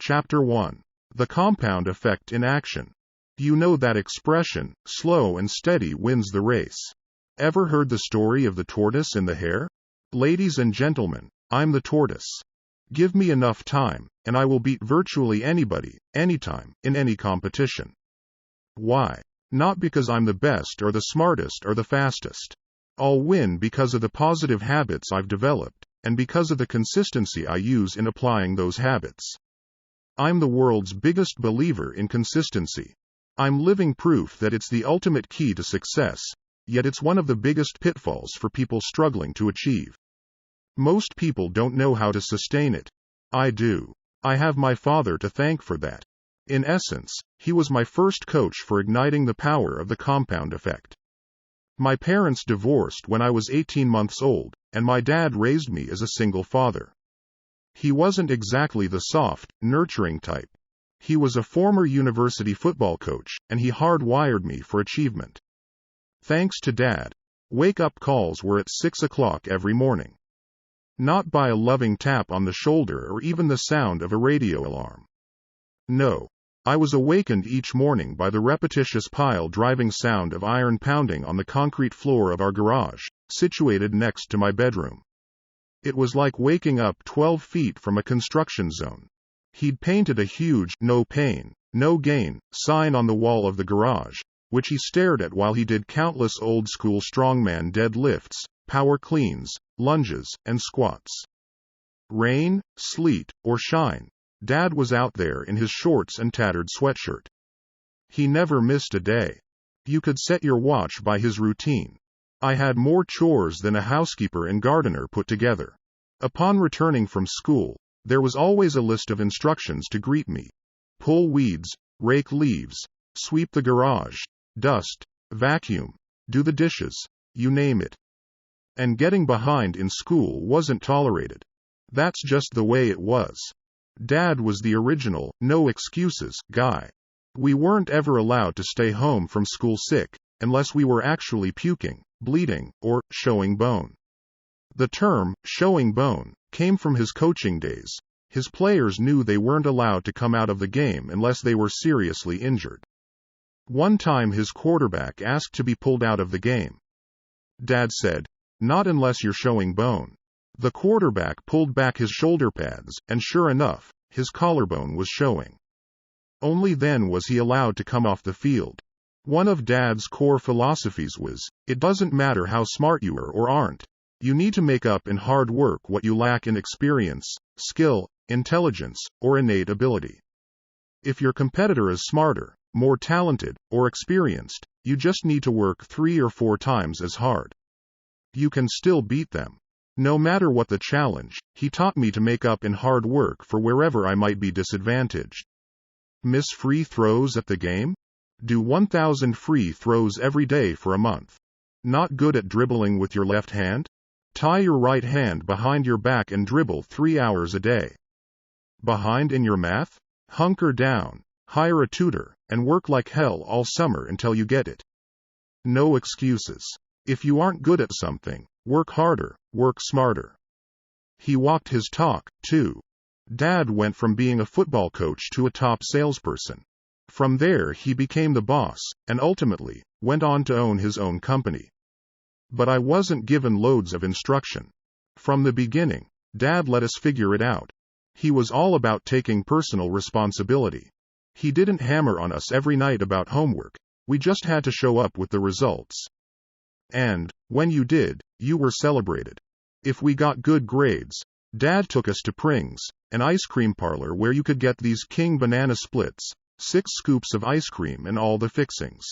Chapter 1. The Compound Effect in Action. You know that expression, slow and steady wins the race. Ever heard the story of the tortoise and the hare? Ladies and gentlemen, I'm the tortoise. Give me enough time, and I will beat virtually anybody, anytime, in any competition. Why? Not because I'm the best or the smartest or the fastest. I'll win because of the positive habits I've developed, and because of the consistency I use in applying those habits. I'm the world's biggest believer in consistency. I'm living proof that it's the ultimate key to success, yet it's one of the biggest pitfalls for people struggling to achieve. Most people don't know how to sustain it. I do. I have my father to thank for that. In essence, he was my first coach for igniting the power of the compound effect. My parents divorced when I was 18 months old, and my dad raised me as a single father. He wasn't exactly the soft, nurturing type. He was a former university football coach, and he hardwired me for achievement. Thanks to Dad, wake-up calls were at 6 o'clock every morning. Not by a loving tap on the shoulder or even the sound of a radio alarm. No. I was awakened each morning by the repetitious pile-driving sound of iron pounding on the concrete floor of our garage, situated next to my bedroom. It was like waking up 12 feet from a construction zone. He'd painted a huge "no pain, no gain" sign on the wall of the garage, which he stared at while he did countless old-school strongman deadlifts, power cleans, lunges, and squats. Rain, sleet, or shine, Dad was out there in his shorts and tattered sweatshirt. He never missed a day. You could set your watch by his routine. I had more chores than a housekeeper and gardener put together. Upon returning from school, there was always a list of instructions to greet me. Pull weeds, rake leaves, sweep the garage, dust, vacuum, do the dishes, you name it. And getting behind in school wasn't tolerated. That's just the way it was. Dad was the original, no excuses, guy. We weren't ever allowed to stay home from school sick, unless we were actually puking, bleeding, or showing bone. The term, showing bone, came from his coaching days. His players knew they weren't allowed to come out of the game unless they were seriously injured. One time his quarterback asked to be pulled out of the game. Dad said, "Not unless you're showing bone." The quarterback pulled back his shoulder pads, and sure enough, his collarbone was showing. Only then was he allowed to come off the field. One of Dad's core philosophies was, it doesn't matter how smart you are or aren't. You need to make up in hard work what you lack in experience, skill, intelligence, or innate ability. If your competitor is smarter, more talented, or experienced, you just need to work 3 or 4 times as hard. You can still beat them. No matter what the challenge, he taught me to make up in hard work for wherever I might be disadvantaged. Miss free throws at the game? Do 1,000 free throws every day for a month. Not good at dribbling with your left hand? Tie your right hand behind your back and dribble 3 hours a day. Behind in your math? Hunker down, hire a tutor, and work like hell all summer until you get it. No excuses. If you aren't good at something, work harder, work smarter. He walked his talk, too. Dad went from being a football coach to a top salesperson. From there he became the boss, and ultimately, went on to own his own company. But I wasn't given loads of instruction. From the beginning, Dad let us figure it out. He was all about taking personal responsibility. He didn't hammer on us every night about homework, we just had to show up with the results. And, when you did, you were celebrated. If we got good grades, Dad took us to Pring's, an ice cream parlor where you could get these king banana splits, 6 scoops of ice cream and all the fixings.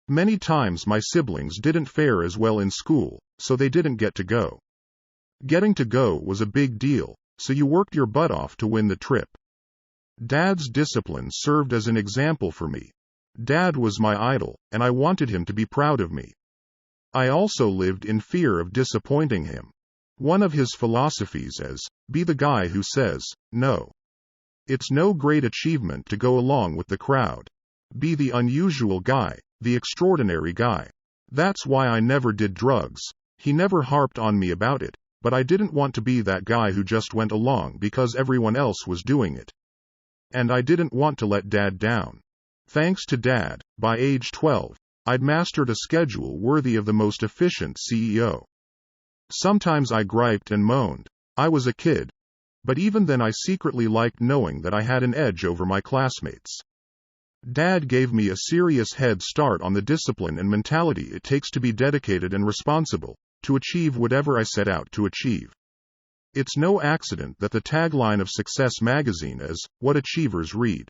Many times my siblings didn't fare as well in school, so they didn't get to go. Getting to go was a big deal, so you worked your butt off to win the trip. Dad's discipline served as an example for me. Dad was my idol, and I wanted him to be proud of me. I also lived in fear of disappointing him. One of his philosophies is, be the guy who says, no. It's no great achievement to go along with the crowd. Be the unusual guy, the extraordinary guy. That's why I never did drugs. He never harped on me about it, but I didn't want to be that guy who just went along because everyone else was doing it. And I didn't want to let Dad down. Thanks to Dad, by age 12, I'd mastered a schedule worthy of the most efficient CEO. Sometimes I griped and moaned. I was a kid. But even then I secretly liked knowing that I had an edge over my classmates. Dad gave me a serious head start on the discipline and mentality it takes to be dedicated and responsible, to achieve whatever I set out to achieve. It's no accident that the tagline of Success magazine is, "What achievers read."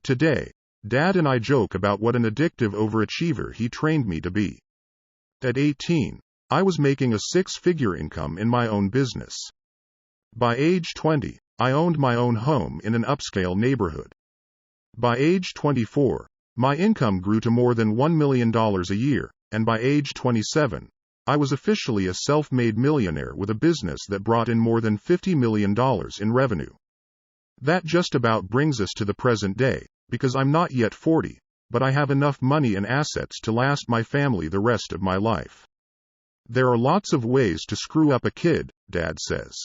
Today, Dad and I joke about what an addictive overachiever he trained me to be. At 18, I was making a six-figure income in my own business. By age 20, I owned my own home in an upscale neighborhood. By age 24, my income grew to more than $1 million a year, and by age 27, I was officially a self-made millionaire with a business that brought in more than $50 million in revenue. That just about brings us to the present day, because I'm not yet 40, but I have enough money and assets to last my family the rest of my life. There are lots of ways to screw up a kid, Dad says.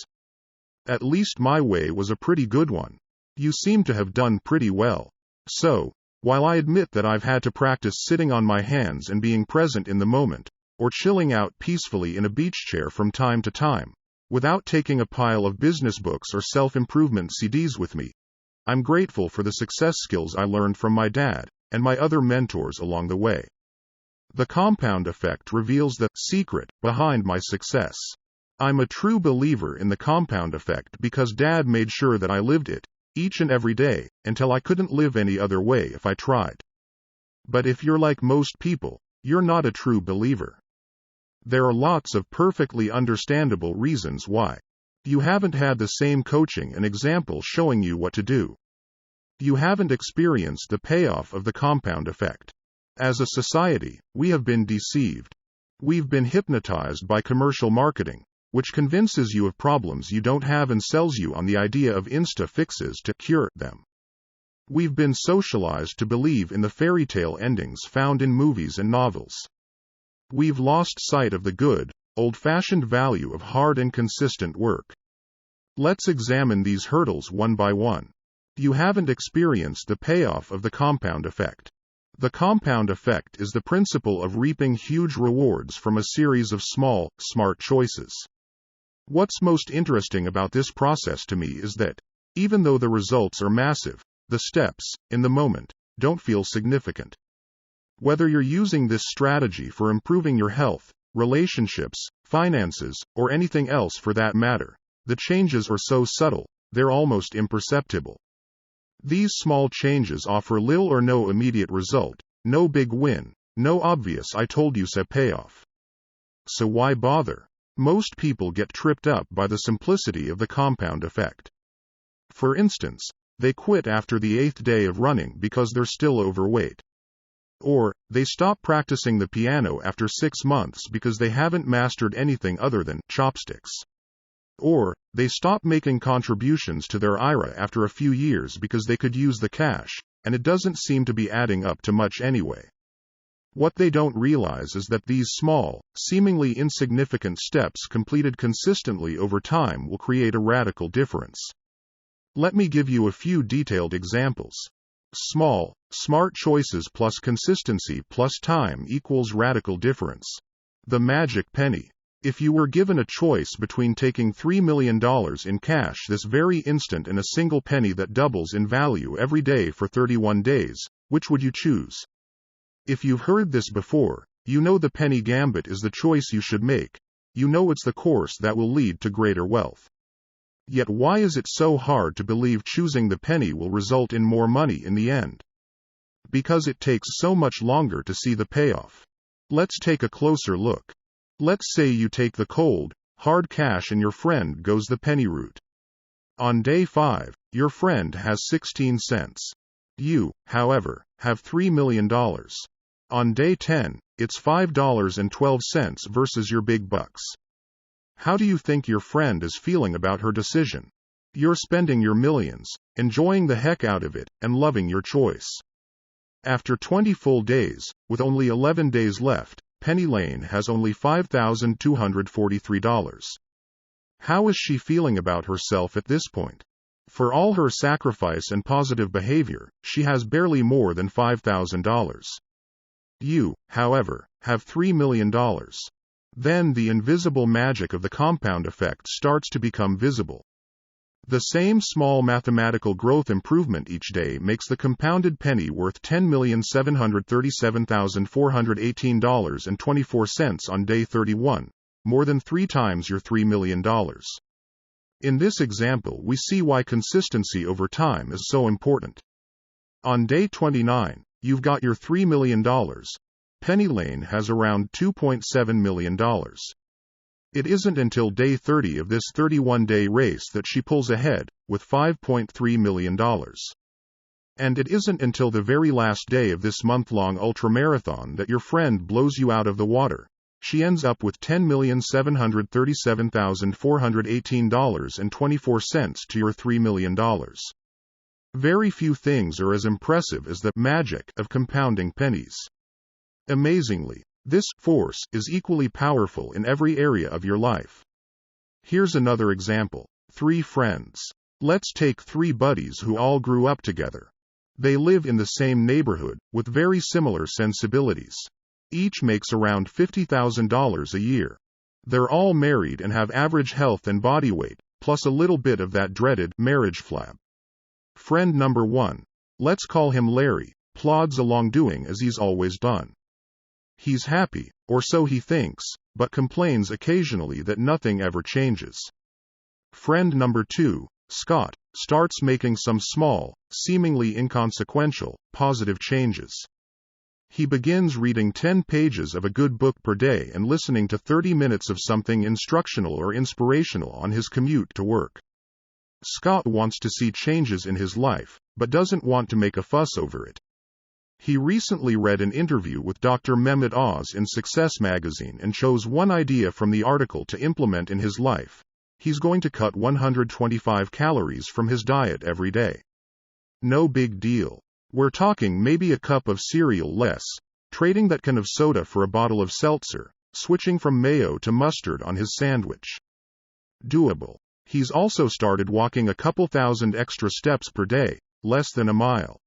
At least my way was a pretty good one. You seem to have done pretty well. So, while I admit that I've had to practice sitting on my hands and being present in the moment, or chilling out peacefully in a beach chair from time to time, without taking a pile of business books or self-improvement CDs with me, I'm grateful for the success skills I learned from my dad and my other mentors along the way. The compound effect reveals the secret behind my success. I'm a true believer in the compound effect because Dad made sure that I lived it, each and every day, until I couldn't live any other way if I tried. But if you're like most people, you're not a true believer. There are lots of perfectly understandable reasons why. You haven't had the same coaching and example showing you what to do. You haven't experienced the payoff of the compound effect. As a society, we have been deceived. We've been hypnotized by commercial marketing, which convinces you of problems you don't have and sells you on the idea of insta-fixes to cure them. We've been socialized to believe in the fairy tale endings found in movies and novels. We've lost sight of the good, old-fashioned value of hard and consistent work. Let's examine these hurdles one by one. You haven't experienced the payoff of the compound effect. The compound effect is the principle of reaping huge rewards from a series of small, smart choices. What's most interesting about this process to me is that, even though the results are massive, the steps, in the moment, don't feel significant. Whether you're using this strategy for improving your health, relationships, finances, or anything else for that matter, the changes are so subtle, they're almost imperceptible. These small changes offer little or no immediate result, no big win, no obvious "I told you so" payoff. So why bother? Most people get tripped up by the simplicity of the compound effect. For instance, they quit after the 8th day of running because they're still overweight. Or, they stop practicing the piano after 6 months because they haven't mastered anything other than chopsticks. Or, they stop making contributions to their IRA after a few years because they could use the cash, and it doesn't seem to be adding up to much anyway. What they don't realize is that these small, seemingly insignificant steps completed consistently over time will create a radical difference. Let me give you a few detailed examples. Small, smart choices plus consistency plus time equals radical difference. The magic penny. If you were given a choice between taking $3 million in cash this very instant and a single penny that doubles in value every day for 31 days, which would you choose? If you've heard this before, you know the penny gambit is the choice you should make. You know it's the course that will lead to greater wealth. Yet why is it so hard to believe choosing the penny will result in more money in the end? Because it takes so much longer to see the payoff. Let's take a closer look. Let's say you take the cold, hard cash and your friend goes the penny route. On day 5, your friend has 16 cents. You, however, have $3 million. On day 10, it's $5.12 versus your big bucks. How do you think your friend is feeling about her decision? You're spending your millions, enjoying the heck out of it, and loving your choice. After 20 full days, with only 11 days left, Penny Lane has only $5,243. How is she feeling about herself at this point? For all her sacrifice and positive behavior, she has barely more than $5,000. You, however, have $3 million. Then the invisible magic of the compound effect starts to become visible. The same small mathematical growth improvement each day makes the compounded penny worth $10,737,418.24 on day 31, more than 3 times your $3 million. In this example, we see why consistency over time is so important. On day 29, you've got your $3 million. Penny Lane has around $2.7 million. It isn't until day 30 of this 31-day race that she pulls ahead, with $5.3 million. And it isn't until the very last day of this month-long ultramarathon that your friend blows you out of the water. She ends up with $10,737,418.24 to your $3 million. Very few things are as impressive as the magic of compounding pennies. Amazingly, this force is equally powerful in every area of your life. Here's another example. 3 friends. Let's take 3 buddies who all grew up together. They live in the same neighborhood, with very similar sensibilities. Each makes around $50,000 a year. They're all married and have average health and body weight, plus a little bit of that dreaded marriage flab. Friend number 1, let's call him Larry, plods along doing as he's always done. He's happy, or so he thinks, but complains occasionally that nothing ever changes. Friend number 2, Scott, starts making some small, seemingly inconsequential, positive changes. He begins reading 10 pages of a good book per day and listening to 30 minutes of something instructional or inspirational on his commute to work. Scott wants to see changes in his life, but doesn't want to make a fuss over it. He recently read an interview with Dr. Mehmet Oz in Success magazine and chose one idea from the article to implement in his life. He's going to cut 125 calories from his diet every day. No big deal. We're talking maybe a cup of cereal less, trading that can of soda for a bottle of seltzer, switching from mayo to mustard on his sandwich. Doable. He's also started walking a couple thousand extra steps per day, less than a mile.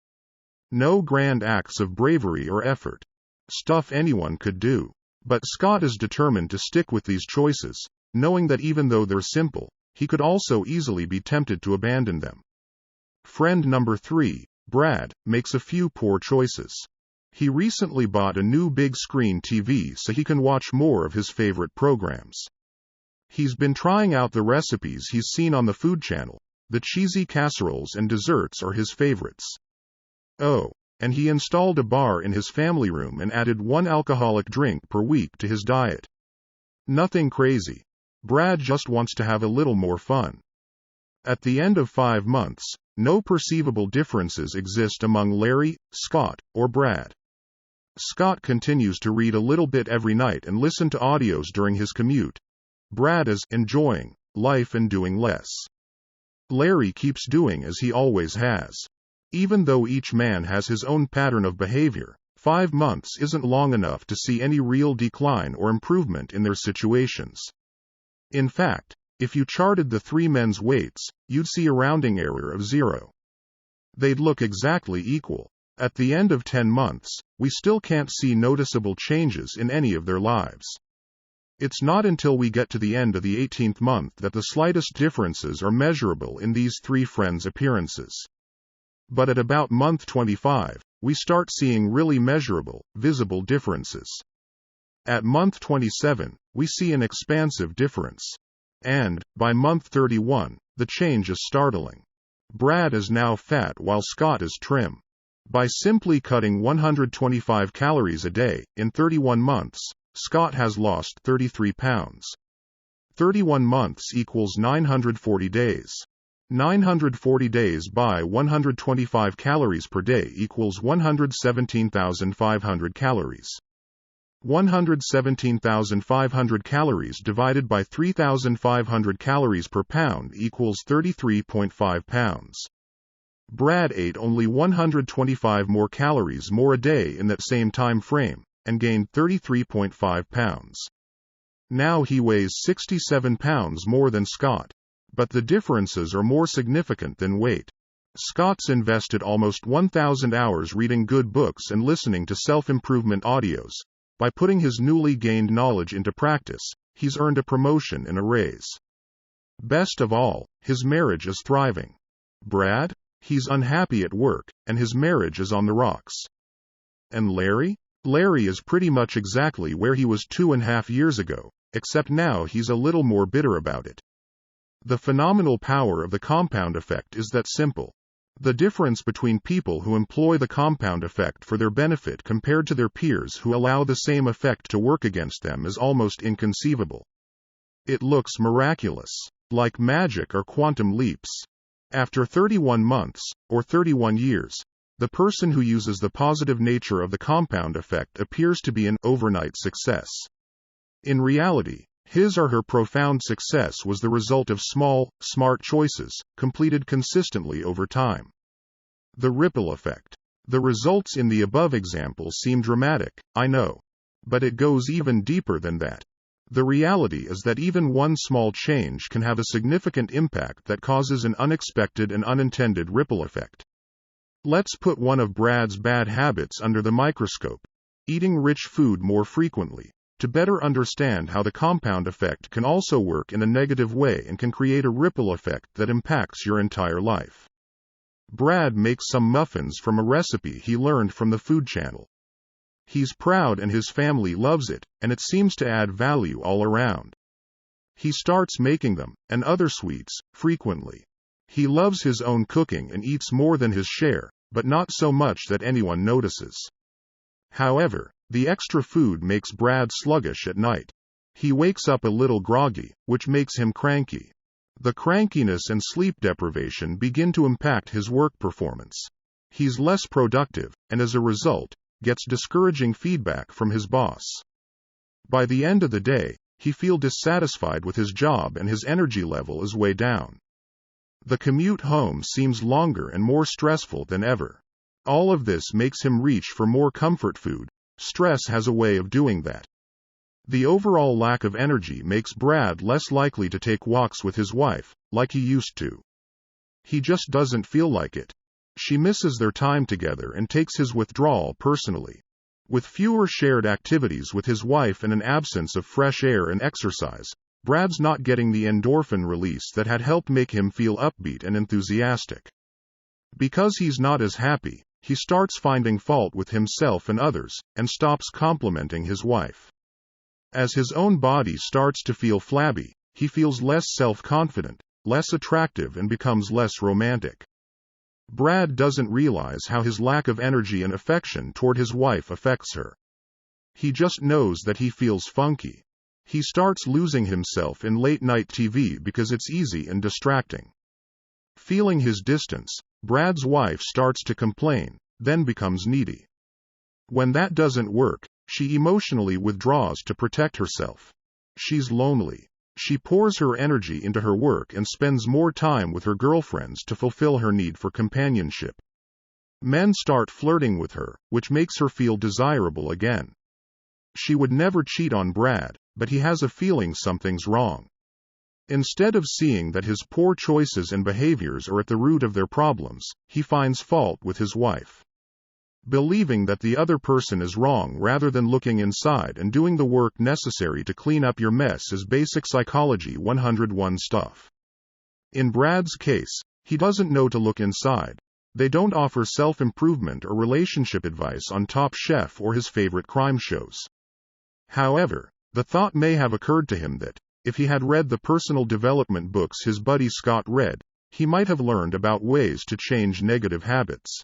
No grand acts of bravery or effort. Stuff anyone could do. But Scott is determined to stick with these choices, knowing that even though they're simple, he could also easily be tempted to abandon them. Friend number 3, Brad, makes a few poor choices. He recently bought a new big screen TV so he can watch more of his favorite programs. He's been trying out the recipes he's seen on the Food Channel. The cheesy casseroles and desserts are his favorites. Oh, and he installed a bar in his family room and added 1 alcoholic drink per week to his diet. Nothing crazy. Brad just wants to have a little more fun. At the end of 5 months, no perceivable differences exist among Larry, Scott, or Brad. Scott continues to read a little bit every night and listen to audios during his commute. Brad is enjoying life and doing less. Larry keeps doing as he always has. Even though each man has his own pattern of behavior, 5 months isn't long enough to see any real decline or improvement in their situations. In fact, if you charted the 3 men's weights, you'd see a rounding error of 0. They'd look exactly equal. At the end of 10 months, we still can't see noticeable changes in any of their lives. It's not until we get to the end of the 18th month that the slightest differences are measurable in these 3 friends' appearances. But at about month 25, we start seeing really measurable, visible differences. At month 27, we see an expansive difference. And, by month 31, the change is startling. Brad is now fat while Scott is trim. By simply cutting 125 calories a day, in 31 months, Scott has lost 33 pounds. 31 months equals 940 days. 940 days by 125 calories per day equals 117,500 calories. 117,500 calories divided by 3,500 calories per pound equals 33.5 pounds. Brad ate only 125 more calories more a day in that same time frame, and gained 33.5 pounds. Now he weighs 67 pounds more than Scott. But the differences are more significant than weight. Scott's invested almost 1,000 hours reading good books and listening to self-improvement audios. By putting his newly gained knowledge into practice, he's earned a promotion and a raise. Best of all, his marriage is thriving. Brad? He's unhappy at work, and his marriage is on the rocks. And Larry? Larry is pretty much exactly where he was 2.5 years ago, except now he's a little more bitter about it. The phenomenal power of the compound effect is that simple. The difference between people who employ the compound effect for their benefit compared to their peers who allow the same effect to work against them is almost inconceivable. It looks miraculous, like magic or quantum leaps. After 31 months, or 31 years, the person who uses the positive nature of the compound effect appears to be an overnight success. In reality, his or her profound success was the result of small, smart choices, completed consistently over time. The ripple effect. The results in the above example seem dramatic, I know. But it goes even deeper than that. The reality is that even one small change can have a significant impact that causes an unexpected and unintended ripple effect. Let's put one of Brad's bad habits under the microscope: eating rich food more frequently, to better understand how the compound effect can also work in a negative way and can create a ripple effect that impacts your entire life. Brad makes some muffins from a recipe he learned from the Food Channel. He's proud and his family loves it, and it seems to add value all around. He starts making them, and other sweets, frequently. He loves his own cooking and eats more than his share, but not so much that anyone notices. However, the extra food makes Brad sluggish at night. He wakes up a little groggy, which makes him cranky. The crankiness and sleep deprivation begin to impact his work performance. He's less productive, and as a result, gets discouraging feedback from his boss. By the end of the day, he feels dissatisfied with his job and his energy level is way down. The commute home seems longer and more stressful than ever. All of this makes him reach for more comfort food. Stress has a way of doing that. The overall lack of energy makes Brad less likely to take walks with his wife, like he used to. He just doesn't feel like it. She misses their time together and takes his withdrawal personally. With fewer shared activities with his wife and an absence of fresh air and exercise, Brad's not getting the endorphin release that had helped make him feel upbeat and enthusiastic. Because he's not as happy, he starts finding fault with himself and others, and stops complimenting his wife. As his own body starts to feel flabby, he feels less self-confident, less attractive and becomes less romantic. Brad doesn't realize how his lack of energy and affection toward his wife affects her. He just knows that he feels funky. He starts losing himself in late-night TV because it's easy and distracting. Feeling his distance, Brad's wife starts to complain, then becomes needy. When that doesn't work, she emotionally withdraws to protect herself. She's lonely. She pours her energy into her work and spends more time with her girlfriends to fulfill her need for companionship. Men start flirting with her, which makes her feel desirable again. She would never cheat on Brad, but he has a feeling something's wrong. Instead of seeing that his poor choices and behaviors are at the root of their problems, he finds fault with his wife. Believing that the other person is wrong rather than looking inside and doing the work necessary to clean up your mess is basic psychology 101 stuff. In Brad's case, he doesn't know to look inside. They don't offer self-improvement or relationship advice on Top Chef or his favorite crime shows. However, the thought may have occurred to him that, if he had read the personal development books his buddy Scott read, he might have learned about ways to change negative habits.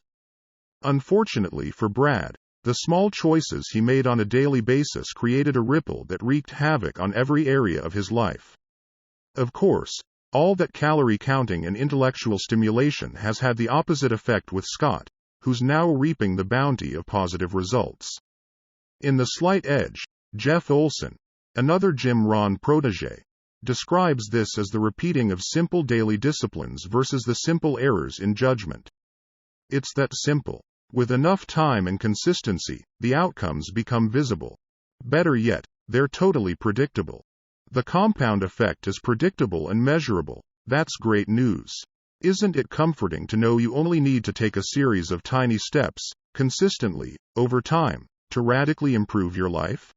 Unfortunately for Brad, the small choices he made on a daily basis created a ripple that wreaked havoc on every area of his life. Of course, all that calorie counting and intellectual stimulation has had the opposite effect with Scott, who's now reaping the bounty of positive results. In The Slight Edge, Jeff Olson, another Jim Rohn protege, describes this as the repeating of simple daily disciplines versus the simple errors in judgment. It's that simple. With enough time and consistency, the outcomes become visible. Better yet, they're totally predictable. The compound effect is predictable and measurable, That's great news. Isn't it comforting to know you only need to take a series of tiny steps, consistently, over time, to radically improve your life?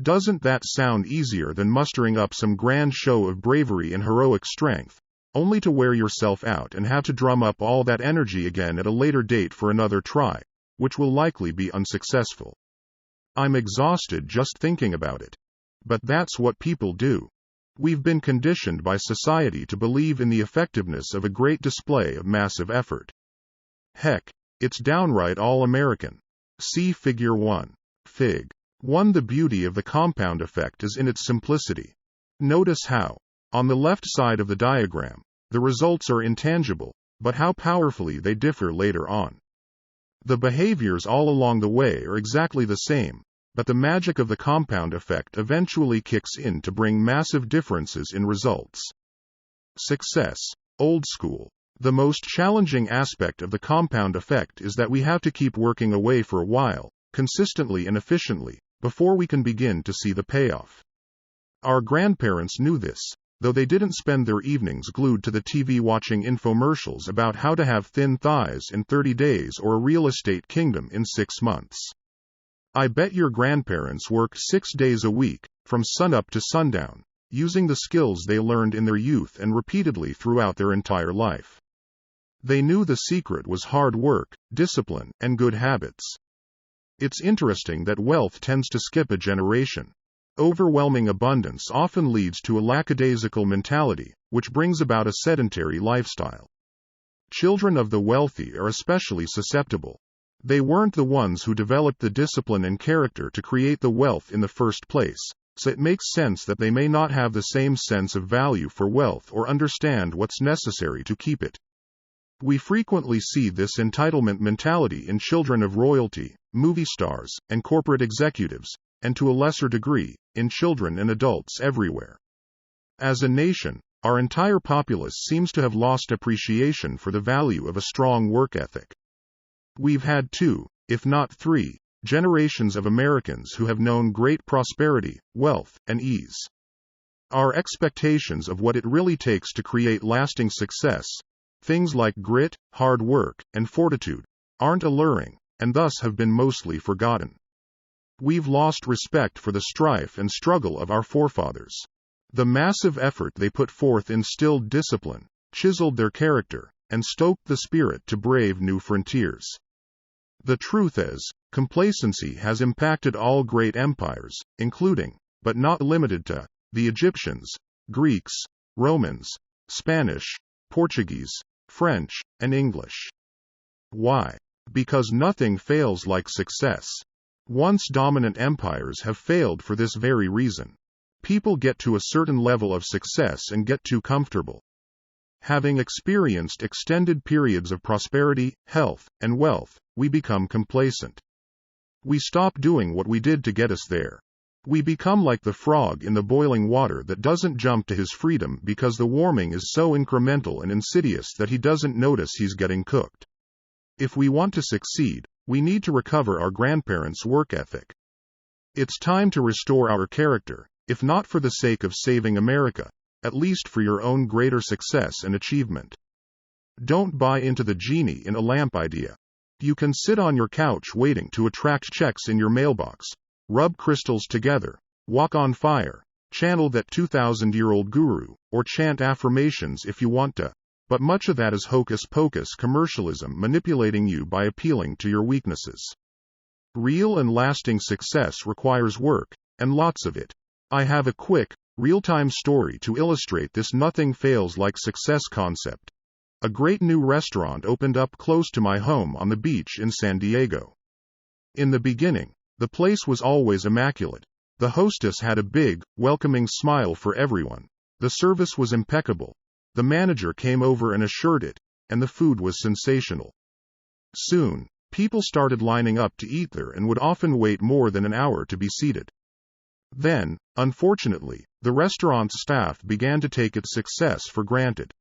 Doesn't that sound easier than mustering up some grand show of bravery and heroic strength, only to wear yourself out and have to drum up all that energy again at a later date for another try, which will likely be unsuccessful? I'm exhausted just thinking about it. But that's what people do. We've been conditioned by society to believe in the effectiveness of a great display of massive effort. Heck, it's downright all-American. See Figure 1. Fig. 1. The beauty of the compound effect is in its simplicity. Notice how, on the left side of the diagram, the results are intangible, but how powerfully they differ later on. The behaviors all along the way are exactly the same, but the magic of the compound effect eventually kicks in to bring massive differences in results. Success. Old school. The most challenging aspect of the compound effect is that we have to keep working away for a while, consistently and efficiently, before we can begin to see the payoff. Our grandparents knew this, though they didn't spend their evenings glued to the TV watching infomercials about how to have thin thighs in 30 days or a real estate kingdom in 6 months. I bet your grandparents worked 6 days a week, from sunup to sundown, using the skills they learned in their youth and repeatedly throughout their entire life. They knew the secret was hard work, discipline, and good habits. It's interesting that wealth tends to skip a generation. Overwhelming abundance often leads to a lackadaisical mentality, which brings about a sedentary lifestyle. Children of the wealthy are especially susceptible. They weren't the ones who developed the discipline and character to create the wealth in the first place, so it makes sense that they may not have the same sense of value for wealth or understand what's necessary to keep it. We frequently see this entitlement mentality in children of royalty, movie stars, and corporate executives, and to a lesser degree, in children and adults everywhere. As a nation, our entire populace seems to have lost appreciation for the value of a strong work ethic. We've had 2, if not 3, generations of Americans who have known great prosperity, wealth, and ease. Our expectations of what it really takes to create lasting success, things like grit, hard work, and fortitude, aren't alluring, and thus have been mostly forgotten. We've lost respect for the strife and struggle of our forefathers. The massive effort they put forth instilled discipline, chiseled their character, and stoked the spirit to brave new frontiers. The truth is, complacency has impacted all great empires, including, but not limited to, the Egyptians, Greeks, Romans, Spanish, Portuguese, French, and English. Why? Because nothing fails like success. Once dominant empires have failed for this very reason. People get to a certain level of success and get too comfortable. Having experienced extended periods of prosperity, health, and wealth, we become complacent. We stop doing what we did to get us there. We become like the frog in the boiling water that doesn't jump to his freedom because the warming is so incremental and insidious that he doesn't notice he's getting cooked. If we want to succeed, we need to recover our grandparents' work ethic. It's time to restore our character, if not for the sake of saving America, at least for your own greater success and achievement. Don't buy into the genie in a lamp idea. You can sit on your couch waiting to attract checks in your mailbox, rub crystals together, walk on fire, channel that 2,000-year-old guru, or chant affirmations if you want to, but much of that is hocus-pocus commercialism manipulating you by appealing to your weaknesses. Real and lasting success requires work, and lots of it. I have a quick, real-time story to illustrate this nothing fails like success concept. A great new restaurant opened up close to my home on the beach in San Diego. In the beginning, the place was always immaculate. The hostess had a big, welcoming smile for everyone. The service was impeccable. The manager came over and assured it, and the food was sensational. Soon, people started lining up to eat there and would often wait more than an hour to be seated. Then, unfortunately, the restaurant's staff began to take its success for granted.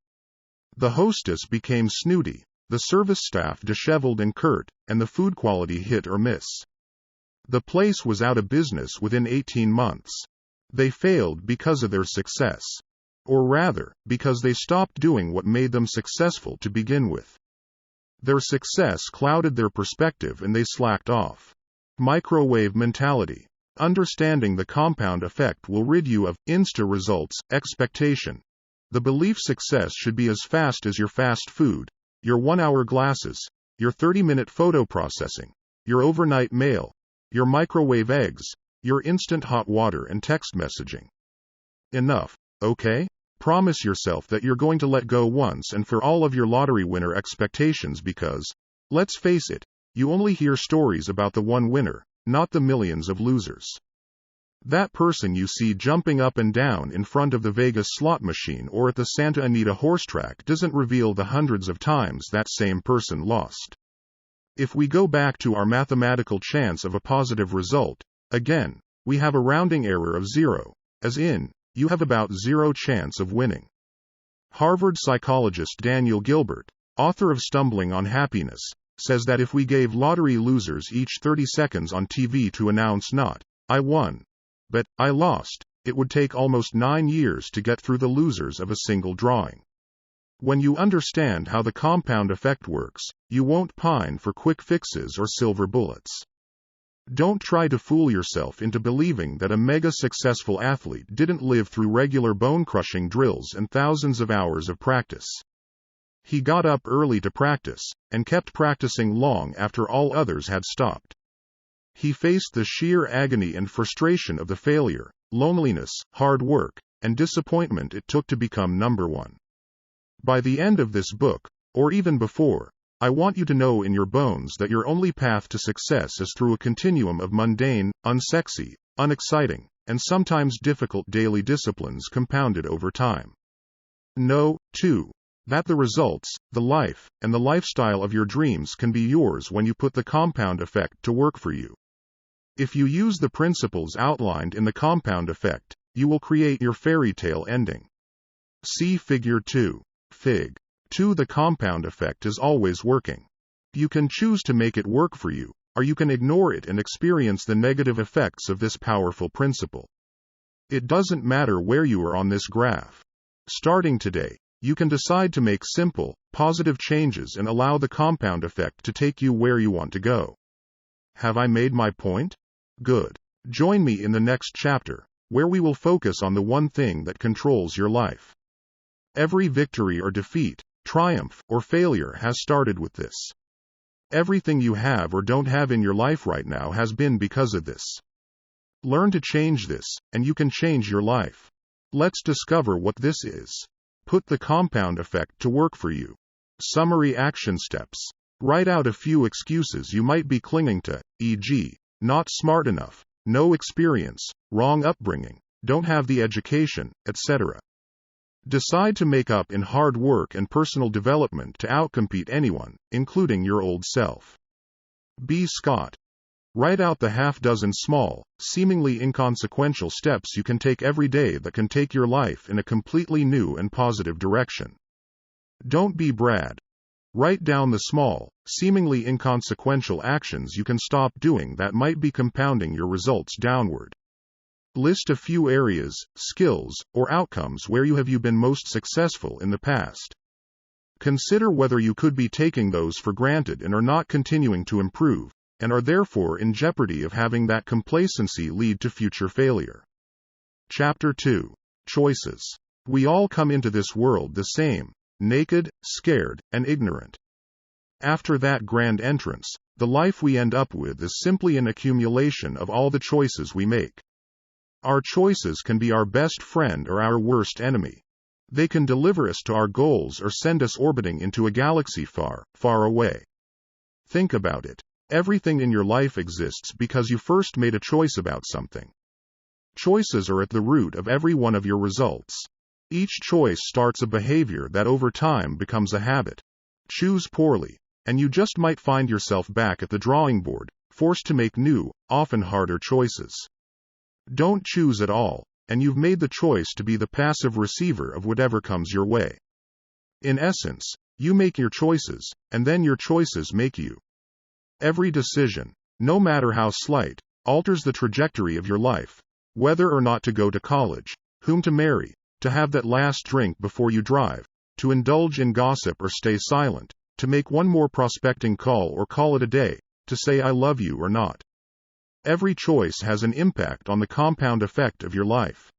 The hostess became snooty, the service staff disheveled and curt, and the food quality hit or miss. The place was out of business within 18 months. They failed because of their success. Or rather, because they stopped doing what made them successful to begin with. Their success clouded their perspective and they slacked off. Microwave mentality. Understanding the compound effect will rid you of instant results expectation. The belief success should be as fast as your fast food, your 1-hour glasses, your 30-minute photo processing, your overnight mail, your microwave eggs, your instant hot water and text messaging. Enough, okay? Promise yourself that you're going to let go once and for all of your lottery winner expectations because, let's face it, you only hear stories about the one winner, not the millions of losers. That person you see jumping up and down in front of the Vegas slot machine or at the Santa Anita horse track doesn't reveal the hundreds of times that same person lost. If we go back to our mathematical chance of a positive result, again, we have a rounding error of 0, as in, you have about 0 chance of winning. Harvard psychologist Daniel Gilbert, author of Stumbling on Happiness, says that if we gave lottery losers each 30 seconds on TV to announce not, I won, but I lost, it would take almost 9 years to get through the losers of a single drawing. When you understand how the compound effect works, you won't pine for quick fixes or silver bullets. Don't try to fool yourself into believing that a mega successful athlete didn't live through regular bone-crushing drills and thousands of hours of practice. He got up early to practice, and kept practicing long after all others had stopped. He faced the sheer agony and frustration of the failure, loneliness, hard work, and disappointment it took to become number one. By the end of this book, or even before, I want you to know in your bones that your only path to success is through a continuum of mundane, unsexy, unexciting, and sometimes difficult daily disciplines compounded over time. Know, too, that the results, the life, and the lifestyle of your dreams can be yours when you put the compound effect to work for you. If you use the principles outlined in the compound effect, you will create your fairy tale ending. See Figure 2. Fig. 2. The compound effect is always working. You can choose to make it work for you, or you can ignore it and experience the negative effects of this powerful principle. It doesn't matter where you are on this graph. Starting today, you can decide to make simple, positive changes and allow the compound effect to take you where you want to go. Have I made my point? Good. Join me in the next chapter, where we will focus on the one thing that controls your life. Every victory or defeat, triumph or failure has started with this. Everything you have or don't have in your life right now has been because of this. Learn to change this, and you can change your life. Let's discover what this is. Put the compound effect to work for you. Summary action steps. Write out a few excuses you might be clinging to, e.g., not smart enough, no experience, wrong upbringing, don't have the education, etc. Decide to make up in hard work and personal development to outcompete anyone, including your old self. B. Scott. Write out the half-dozen small, seemingly inconsequential steps you can take every day that can take your life in a completely new and positive direction. Don't be Brad. Write down the small, seemingly inconsequential actions you can stop doing that might be compounding your results downward. List a few areas, skills, or outcomes where you have been most successful in the past. Consider whether you could be taking those for granted and are not continuing to improve, and are therefore in jeopardy of having that complacency lead to future failure. Chapter 2. Choices. We all come into this world the same, naked, scared, and ignorant. After that grand entrance, the life we end up with is simply an accumulation of all the choices we make. Our choices can be our best friend or our worst enemy. They can deliver us to our goals or send us orbiting into a galaxy far, far away. Think about it. Everything in your life exists because you first made a choice about something. Choices are at the root of every one of your results. Each choice starts a behavior that over time becomes a habit. Choose poorly, and you just might find yourself back at the drawing board, forced to make new, often harder choices. Don't choose at all, and you've made the choice to be the passive receiver of whatever comes your way. In essence, you make your choices, and then your choices make you. Every decision, no matter how slight, alters the trajectory of your life. Whether or not to go to college, whom to marry, to have that last drink before you drive, to indulge in gossip or stay silent, to make one more prospecting call or call it a day, to say I love you or not. Every choice has an impact on the compound effect of your life.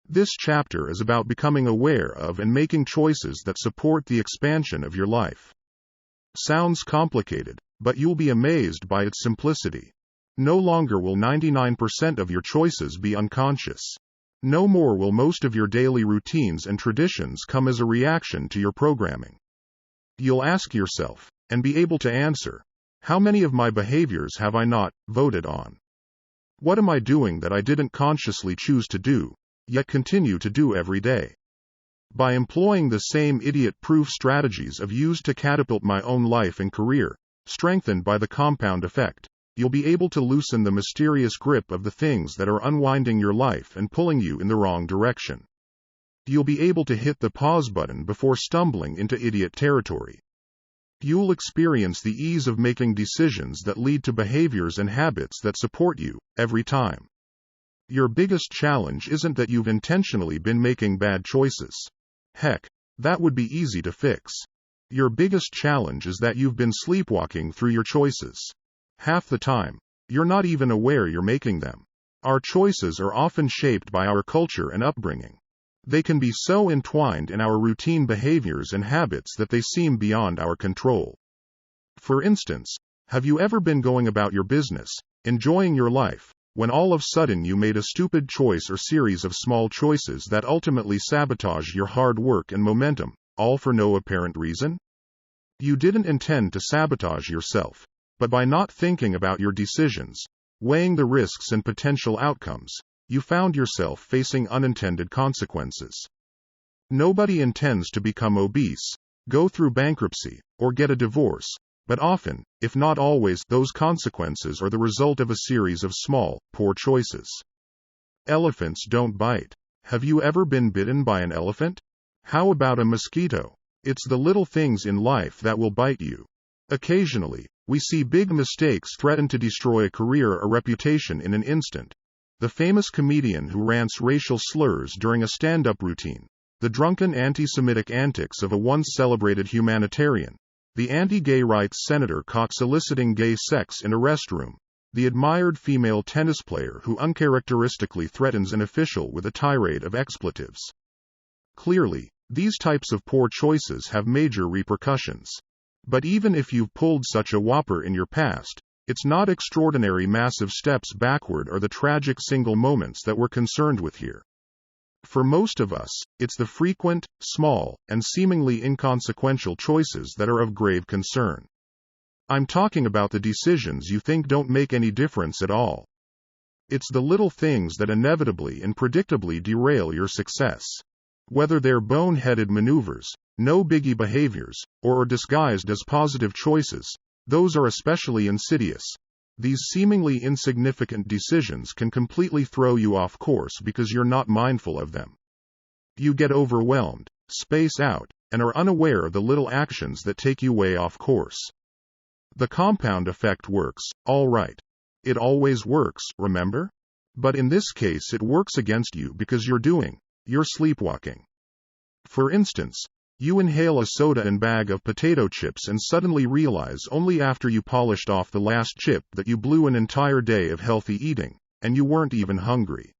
This chapter is about becoming aware of and making choices that support the expansion of your life. Sounds complicated, but you'll be amazed by its simplicity. No longer will 99% of your choices be unconscious. No more will most of your daily routines and traditions come as a reaction to your programming. You'll ask yourself, and be able to answer, how many of my behaviors have I not voted on? What am I doing that I didn't consciously choose to do, yet continue to do every day? By employing the same idiot-proof strategies I've used to catapult my own life and career, strengthened by the compound effect, you'll be able to loosen the mysterious grip of the things that are unwinding your life and pulling you in the wrong direction. You'll be able to hit the pause button before stumbling into idiot territory. You'll experience the ease of making decisions that lead to behaviors and habits that support you, every time. Your biggest challenge isn't that you've intentionally been making bad choices. Heck, that would be easy to fix. Your biggest challenge is that you've been sleepwalking through your choices. Half the time, you're not even aware you're making them. Our choices are often shaped by our culture and upbringing. They can be so entwined in our routine behaviors and habits that they seem beyond our control. For instance, have you ever been going about your business, enjoying your life, when all of a sudden you made a stupid choice or series of small choices that ultimately sabotaged your hard work and momentum, all for no apparent reason? You didn't intend to sabotage yourself, but by not thinking about your decisions, weighing the risks and potential outcomes, you found yourself facing unintended consequences. Nobody intends to become obese, go through bankruptcy, or get a divorce, but often, if not always, those consequences are the result of a series of small, poor choices. Elephants don't bite. Have you ever been bitten by an elephant? How about a mosquito? It's the little things in life that will bite you. Occasionally, we see big mistakes threaten to destroy a career or reputation in an instant. The famous comedian who rants racial slurs during a stand-up routine, the drunken anti-Semitic antics of a once-celebrated humanitarian, the anti-gay rights senator caught soliciting gay sex in a restroom, the admired female tennis player who uncharacteristically threatens an official with a tirade of expletives. Clearly, these types of poor choices have major repercussions. But even if you've pulled such a whopper in your past, it's not extraordinary massive steps backward or the tragic single moments that we're concerned with here. For most of us, it's the frequent, small, and seemingly inconsequential choices that are of grave concern. I'm talking about the decisions you think don't make any difference at all. It's the little things that inevitably and predictably derail your success. Whether they're bone-headed maneuvers, no biggie behaviors, or are disguised as positive choices, those are especially insidious. These seemingly insignificant decisions can completely throw you off course because you're not mindful of them. You get overwhelmed, space out, and are unaware of the little actions that take you way off course. The compound effect works, all right. It always works, remember? But in this case it works against you because you're sleepwalking. For instance, you inhale a soda and bag of potato chips and suddenly realize only after you polished off the last chip that you blew an entire day of healthy eating, and you weren't even hungry.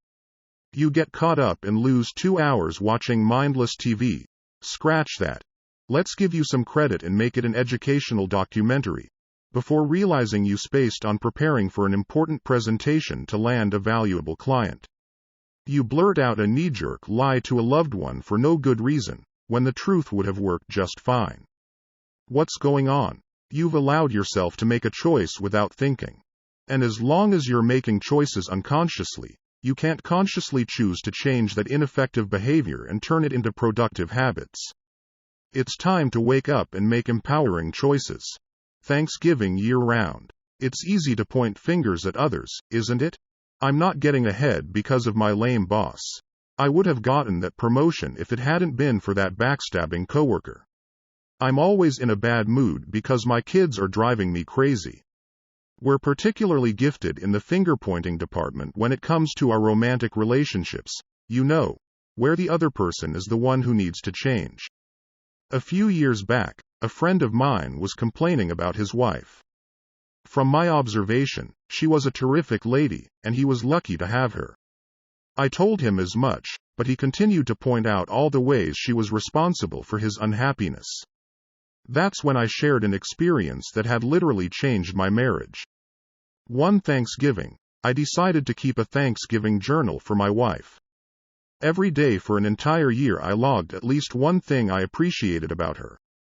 You get caught up and lose 2 hours watching mindless TV. Scratch that. Let's give you some credit and make it an educational documentary, before realizing you spaced on preparing for an important presentation to land a valuable client. You blurt out a knee-jerk lie to a loved one for no good reason, when the truth would have worked just fine. What's going on? You've allowed yourself to make a choice without thinking. And as long as you're making choices unconsciously, you can't consciously choose to change that ineffective behavior and turn it into productive habits. It's time to wake up and make empowering choices. Thanksgiving year-round. It's easy to point fingers at others, isn't it? I'm not getting ahead because of my lame boss. I would have gotten that promotion if it hadn't been for that backstabbing coworker. I'm always in a bad mood because my kids are driving me crazy. We're particularly gifted in the finger-pointing department when it comes to our romantic relationships, you know. where the other person is the one who needs to change. A few years back, a friend of mine was complaining about his wife. From my observation, she was a terrific lady, and he was lucky to have her. I told him as much, but he continued to point out all the ways she was responsible for his unhappiness. That's when I shared an experience that had literally changed my marriage. One Thanksgiving, I decided to keep a Thanksgiving journal for my wife. Every day for an entire year I logged at least one thing I appreciated about her.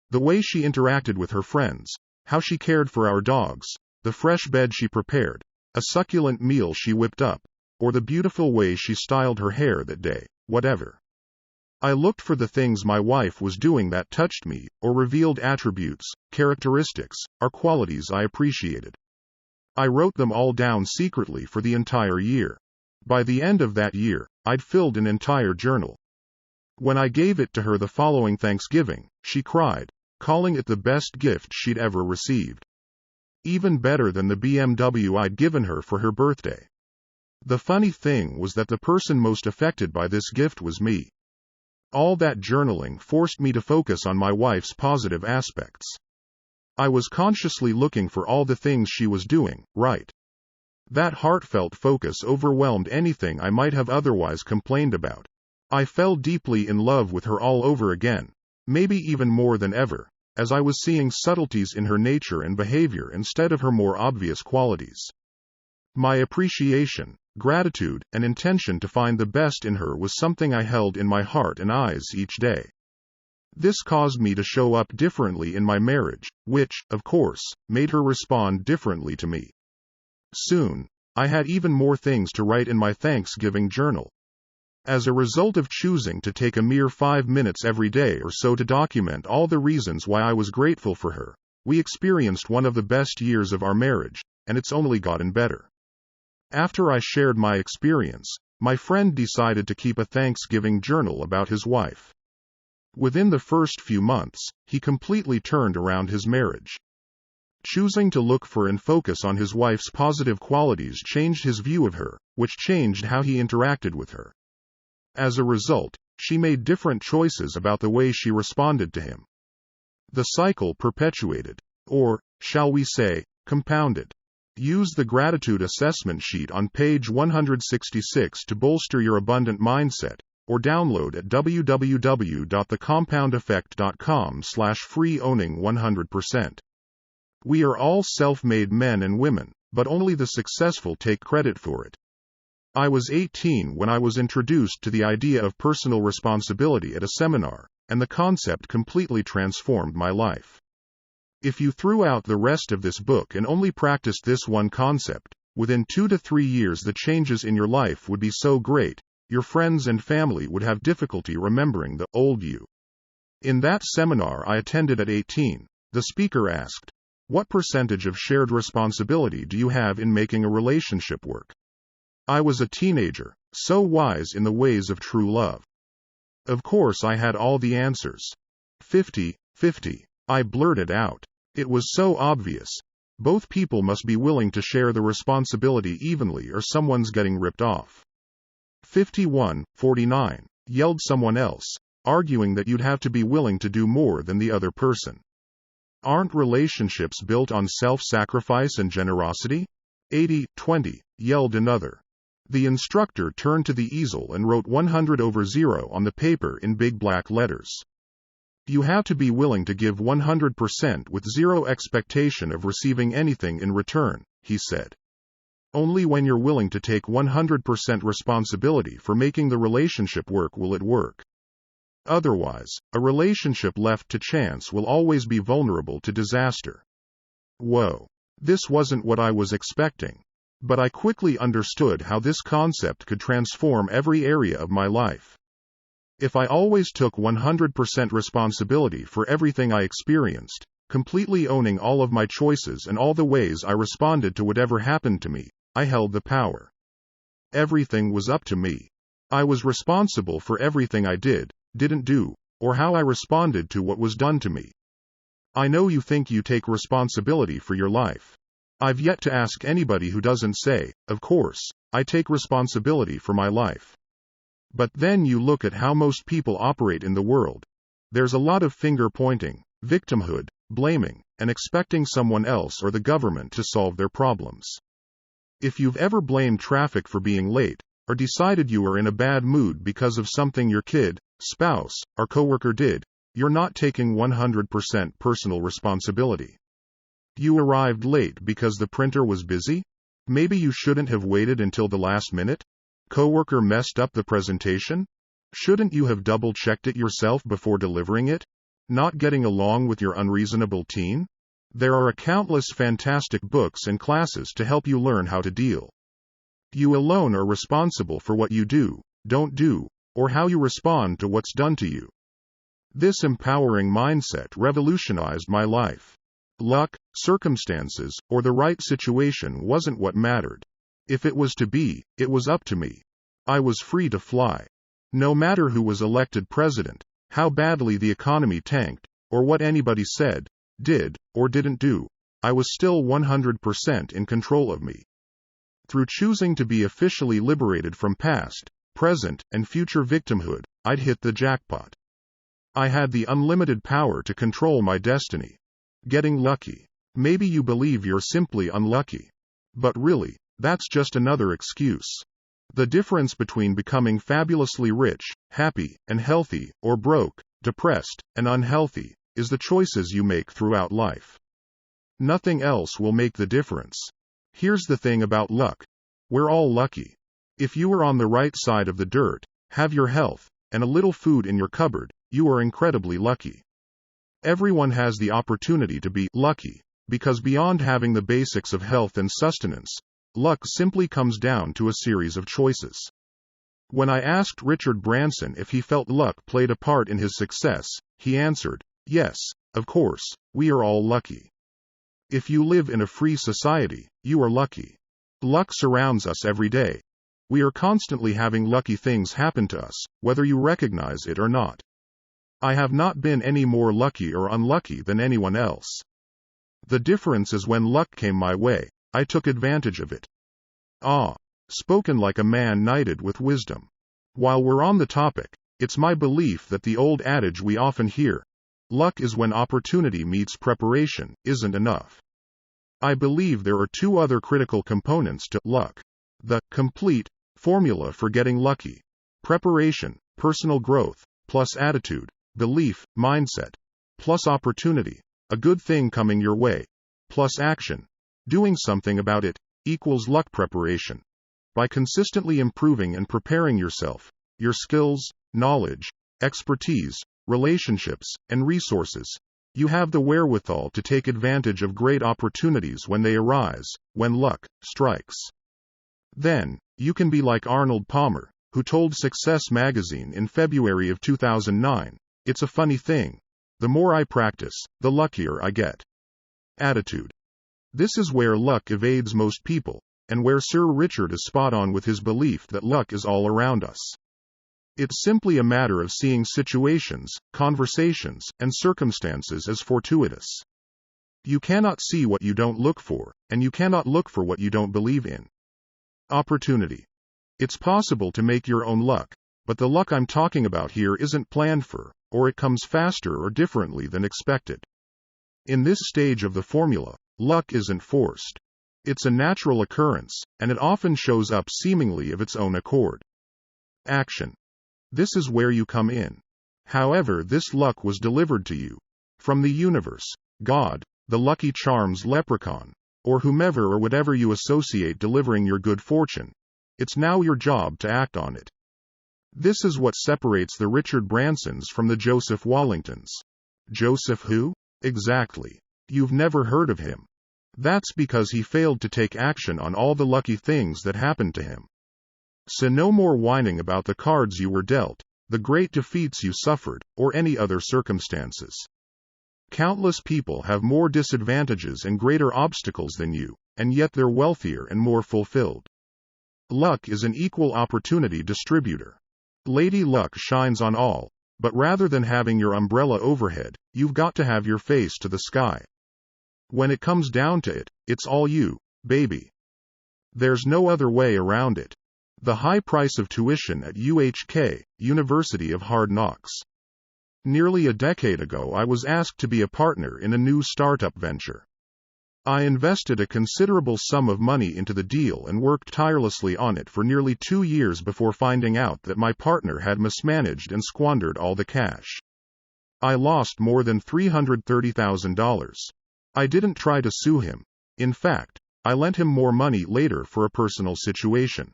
The way she interacted with her friends, how she cared for our dogs, the fresh bed she prepared, a succulent meal she whipped up, or the beautiful way she styled her hair that day, whatever. I looked for the things my wife was doing that touched me, or revealed attributes, characteristics, or qualities I appreciated. I wrote them all down secretly for the entire year. By the end of that year, I'd filled an entire journal. When I gave it to her the following Thanksgiving, she cried, calling it the best gift she'd ever received. Even better than the BMW I'd given her for her birthday. The funny thing was that the person most affected by this gift was me. All that journaling forced me to focus on my wife's positive aspects. I was consciously looking for all the things she was doing right. That heartfelt focus overwhelmed anything I might have otherwise complained about. I fell deeply in love with her all over again, maybe even more than ever, as I was seeing subtleties in her nature and behavior instead of her more obvious qualities. My appreciation, gratitude, and intention to find the best in her was something I held in my heart and eyes each day. This caused me to show up differently in my marriage, which, of course, made her respond differently to me. Soon, I had even more things to write in my Thanksgiving journal. As a result of choosing to take a mere 5 minutes every day or so to document all the reasons why I was grateful for her, we experienced one of the best years of our marriage, and it's only gotten better. After I shared my experience, my friend decided to keep a Thanksgiving journal about his wife. Within the first few months, he completely turned around his marriage. Choosing to look for and focus on his wife's positive qualities changed his view of her, which changed how he interacted with her. As a result, she made different choices about the way she responded to him. The cycle perpetuated, or, shall we say, compounded. Use the gratitude assessment sheet on page 166 to bolster your abundant mindset, or download at www.thecompoundeffect.com/free-owning100%. We are all self-made men and women, but only the successful take credit for it. I was 18 when I was introduced to the idea of personal responsibility at a seminar, and the concept completely transformed my life. If you threw out the rest of this book and only practiced this one concept, within 2 to 3 years the changes in your life would be so great, your friends and family would have difficulty remembering the old you. In that seminar I attended at 18, the speaker asked, "What percentage of shared responsibility do you have in making a relationship work?" I was a teenager, so wise in the ways of true love. Of course I had all the answers. 50-50. I blurted out. It was so obvious. Both people must be willing to share the responsibility evenly or someone's getting ripped off. 51-49. Yelled someone else, arguing that you'd have to be willing to do more than the other person. Aren't relationships built on self-sacrifice and generosity? 80-20. Yelled another. The instructor turned to the easel and wrote 100/0 on the paper in big black letters. You have to be willing to give 100% with zero expectation of receiving anything in return, he said. Only when you're willing to take 100% responsibility for making the relationship work will it work. Otherwise, a relationship left to chance will always be vulnerable to disaster. Whoa. This wasn't what I was expecting. But I quickly understood how this concept could transform every area of my life. If I always took 100% responsibility for everything I experienced, completely owning all of my choices and all the ways I responded to whatever happened to me, I held the power. Everything was up to me. I was responsible for everything I did, didn't do, or how I responded to what was done to me. I know you think you take responsibility for your life. I've yet to ask anybody who doesn't say, "Of course, I take responsibility for my life." But then you look at how most people operate in the world. There's a lot of finger pointing, victimhood, blaming, and expecting someone else or the government to solve their problems. If you've ever blamed traffic for being late, or decided you were in a bad mood because of something your kid, spouse, or coworker did, you're not taking 100% personal responsibility. You arrived late because the printer was busy? Maybe you shouldn't have waited until the last minute? Coworker messed up the presentation? Shouldn't you have double-checked it yourself before delivering it? Not getting along with your unreasonable teen? There are countless fantastic books and classes to help you learn how to deal. You alone are responsible for what you do, don't do, or how you respond to what's done to you. This empowering mindset revolutionized my life. Luck, circumstances, or the right situation wasn't what mattered. If it was to be, it was up to me. I was free to fly. No matter who was elected president, how badly the economy tanked, or what anybody said, did, or didn't do, I was still 100% in control of me. Through choosing to be officially liberated from past, present, and future victimhood, I'd hit the jackpot. I had the unlimited power to control my destiny. Getting lucky. Maybe you believe you're simply unlucky. But really, that's just another excuse. The difference between becoming fabulously rich, happy, and healthy, or broke, depressed, and unhealthy, is the choices you make throughout life. Nothing else will make the difference. Here's the thing about luck. We're all lucky. If you are on the right side of the dirt, have your health, and a little food in your cupboard, you are incredibly lucky. Everyone has the opportunity to be lucky, because beyond having the basics of health and sustenance, luck simply comes down to a series of choices. When I asked Richard Branson if he felt luck played a part in his success, he answered, "Yes, of course, we are all lucky. If you live in a free society, you are lucky. Luck surrounds us every day. We are constantly having lucky things happen to us, whether you recognize it or not. I have not been any more lucky or unlucky than anyone else. The difference is when luck came my way, I took advantage of it." Spoken like a man knighted with wisdom. While we're on the topic, it's my belief that the old adage we often hear, "Luck is when opportunity meets preparation," isn't enough. I believe there are two other critical components to luck. The complete formula for getting lucky. Preparation, personal growth, plus attitude, belief, mindset, plus opportunity, a good thing coming your way, plus action, doing something about it, equals luck preparation. By consistently improving and preparing yourself, your skills, knowledge, expertise, relationships, and resources, you have the wherewithal to take advantage of great opportunities when they arise, when luck strikes. Then, you can be like Arnold Palmer, who told Success magazine in February of 2009, "It's a funny thing. The more I practice, the luckier I get." Attitude. This is where luck evades most people, and where Sir Richard is spot on with his belief that luck is all around us. It's simply a matter of seeing situations, conversations, and circumstances as fortuitous. You cannot see what you don't look for, and you cannot look for what you don't believe in. Opportunity. It's possible to make your own luck, but the luck I'm talking about here isn't planned for, or it comes faster or differently than expected. In this stage of the formula, luck isn't forced. It's a natural occurrence, and it often shows up seemingly of its own accord. Action. This is where you come in. However, this luck was delivered to you. From the universe, God, the Lucky Charms leprechaun, or whomever or whatever you associate delivering your good fortune. It's now your job to act on it. This is what separates the Richard Bransons from the Joseph Wallingtons. Joseph who? Exactly. You've never heard of him. That's because he failed to take action on all the lucky things that happened to him. So no more whining about the cards you were dealt, the great defeats you suffered, or any other circumstances. Countless people have more disadvantages and greater obstacles than you, and yet they're wealthier and more fulfilled. Luck is an equal opportunity distributor. Lady Luck shines on all, but rather than having your umbrella overhead, you've got to have your face to the sky. When it comes down to it, it's all you, baby. There's no other way around it. The high price of tuition at UHK, University of Hard Knocks. Nearly a decade ago, I was asked to be a partner in a new startup venture. I invested a considerable sum of money into the deal and worked tirelessly on it for nearly 2 years before finding out that my partner had mismanaged and squandered all the cash. I lost more than $330,000. I didn't try to sue him. In fact, I lent him more money later for a personal situation.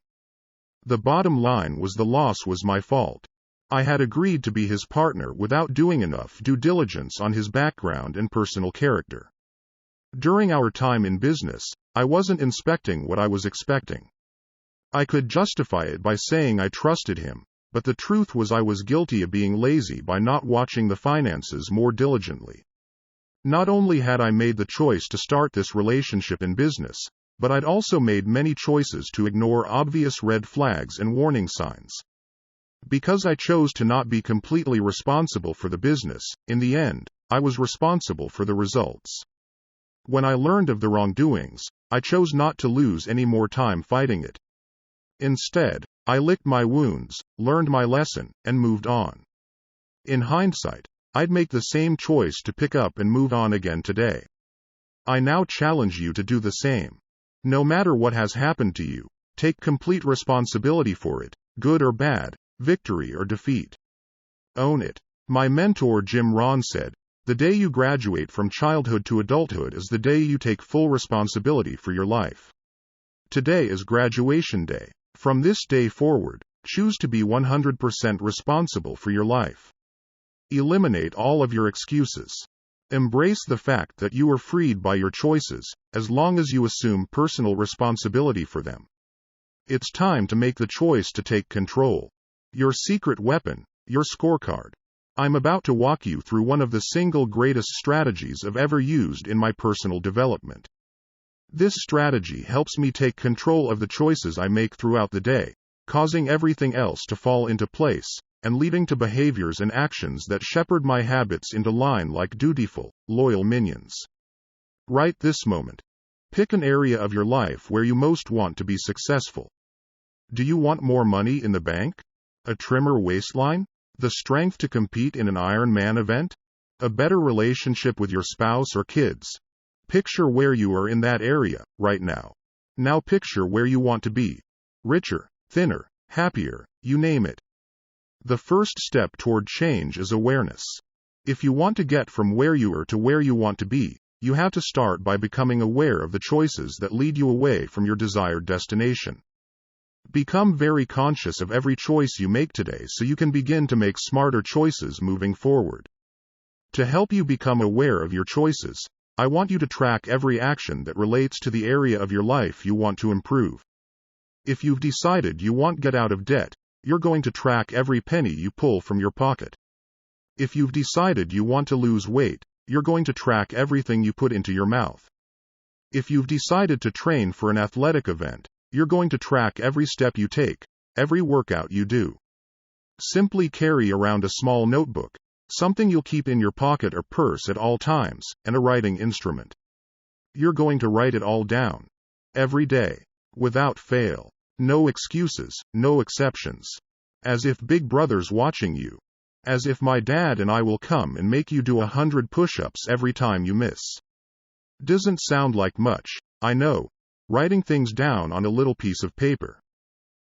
The bottom line was the loss was my fault. I had agreed to be his partner without doing enough due diligence on his background and personal character. During our time in business, I wasn't inspecting what I was expecting. I could justify it by saying I trusted him, but the truth was I was guilty of being lazy by not watching the finances more diligently. Not only had I made the choice to start this relationship in business, but I'd also made many choices to ignore obvious red flags and warning signs. Because I chose to not be completely responsible for the business, in the end, I was responsible for the results. When I learned of the wrongdoings, I chose not to lose any more time fighting it. Instead, I licked my wounds, learned my lesson, and moved on. In hindsight, I'd make the same choice to pick up and move on again today. I now challenge you to do the same. No matter what has happened to you, take complete responsibility for it, good or bad, victory or defeat. Own it. My mentor Jim Rohn said, "The day you graduate from childhood to adulthood is the day you take full responsibility for your life." Today is graduation day. From this day forward, choose to be 100% responsible for your life. Eliminate all of your excuses. Embrace the fact that you are freed by your choices, as long as you assume personal responsibility for them. It's time to make the choice to take control. Your secret weapon, your scorecard. I'm about to walk you through one of the single greatest strategies I've ever used in my personal development. This strategy helps me take control of the choices I make throughout the day, causing everything else to fall into place, and leading to behaviors and actions that shepherd my habits into line like dutiful, loyal minions. Right this moment. Pick an area of your life where you most want to be successful. Do you want more money in the bank? A trimmer waistline? The strength to compete in an Ironman event? A better relationship with your spouse or kids? Picture where you are in that area, right now. Now picture where you want to be. Richer, thinner, happier, you name it. The first step toward change is awareness. If you want to get from where you are to where you want to be, you have to start by becoming aware of the choices that lead you away from your desired destination. Become very conscious of every choice you make today so you can begin to make smarter choices moving forward. To help you become aware of your choices, I want you to track every action that relates to the area of your life you want to improve. If you've decided you want to get out of debt, you're going to track every penny you pull from your pocket. If you've decided you want to lose weight, you're going to track everything you put into your mouth. If you've decided to train for an athletic event, you're going to track every step you take, every workout you do. Simply carry around a small notebook, something you'll keep in your pocket or purse at all times, and a writing instrument. You're going to write it all down. Every day. Without fail. No excuses, no exceptions. As if Big Brother's watching you. As if my dad and I will come and make you do 100 push-ups every time you miss. Doesn't sound like much, I know. Writing things down on a little piece of paper.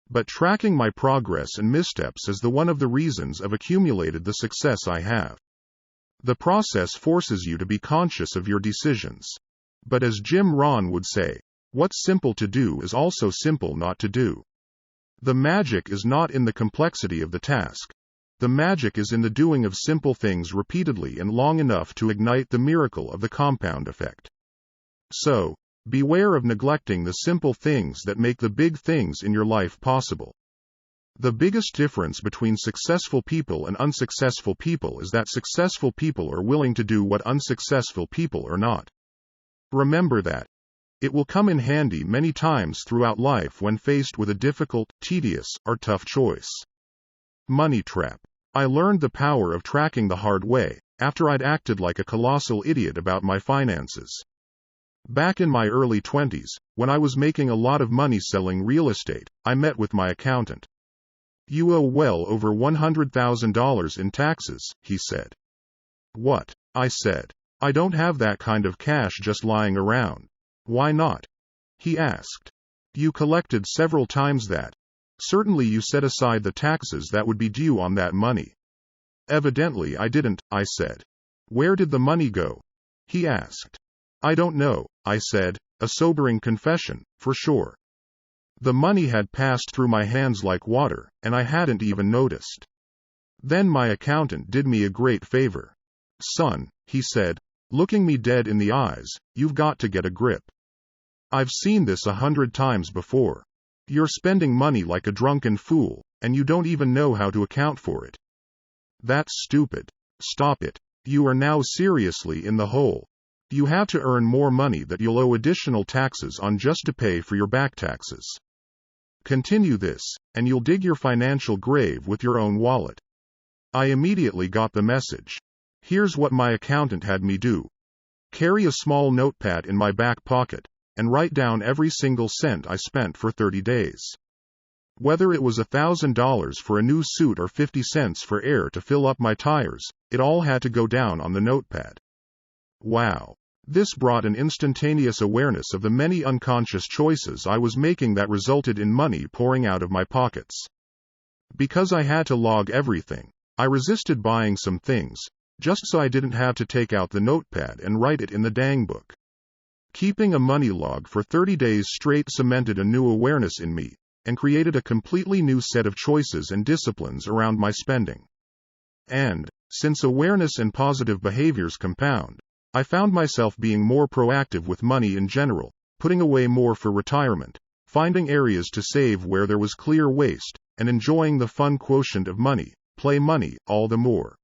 But tracking my progress and missteps is one of the reasons I've accumulated the success I have. The process forces you to be conscious of your decisions. But as Jim Rohn would say, what's simple to do is also simple not to do. The magic is not in the complexity of the task. The magic is in the doing of simple things repeatedly and long enough to ignite the miracle of the compound effect. So, beware of neglecting the simple things that make the big things in your life possible. The biggest difference between successful people and unsuccessful people is that successful people are willing to do what unsuccessful people are not. Remember that. It will come in handy many times throughout life when faced with a difficult, tedious, or tough choice. Money trap. I learned the power of tracking the hard way, after I'd acted like a colossal idiot about my finances. Back in my early 20s, when I was making a lot of money selling real estate, I met with my accountant. "You owe well over $100,000 in taxes," he said. "What?" I said. "I don't have that kind of cash just lying around." "Why not?" he asked. "You collected several times that. Certainly you set aside the taxes that would be due on that money." "Evidently I didn't," I said. "Where did the money go?" he asked. "I don't know," I said, a sobering confession, for sure. The money had passed through my hands like water, and I hadn't even noticed. Then my accountant did me a great favor. "Son," he said, looking me dead in the eyes, "you've got to get a grip. I've seen this 100 times before. You're spending money like a drunken fool, and you don't even know how to account for it. That's stupid. Stop it. You are now seriously in the hole. You have to earn more money that you'll owe additional taxes on just to pay for your back taxes. Continue this, and you'll dig your financial grave with your own wallet." I immediately got the message. Here's what my accountant had me do. Carry a small notepad in my back pocket, and write down every single cent I spent for 30 days. Whether it was $1,000 for a new suit or 50 cents for air to fill up my tires, it all had to go down on the notepad. Wow. This brought an instantaneous awareness of the many unconscious choices I was making that resulted in money pouring out of my pockets. Because I had to log everything, I resisted buying some things, just so I didn't have to take out the notepad and write it in the dang book. Keeping a money log for 30 days straight cemented a new awareness in me, and created a completely new set of choices and disciplines around my spending. And, since awareness and positive behaviors compound, I found myself being more proactive with money in general, putting away more for retirement, finding areas to save where there was clear waste, and enjoying the fun quotient of money, play money, all the more.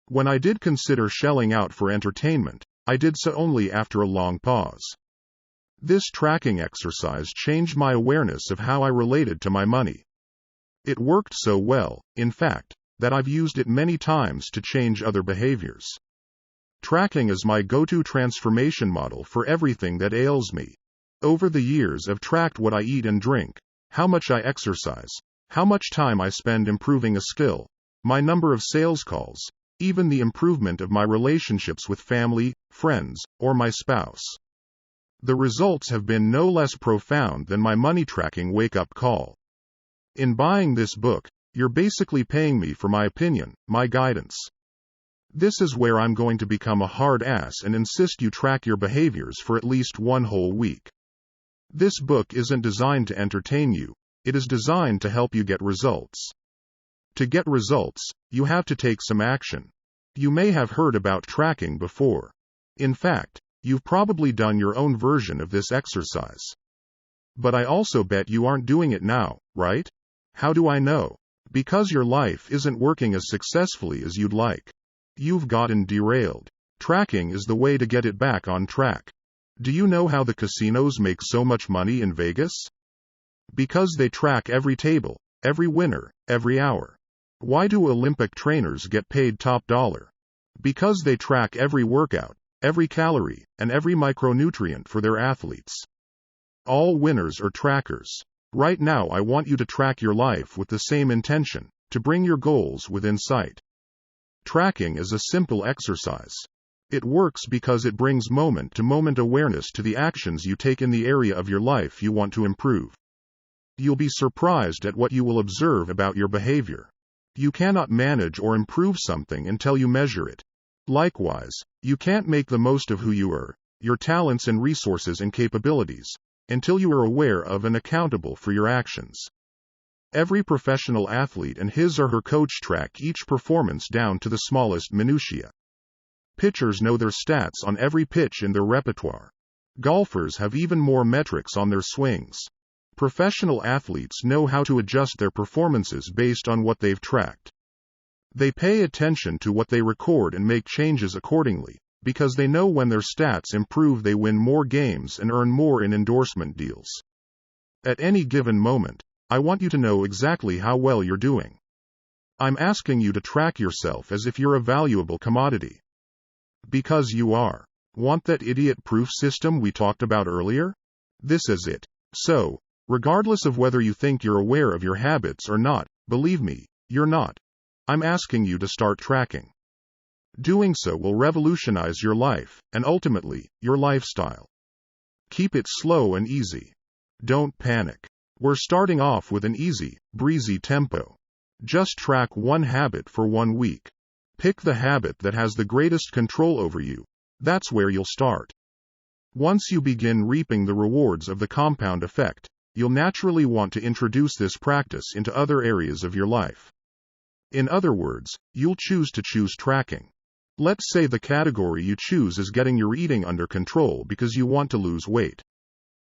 When I did consider shelling out for entertainment, I did so only after a long pause. This tracking exercise changed my awareness of how I related to my money. It worked so well, in fact, that I've used it many times to change other behaviors. Tracking is my go-to transformation model for everything that ails me. Over the years I've tracked what I eat and drink, how much I exercise, how much time I spend improving a skill, my number of sales calls, even the improvement of my relationships with family, friends, or my spouse. The results have been no less profound than my money tracking wake-up call. In buying this book, you're basically paying me for my opinion, my guidance. This is where I'm going to become a hard ass and insist you track your behaviors for at least one whole week. This book isn't designed to entertain you, it is designed to help you get results. To get results, you have to take some action. You may have heard about tracking before. In fact, you've probably done your own version of this exercise. But I also bet you aren't doing it now, right? How do I know? Because your life isn't working as successfully as you'd like. You've gotten derailed. Tracking is the way to get it back on track. Do you know how the casinos make so much money in Vegas? Because they track every table, every winner, every hour. Why do Olympic trainers get paid top dollar? Because they track every workout, every calorie, and every micronutrient for their athletes. All winners are trackers. Right now I want you to track your life with the same intention, to bring your goals within sight. Tracking is a simple exercise. It works because it brings moment-to-moment awareness to the actions you take in the area of your life you want to improve. You'll be surprised at what you will observe about your behavior. You cannot manage or improve something until you measure it. Likewise, you can't make the most of who you are, your talents and resources and capabilities, until you are aware of and accountable for your actions. Every professional athlete and his or her coach track each performance down to the smallest minutiae. Pitchers know their stats on every pitch in their repertoire. Golfers have even more metrics on their swings. Professional athletes know how to adjust their performances based on what they've tracked. They pay attention to what they record and make changes accordingly, because they know when their stats improve they win more games and earn more in endorsement deals. At any given moment, I want you to know exactly how well you're doing. I'm asking you to track yourself as if you're a valuable commodity. Because you are. Want that idiot-proof system we talked about earlier? This is it. So, regardless of whether you think you're aware of your habits or not, believe me, you're not. I'm asking you to start tracking. Doing so will revolutionize your life, and ultimately, your lifestyle. Keep it slow and easy. Don't panic. We're starting off with an easy, breezy tempo. Just track one habit for 1 week. Pick the habit that has the greatest control over you. That's where you'll start. Once you begin reaping the rewards of the compound effect, you'll naturally want to introduce this practice into other areas of your life. In other words, you'll choose tracking. Let's say the category you choose is getting your eating under control because you want to lose weight.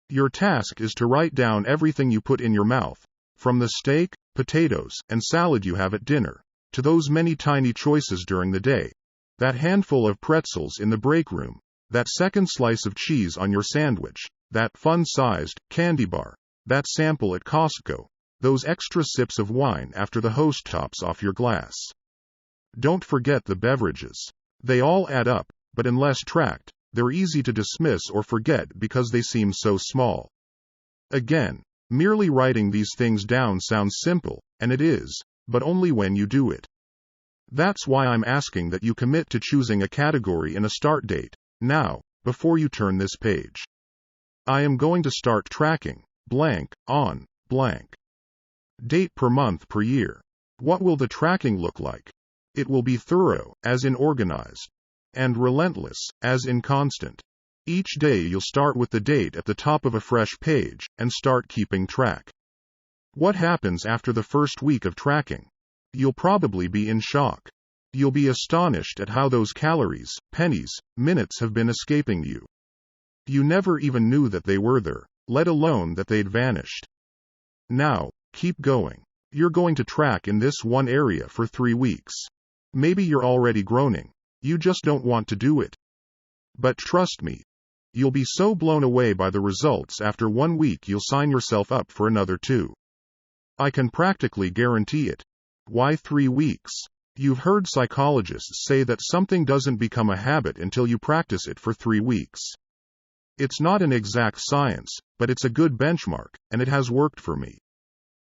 Your task is to write down everything you put in your mouth, from the steak, potatoes, and salad you have at dinner, to those many tiny choices during the day, that handful of pretzels in the break room, that second slice of cheese on your sandwich, that fun-sized candy bar, that sample at Costco, those extra sips of wine after the host tops off your glass. Don't forget the beverages. They all add up, but unless tracked, they're easy to dismiss or forget because they seem so small. Again, merely writing these things down sounds simple, and it is, but only when you do it. That's why I'm asking that you commit to choosing a category and a start date, now, before you turn this page. I am going to start tracking, blank, on, blank. Date per month per year. What will the tracking look like? It will be thorough, as in organized, and relentless, as in constant. Each day you'll start with the date at the top of a fresh page, and start keeping track. What happens after the first week of tracking? You'll probably be in shock. You'll be astonished at how those calories, pennies, minutes have been escaping you. You never even knew that they were there, let alone that they'd vanished. Now, keep going. You're going to track in this one area for 3 weeks. Maybe you're already groaning. You just don't want to do it. But trust me, you'll be so blown away by the results after 1 week you'll sign yourself up for another 2. I can practically guarantee it. Why 3 weeks? You've heard psychologists say that something doesn't become a habit until you practice it for 3 weeks. It's not an exact science, but it's a good benchmark, and it has worked for me.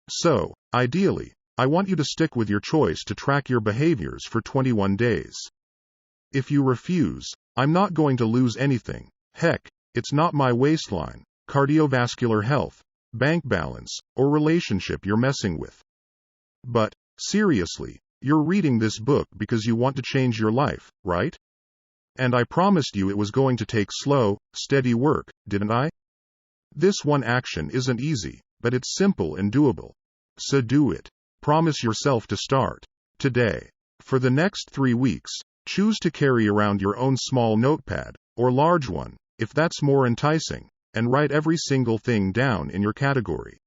So, ideally, I want you to stick with your choice to track your behaviors for 21 days. If you refuse, I'm not going to lose anything. Heck, it's not my waistline, cardiovascular health, bank balance, or relationship you're messing with. But, seriously, you're reading this book because you want to change your life, right? And I promised you it was going to take slow, steady work, didn't I? This one action isn't easy, but it's simple and doable. So do it. Promise yourself to start today. For the next 3 weeks, choose to carry around your own small notepad, or large one, if that's more enticing, and write every single thing down in your category.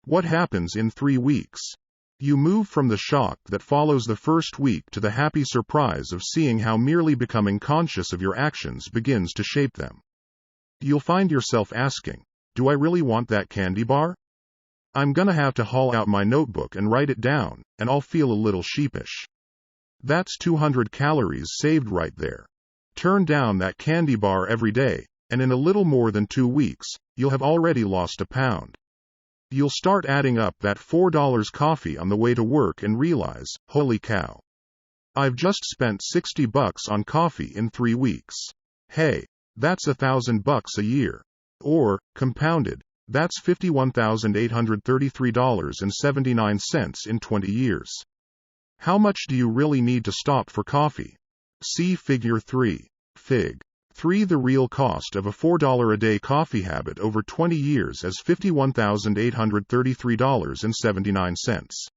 What happens in 3 weeks? You move from the shock that follows the first week to the happy surprise of seeing how merely becoming conscious of your actions begins to shape them. You'll find yourself asking, do I really want that candy bar? I'm gonna have to haul out my notebook and write it down, and I'll feel a little sheepish. That's 200 calories saved right there. Turn down that candy bar every day, and in a little more than 2 weeks, you'll have already lost a pound. You'll start adding up that $4 coffee on the way to work and realize, holy cow. I've just spent $60 on coffee in 3 weeks. Hey, that's $1,000 a year. Or, compounded, that's $51,833.79 in 20 years. How much do you really need to stop for coffee? See Figure 3. Fig. 3. The real cost of a $4 a day coffee habit over 20 years is $51,833.79.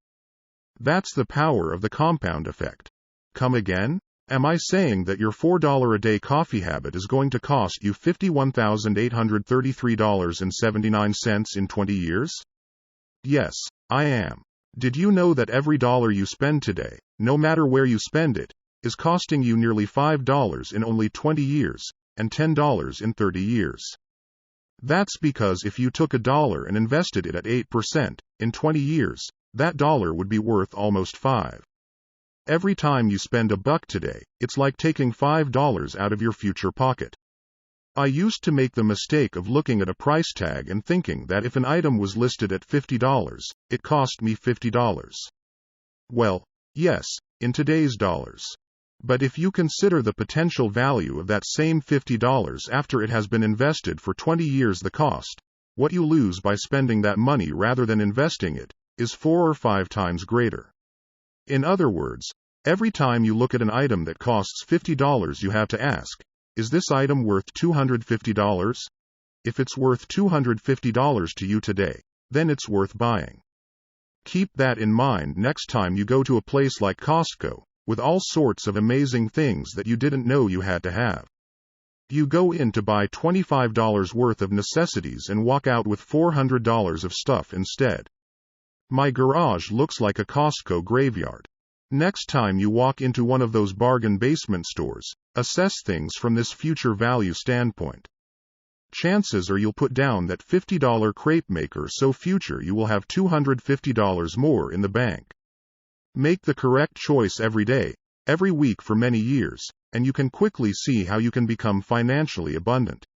That's the power of the compound effect. Come again? Am I saying that your $4 a day coffee habit is going to cost you $51,833.79 in 20 years? Yes, I am. Did you know that every dollar you spend today, no matter where you spend it, is costing you nearly $5 in only 20 years, and $10 in 30 years? That's because if you took $1 and invested it at 8%, in 20 years, that dollar would be worth almost $5. Every time you spend $1 today, it's like taking $5 out of your future pocket. I used to make the mistake of looking at a price tag and thinking that if an item was listed at $50, it cost me $50. Well, yes, in today's dollars. But if you consider the potential value of that same $50 after it has been invested for 20 years, the cost, what you lose by spending that money rather than investing it, is 4 or 5 times greater. In other words, every time you look at an item that costs $50, you have to ask, is this item worth $250? If it's worth $250 to you today, then it's worth buying. Keep that in mind next time you go to a place like Costco, with all sorts of amazing things that you didn't know you had to have. You go in to buy $25 worth of necessities and walk out with $400 of stuff instead. My garage looks like a Costco graveyard. Next time you walk into one of those bargain basement stores, assess things from this future value standpoint. Chances are you'll put down that $50 crepe maker, so future you will have $250 more in the bank. Make the correct choice every day, every week for many years, and you can quickly see how you can become financially abundant.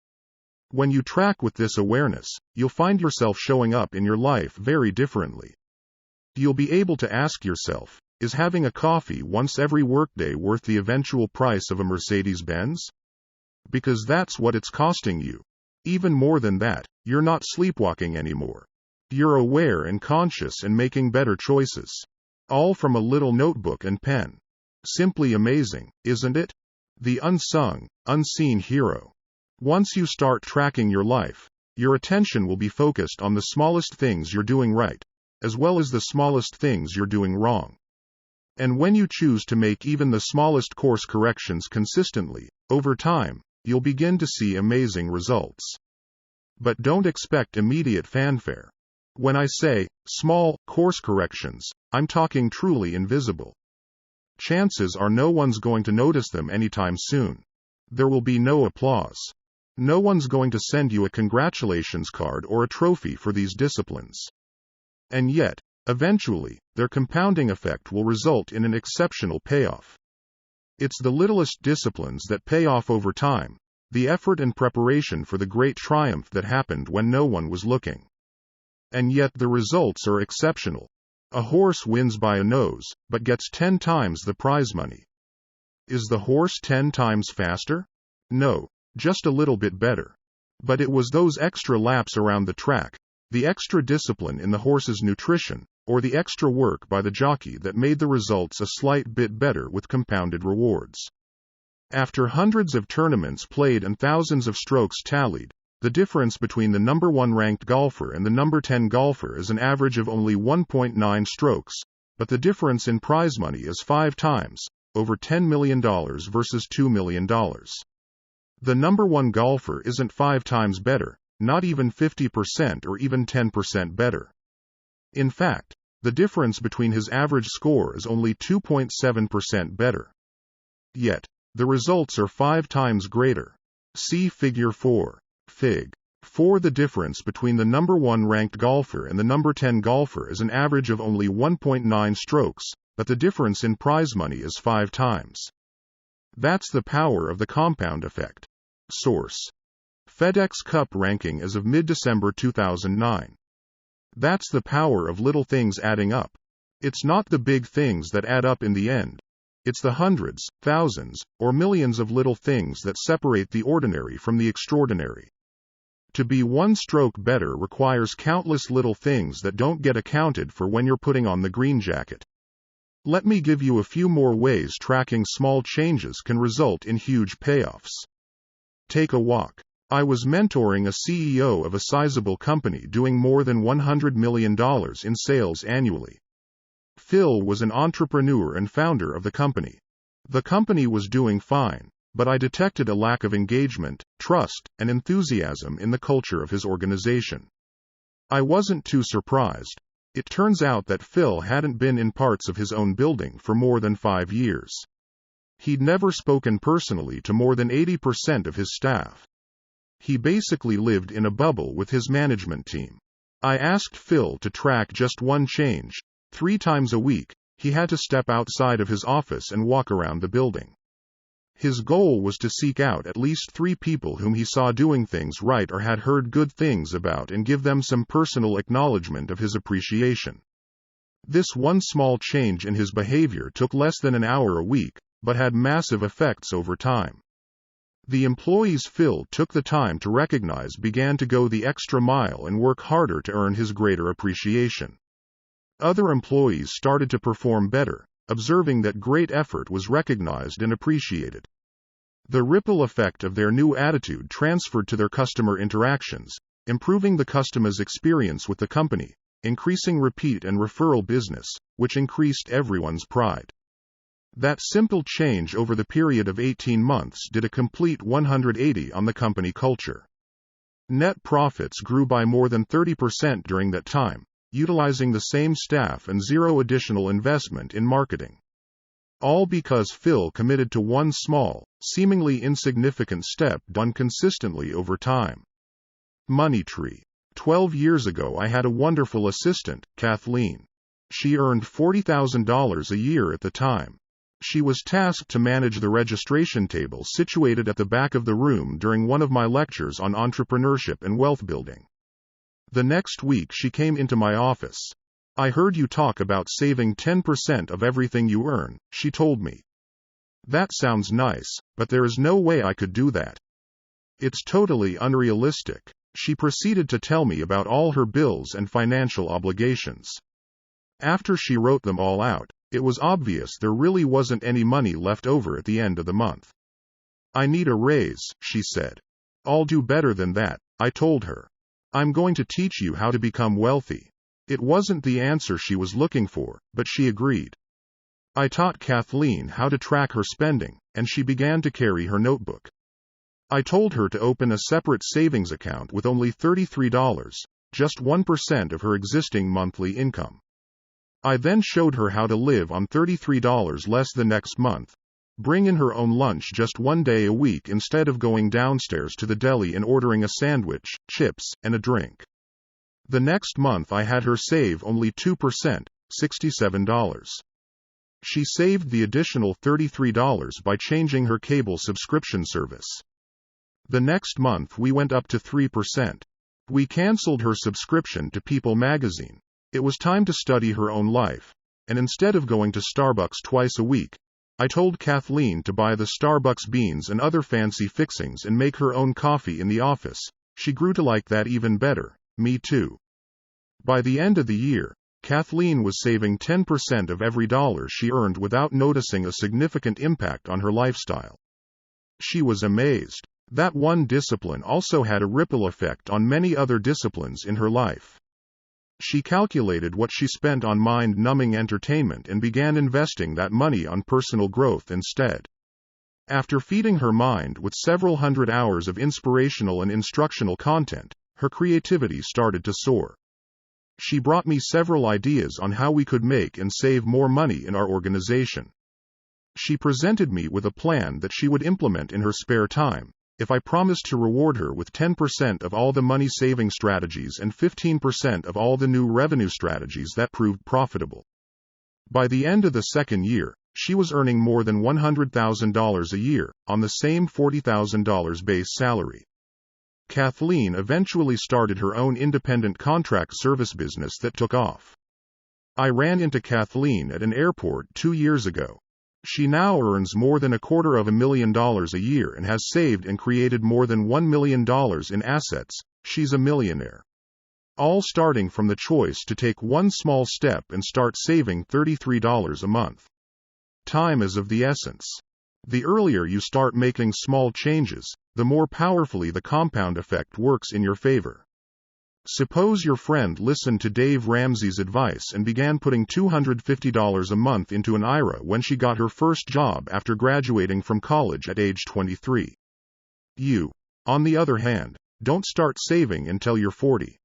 When you track with this awareness, you'll find yourself showing up in your life very differently. You'll be able to ask yourself, is having a coffee once every workday worth the eventual price of a Mercedes-Benz? Because that's what it's costing you. Even more than that, you're not sleepwalking anymore. You're aware and conscious and making better choices. All from a little notebook and pen. Simply amazing, isn't it? The unsung, unseen hero. Once you start tracking your life, your attention will be focused on the smallest things you're doing right, as well as the smallest things you're doing wrong. And when you choose to make even the smallest course corrections consistently, over time, you'll begin to see amazing results. But don't expect immediate fanfare. When I say small course corrections, I'm talking truly invisible. Chances are no one's going to notice them anytime soon. There will be no applause. No one's going to send you a congratulations card or a trophy for these disciplines. And yet, eventually, their compounding effect will result in an exceptional payoff. It's the littlest disciplines that pay off over time, the effort and preparation for the great triumph that happened when no one was looking. And yet the results are exceptional. A horse wins by a nose, but gets 10 times the prize money. Is the horse 10 times faster? No, just a little bit better. But it was those extra laps around the track, the extra discipline in the horse's nutrition, or the extra work by the jockey that made the results a slight bit better with compounded rewards. After hundreds of tournaments played and thousands of strokes tallied, the difference between the number 1 ranked golfer and the number 10 golfer is an average of only 1.9 strokes, but the difference in prize money is 5 times, over $10 million versus $2 million. The number 1 golfer isn't 5 times better, not even 50% or even 10% better. In fact, the difference between his average score is only 2.7% better. Yet, the results are 5 times greater. See Figure 4. Fig. 4. The difference between the number 1 ranked golfer and the number 10 golfer is an average of only 1.9 strokes, but the difference in prize money is 5 times. That's the power of the compound effect. Source: FedEx Cup ranking as of mid-December 2009. That's the power of little things adding up. It's not the big things that add up in the end. It's the hundreds, thousands, or millions of little things that separate the ordinary from the extraordinary. To be 1 stroke better requires countless little things that don't get accounted for when you're putting on the green jacket. Let me give you a few more ways tracking small changes can result in huge payoffs. Take a walk. I was mentoring a CEO of a sizable company doing more than $100 million in sales annually. Phil was an entrepreneur and founder of the company. The company was doing fine, but I detected a lack of engagement, trust, and enthusiasm in the culture of his organization. I wasn't too surprised. It turns out that Phil hadn't been in parts of his own building for more than 5 years. He'd never spoken personally to more than 80% of his staff. He basically lived in a bubble with his management team. I asked Phil to track just one change, 3 times a week, he had to step outside of his office and walk around the building. His goal was to seek out at least 3 people whom he saw doing things right or had heard good things about and give them some personal acknowledgement of his appreciation. This one small change in his behavior took less than an hour a week, but had massive effects over time. The employees Phil took the time to recognize began to go the extra mile and work harder to earn his greater appreciation. Other employees started to perform better, observing that great effort was recognized and appreciated. The ripple effect of their new attitude transferred to their customer interactions, improving the customer's experience with the company, increasing repeat and referral business, which increased everyone's pride. That simple change over the period of 18 months did a complete 180 on the company culture. Net profits grew by more than 30% during that time, utilizing the same staff and zero additional investment in marketing. All because Phil committed to one small, seemingly insignificant step done consistently over time. Money tree. 12 years ago I had a wonderful assistant, Kathleen. She earned $40,000 a year at the time. She was tasked to manage the registration table situated at the back of the room during one of my lectures on entrepreneurship and wealth building. The next week she came into my office. "I heard you talk about saving 10% of everything you earn," she told me. "That sounds nice, but there is no way I could do that. It's totally unrealistic." She proceeded to tell me about all her bills and financial obligations. After she wrote them all out, it was obvious there really wasn't any money left over at the end of the month. "I need a raise," she said. "I'll do better than that," I told her. "I'm going to teach you how to become wealthy." It wasn't the answer she was looking for, but she agreed. I taught Kathleen how to track her spending, and she began to carry her notebook. I told her to open a separate savings account with only $33, just 1% of her existing monthly income. I then showed her how to live on $33 less the next month, bring in her own lunch just 1 day a week instead of going downstairs to the deli and ordering a sandwich, chips, and a drink. The next month I had her save only 2%, $67. She saved the additional $33 by changing her cable subscription service. The next month we went up to 3%. We canceled her subscription to People magazine. It was time to study her own life, and instead of going to Starbucks twice a week, I told Kathleen to buy the Starbucks beans and other fancy fixings and make her own coffee in the office. She grew to like that even better. Me too. By the end of the year, Kathleen was saving 10% of every dollar she earned without noticing a significant impact on her lifestyle. She was amazed. That one discipline also had a ripple effect on many other disciplines in her life. She calculated what she spent on mind-numbing entertainment and began investing that money on personal growth instead. After feeding her mind with several hundred hours of inspirational and instructional content, her creativity started to soar. She brought me several ideas on how we could make and save more money in our organization. She presented me with a plan that she would implement in her spare time, if I promised to reward her with 10% of all the money-saving strategies and 15% of all the new revenue strategies that proved profitable. By the end of the second year, she was earning more than $100,000 a year, on the same $40,000 base salary. Kathleen eventually started her own independent contract service business that took off. I ran into Kathleen at an airport 2 years ago. She now earns more than $250,000 a year and has saved and created more than $1 million in assets. She's a millionaire. All starting from the choice to take one small step and start saving $33 a month. Time is of the essence. The earlier you start making small changes, the more powerfully the compound effect works in your favor. Suppose your friend listened to Dave Ramsey's advice and began putting $250 a month into an IRA when she got her first job after graduating from college at age 23. You, on the other hand, don't start saving until you're 40.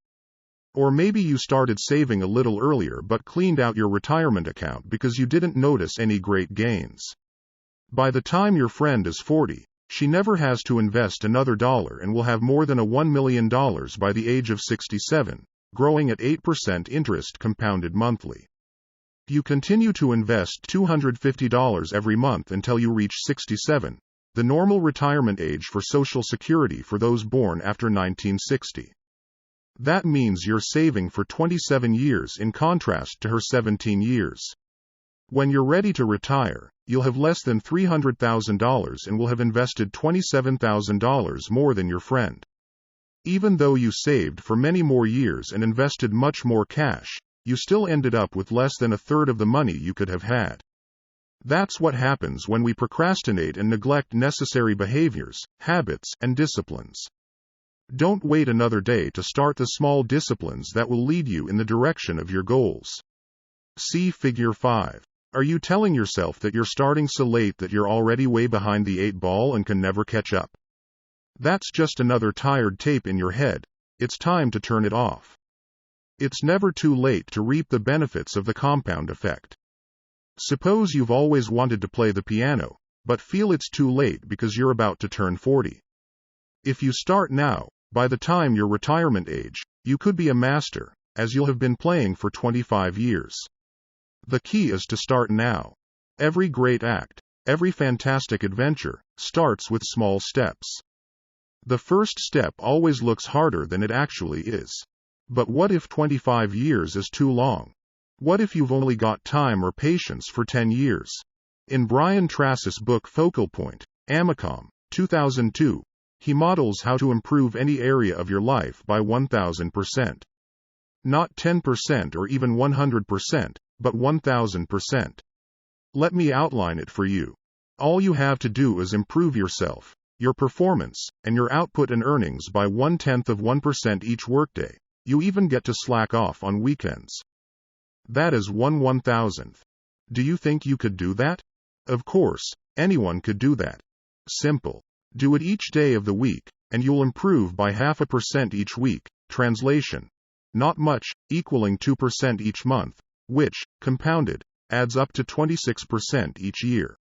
Or maybe you started saving a little earlier but cleaned out your retirement account because you didn't notice any great gains. By the time your friend is 40, she never has to invest another dollar and will have more than $1 million by the age of 67, growing at 8% interest compounded monthly. You continue to invest $250 every month until you reach 67, the normal retirement age for Social Security for those born after 1960. That means you're saving for 27 years in contrast to her 17 years. When you're ready to retire, you'll have less than $300,000 and will have invested $27,000 more than your friend. Even though you saved for many more years and invested much more cash, you still ended up with less than a third of the money you could have had. That's what happens when we procrastinate and neglect necessary behaviors, habits, and disciplines. Don't wait another day to start the small disciplines that will lead you in the direction of your goals. See Figure 5. Are you telling yourself that you're starting so late that you're already way behind the 8 ball and can never catch up? That's just another tired tape in your head. It's time to turn it off. It's never too late to reap the benefits of the compound effect. Suppose you've always wanted to play the piano, but feel it's too late because you're about to turn 40. If you start now, by the time your retirement age, you could be a master, as you'll have been playing for 25 years. The key is to start now. Every great act, every fantastic adventure, starts with small steps. The first step always looks harder than it actually is. But what if 25 years is too long? What if you've only got time or patience for 10 years? In Brian Tracy's book Focal Point, Amicom, 2002, he models how to improve any area of your life by 1,000%. Not 10% or even 100%, but 1,000%. Let me outline it for you. All you have to do is improve yourself, your performance, and your output and earnings by 0.1% each workday. You even get to slack off on weekends. That is 1/1000th. Do you think you could do that? Of course, anyone could do that. Simple. Do it each day of the week, and you'll improve by 0.5% each week. Translation. Not much, equaling 2% each month, which, compounded, adds up to 26% each year.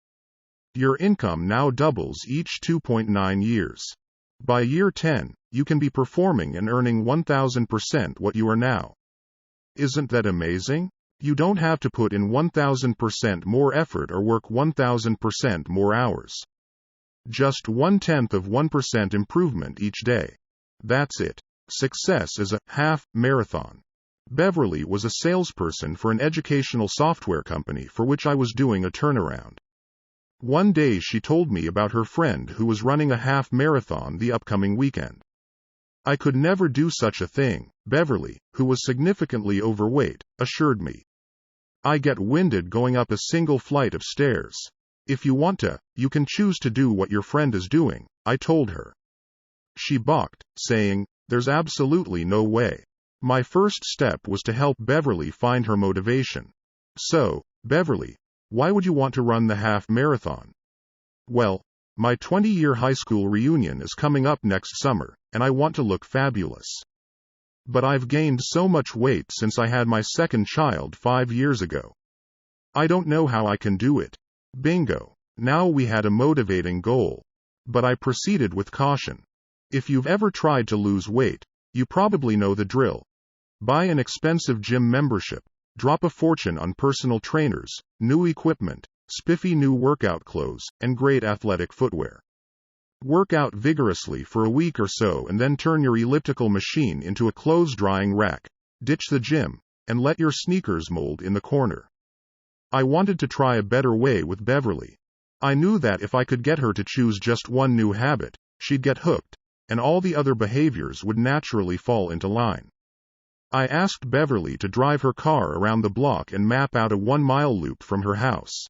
Your income now doubles each 2.9 years. By year 10, you can be performing and earning 1,000% what you are now. Isn't that amazing? You don't have to put in 1,000% more effort or work 1,000% more hours. Just 0.1% improvement each day. That's it. Success is a half marathon. Beverly was a salesperson for an educational software company for which I was doing a turnaround. One day she told me about her friend who was running a half marathon the upcoming weekend. I could never do such a thing, Beverly, who was significantly overweight, assured me. I get winded going up a single flight of stairs. If you want to, you can choose to do what your friend is doing, I told her. She balked, saying, "There's absolutely no way." My first step was to help Beverly find her motivation. So, Beverly, why would you want to run the half marathon? Well, my 20-year high school reunion is coming up next summer, and I want to look fabulous. But I've gained so much weight since I had my second child 5 years ago. I don't know how I can do it. Bingo. Now we had a motivating goal. But I proceeded with caution. If you've ever tried to lose weight, you probably know the drill. Buy an expensive gym membership. Drop a fortune on personal trainers, new equipment, spiffy new workout clothes, and great athletic footwear. Work out vigorously for a week or so and then turn your elliptical machine into a clothes-drying rack, ditch the gym, and let your sneakers mold in the corner. I wanted to try a better way with Beverly. I knew that if I could get her to choose just one new habit, she'd get hooked, and all the other behaviors would naturally fall into line. I asked Beverly to drive her car around the block and map out a 1-mile loop from her house.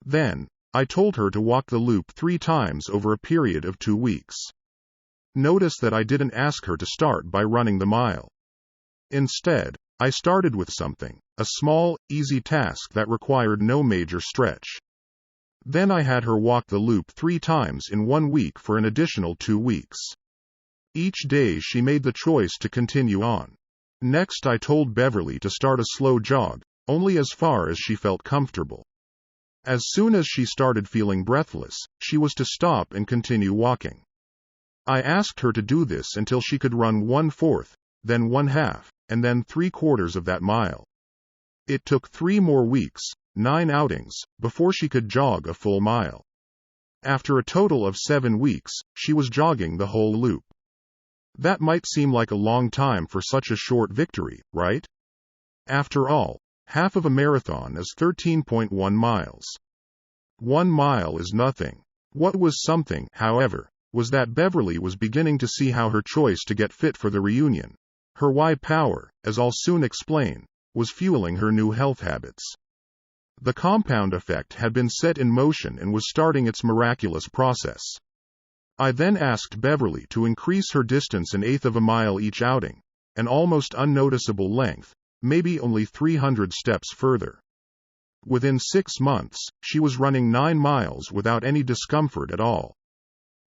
Then, I told her to walk the loop 3 times over a period of 2 weeks. Notice that I didn't ask her to start by running the mile. Instead, I started with something, a small, easy task that required no major stretch. Then I had her walk the loop 3 times in 1 week for an additional 2 weeks. Each day she made the choice to continue on. Next I told Beverly to start a slow jog, only as far as she felt comfortable. As soon as she started feeling breathless, she was to stop and continue walking. I asked her to do this until she could run 1/4, then 1/2, and then 3/4 of that mile. It took 3 more weeks, 9 outings, before she could jog a full mile. After a total of 7 weeks, she was jogging the whole loop. That might seem like a long time for such a short victory, right? After all, half of a marathon is 13.1 miles. 1 mile is nothing. What was something, however, was that Beverly was beginning to see how her choice to get fit for the reunion, her why power, as I'll soon explain, was fueling her new health habits. The compound effect had been set in motion and was starting its miraculous process. I then asked Beverly to increase her distance an eighth of a mile each outing, an almost unnoticeable length, maybe only 300 steps further. Within 6 months, she was running 9 miles without any discomfort at all.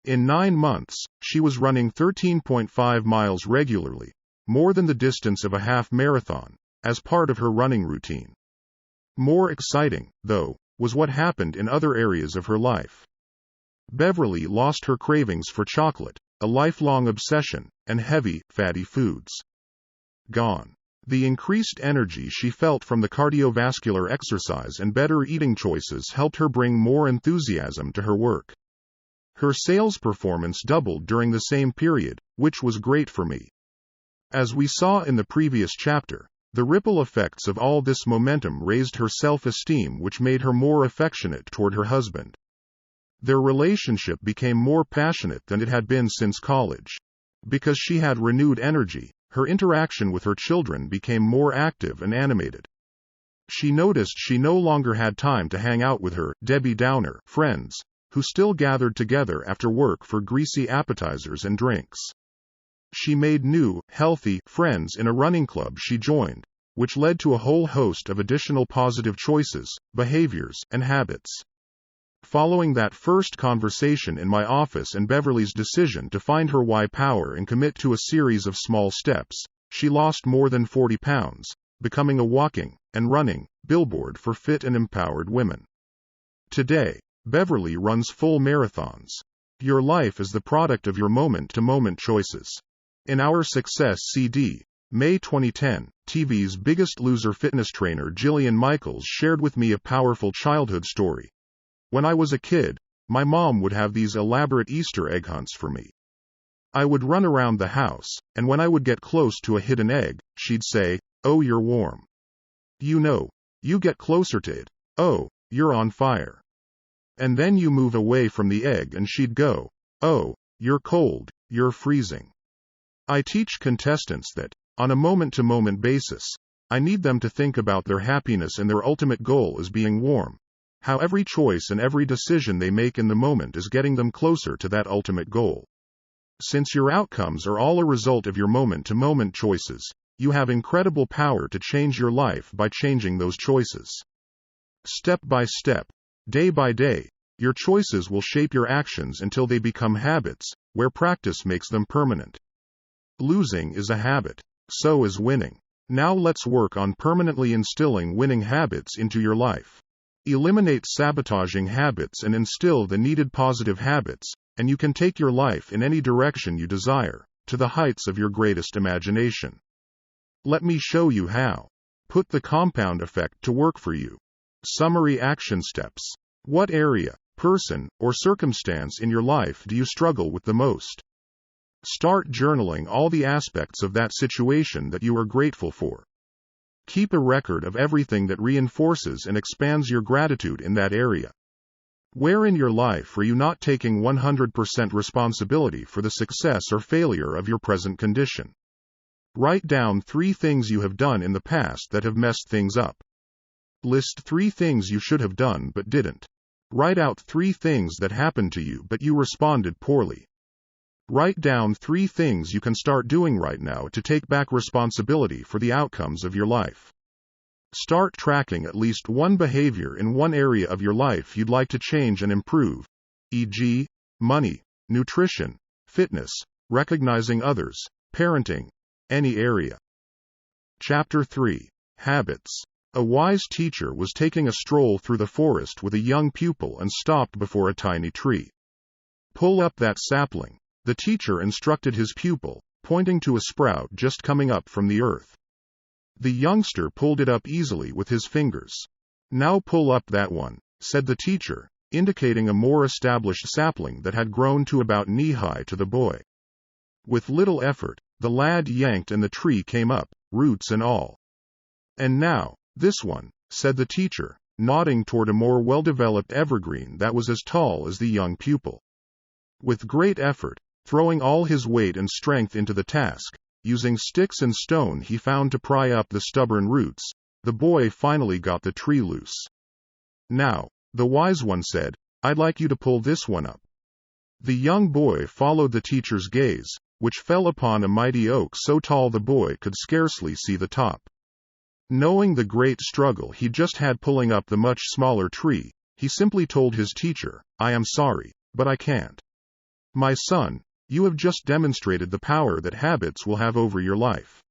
In 9 months, she was running 13.5 miles regularly, more than the distance of a half marathon, as part of her running routine. More exciting, though, was what happened in other areas of her life. Beverly lost her cravings for chocolate, a lifelong obsession, and heavy, fatty foods. Gone. The increased energy she felt from the cardiovascular exercise and better eating choices helped her bring more enthusiasm to her work. Her sales performance doubled during the same period, which was great for me. As we saw in the previous chapter, the ripple effects of all this momentum raised her self-esteem, which made her more affectionate toward her husband. Their relationship became more passionate than it had been since college. Because she had renewed energy, her interaction with her children became more active and animated. She noticed she no longer had time to hang out with her Debbie Downer friends, who still gathered together after work for greasy appetizers and drinks. She made new, healthy friends in a running club she joined, which led to a whole host of additional positive choices, behaviors, and habits. Following that first conversation in my office and Beverly's decision to find her why power and commit to a series of small steps, she lost more than 40 pounds, becoming a walking and running billboard for fit and empowered women. Today, Beverly runs full marathons. Your life is the product of your moment-to-moment choices. In our Success CD, May 2010, TV's Biggest Loser fitness trainer Jillian Michaels shared with me a powerful childhood story. When I was a kid, my mom would have these elaborate Easter egg hunts for me. I would run around the house, and when I would get close to a hidden egg, she'd say, "Oh, you're warm. You know, you get closer to it. Oh, you're on fire. And then you move away from the egg and she'd go, oh, you're cold, you're freezing." I teach contestants that, on a moment-to-moment basis, I need them to think about their happiness and their ultimate goal as being warm. How every choice and every decision they make in the moment is getting them closer to that ultimate goal. Since your outcomes are all a result of your moment-to-moment choices, you have incredible power to change your life by changing those choices. Step by step, day by day, your choices will shape your actions until they become habits, where practice makes them permanent. Losing is a habit. So is winning. Now let's work on permanently instilling winning habits into your life. Eliminate sabotaging habits and instill the needed positive habits, and you can take your life in any direction you desire, to the heights of your greatest imagination. Let me show you how. Put the compound effect to work for you. Summary action steps. What area, person, or circumstance in your life do you struggle with the most? Start journaling all the aspects of that situation that you are grateful for. Keep a record of everything that reinforces and expands your gratitude in that area. Where in your life are you not taking 100% responsibility for the success or failure of your present condition? Write down 3 things you have done in the past that have messed things up. List 3 things you should have done but didn't. Write out 3 things that happened to you but you responded poorly. Write down 3 things you can start doing right now to take back responsibility for the outcomes of your life. Start tracking at least one behavior in one area of your life you'd like to change and improve, e.g., money, nutrition, fitness, recognizing others, parenting, any area. Chapter 3. Habits. A wise teacher was taking a stroll through the forest with a young pupil and stopped before a tiny tree. "Pull up that sapling," the teacher instructed his pupil, pointing to a sprout just coming up from the earth. The youngster pulled it up easily with his fingers. "Now pull up that one," said the teacher, indicating a more established sapling that had grown to about knee-high to the boy. With little effort, the lad yanked and the tree came up, roots and all. "And now, this one," said the teacher, nodding toward a more well-developed evergreen that was as tall as the young pupil. With great effort, throwing all his weight and strength into the task, using sticks and stone he found to pry up the stubborn roots, the boy finally got the tree loose. "Now," the wise one said, "I'd like you to pull this one up." The young boy followed the teacher's gaze, which fell upon a mighty oak so tall the boy could scarcely see the top. Knowing the great struggle he just had pulling up the much smaller tree, he simply told his teacher, "I am sorry, but I can't. My son, you have just demonstrated the power that habits will have over your life."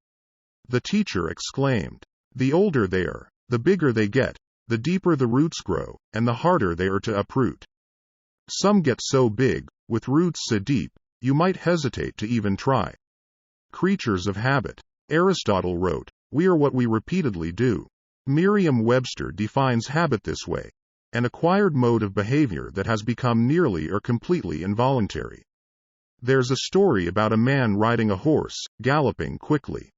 The teacher exclaimed, "The older they are, the bigger they get, the deeper the roots grow, and the harder they are to uproot. Some get so big, with roots so deep, you might hesitate to even try. Creatures of habit." Aristotle wrote, "We are what we repeatedly do." Merriam-Webster defines habit this way: an acquired mode of behavior that has become nearly or completely involuntary. There's a story about a man riding a horse, galloping quickly.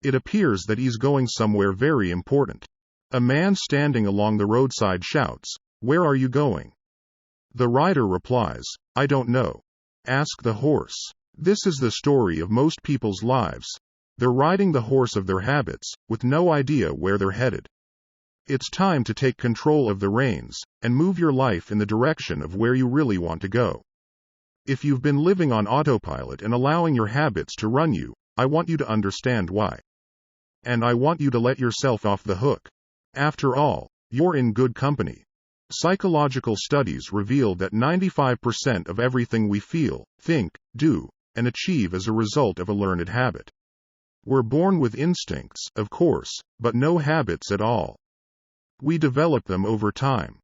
It appears that he's going somewhere very important. A man standing along the roadside shouts, "Where are you going?" The rider replies, "I don't know. Ask the horse." This is the story of most people's lives. They're riding the horse of their habits, with no idea where they're headed. It's time to take control of the reins, and move your life in the direction of where you really want to go. If you've been living on autopilot and allowing your habits to run you, I want you to understand why. And I want you to let yourself off the hook. After all, you're in good company. Psychological studies reveal that 95% of everything we feel, think, do, and achieve is a result of a learned habit. We're born with instincts, of course, but no habits at all. We develop them over time.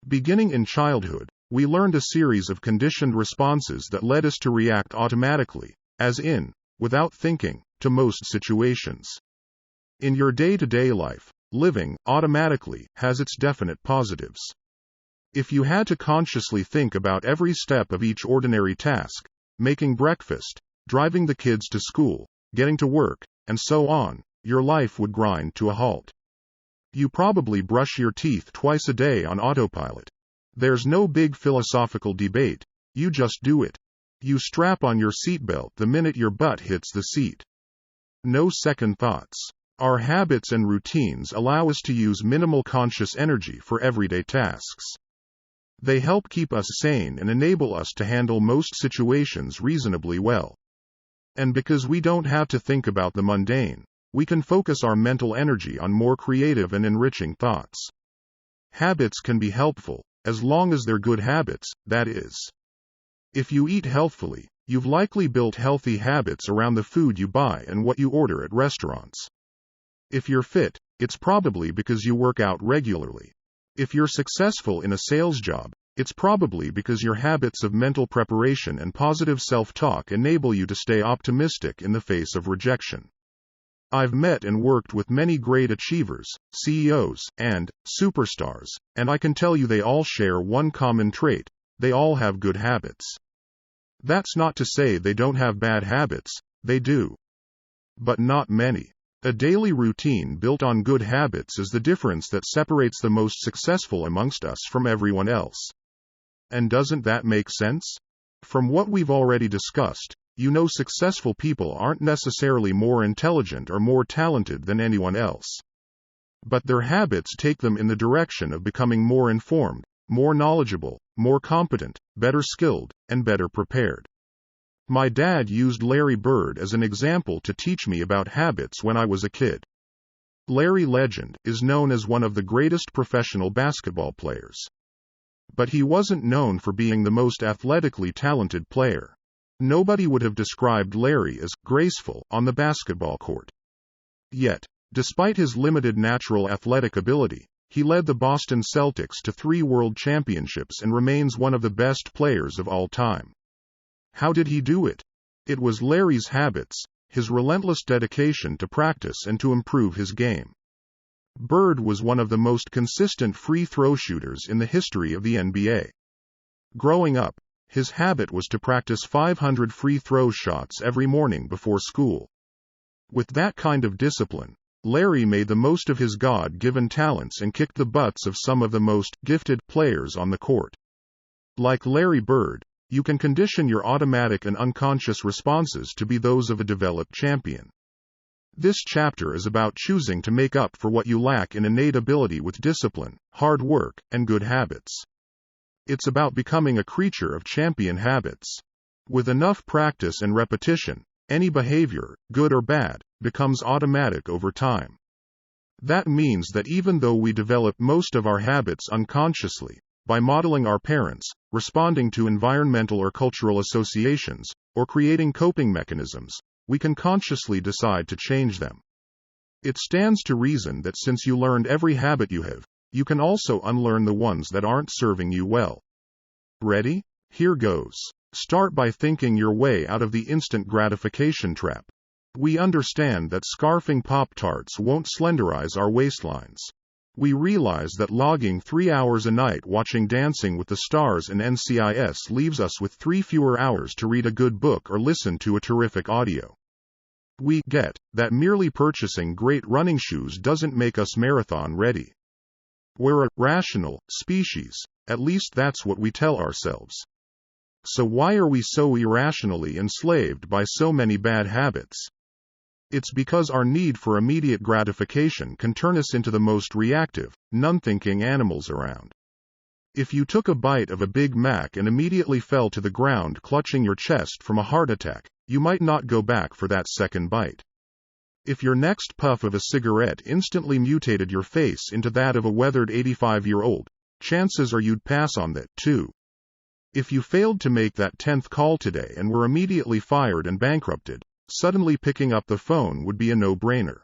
Beginning in childhood, we learned a series of conditioned responses that led us to react automatically, as in, without thinking, to most situations. In your day-to-day life, living automatically has its definite positives. If you had to consciously think about every step of each ordinary task, making breakfast, driving the kids to school, getting to work, and so on, your life would grind to a halt. You probably brush your teeth twice a day on autopilot. There's no big philosophical debate, you just do it. You strap on your seatbelt the minute your butt hits the seat. No second thoughts. Our habits and routines allow us to use minimal conscious energy for everyday tasks. They help keep us sane and enable us to handle most situations reasonably well. And because we don't have to think about the mundane, we can focus our mental energy on more creative and enriching thoughts. Habits can be helpful, as long as they're good habits, that is. If you eat healthfully, you've likely built healthy habits around the food you buy and what you order at restaurants. If you're fit, it's probably because you work out regularly. If you're successful in a sales job, it's probably because your habits of mental preparation and positive self-talk enable you to stay optimistic in the face of rejection. I've met and worked with many great achievers, CEOs, and superstars, and I can tell you they all share one common trait: they all have good habits. That's not to say they don't have bad habits, they do. But not many. A daily routine built on good habits is the difference that separates the most successful amongst us from everyone else. And doesn't that make sense? From what we've already discussed, you know successful people aren't necessarily more intelligent or more talented than anyone else. But their habits take them in the direction of becoming more informed, more knowledgeable, more competent, better skilled, and better prepared. My dad used Larry Bird as an example to teach me about habits when I was a kid. Larry Legend is known as one of the greatest professional basketball players. But he wasn't known for being the most athletically talented player. Nobody would have described Larry as graceful on the basketball court. Yet, despite his limited natural athletic ability, he led the Boston Celtics to 3 world championships and remains one of the best players of all time. How did he do it? It was Larry's habits, his relentless dedication to practice and to improve his game. Bird was one of the most consistent free throw shooters in the history of the NBA. Growing up, his habit was to practice 500 free throw shots every morning before school. With that kind of discipline, Larry made the most of his God-given talents and kicked the butts of some of the most gifted players on the court. Like Larry Bird, you can condition your automatic and unconscious responses to be those of a developed champion. This chapter is about choosing to make up for what you lack in innate ability with discipline, hard work, and good habits. It's about becoming a creature of champion habits. With enough practice and repetition, any behavior, good or bad, becomes automatic over time. That means that even though we develop most of our habits unconsciously, by modeling our parents, responding to environmental or cultural associations, or creating coping mechanisms, we can consciously decide to change them. It stands to reason that since you learned every habit you have, you can also unlearn the ones that aren't serving you well. Ready? Here goes. Start by thinking your way out of the instant gratification trap. We understand that scarfing Pop-Tarts won't slenderize our waistlines. We realize that logging 3 hours a night watching Dancing with the Stars and NCIS leaves us with 3 fewer hours to read a good book or listen to a terrific audio. We get that merely purchasing great running shoes doesn't make us marathon ready. We're a rational species, at least that's what we tell ourselves. So why are we so irrationally enslaved by so many bad habits? It's because our need for immediate gratification can turn us into the most reactive, none-thinking animals around. If you took a bite of a Big Mac and immediately fell to the ground clutching your chest from a heart attack, you might not go back for that second bite. If your next puff of a cigarette instantly mutated your face into that of a weathered 85-year-old, chances are you'd pass on that, too. If you failed to make that 10th call today and were immediately fired and bankrupted, suddenly picking up the phone would be a no-brainer.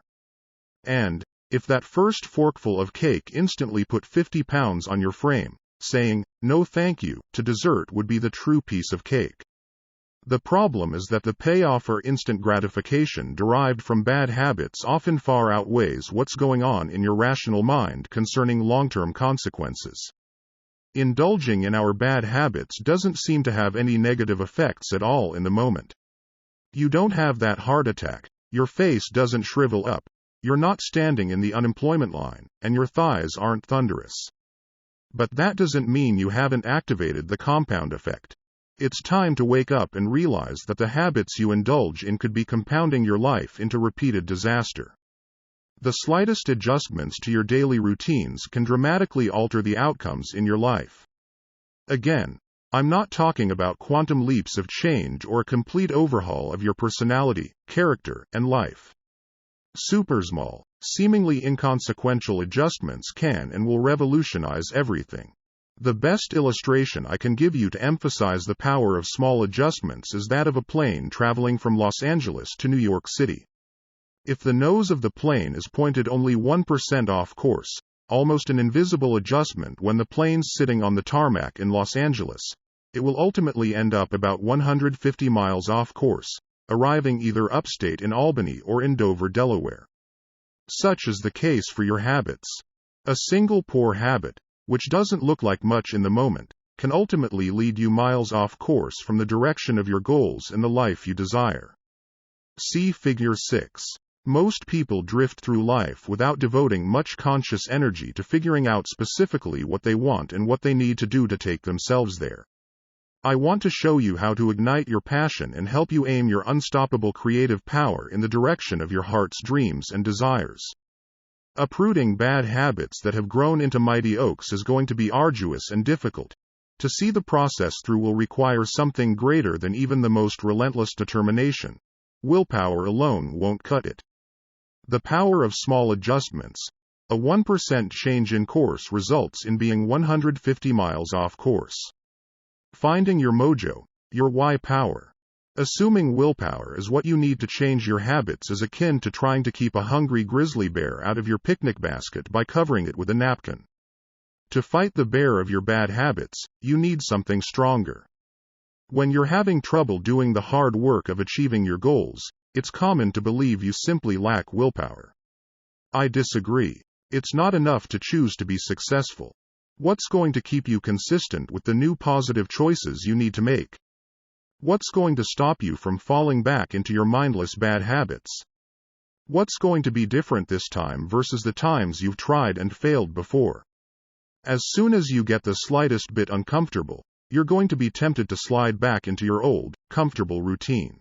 And, if that first forkful of cake instantly put 50 pounds on your frame, saying, "No thank you," to dessert would be the true piece of cake. The problem is that the payoff for instant gratification derived from bad habits often far outweighs what's going on in your rational mind concerning long-term consequences. Indulging in our bad habits doesn't seem to have any negative effects at all in the moment. You don't have that heart attack, your face doesn't shrivel up, you're not standing in the unemployment line, and your thighs aren't thunderous. But that doesn't mean you haven't activated the compound effect. It's time to wake up and realize that the habits you indulge in could be compounding your life into repeated disaster. The slightest adjustments to your daily routines can dramatically alter the outcomes in your life. Again, I'm not talking about quantum leaps of change or a complete overhaul of your personality, character, and life. Super small, seemingly inconsequential adjustments can and will revolutionize everything. The best illustration I can give you to emphasize the power of small adjustments is that of a plane traveling from Los Angeles to New York City. If the nose of the plane is pointed only 1% off course, almost an invisible adjustment when the plane's sitting on the tarmac in Los Angeles, it will ultimately end up about 150 miles off course, arriving either upstate in Albany or in Dover, Delaware. Such is the case for your habits. A single poor habit, which doesn't look like much in the moment, can ultimately lead you miles off course from the direction of your goals and the life you desire. See Figure 6. Most people drift through life without devoting much conscious energy to figuring out specifically what they want and what they need to do to take themselves there. I want to show you how to ignite your passion and help you aim your unstoppable creative power in the direction of your heart's dreams and desires. Uprooting bad habits that have grown into mighty oaks is going to be arduous and difficult. To see the process through will require something greater than even the most relentless determination. Willpower alone won't cut it. The power of small adjustments. A 1% change in course results in being 150 miles off course. Finding your mojo, your why power. Assuming willpower is what you need to change your habits is akin to trying to keep a hungry grizzly bear out of your picnic basket by covering it with a napkin. To fight the bear of your bad habits, you need something stronger. When you're having trouble doing the hard work of achieving your goals, it's common to believe you simply lack willpower. I disagree. It's not enough to choose to be successful. What's going to keep you consistent with the new positive choices you need to make? What's going to stop you from falling back into your mindless bad habits? What's going to be different this time versus the times you've tried and failed before? As soon as you get the slightest bit uncomfortable, you're going to be tempted to slide back into your old, comfortable routine.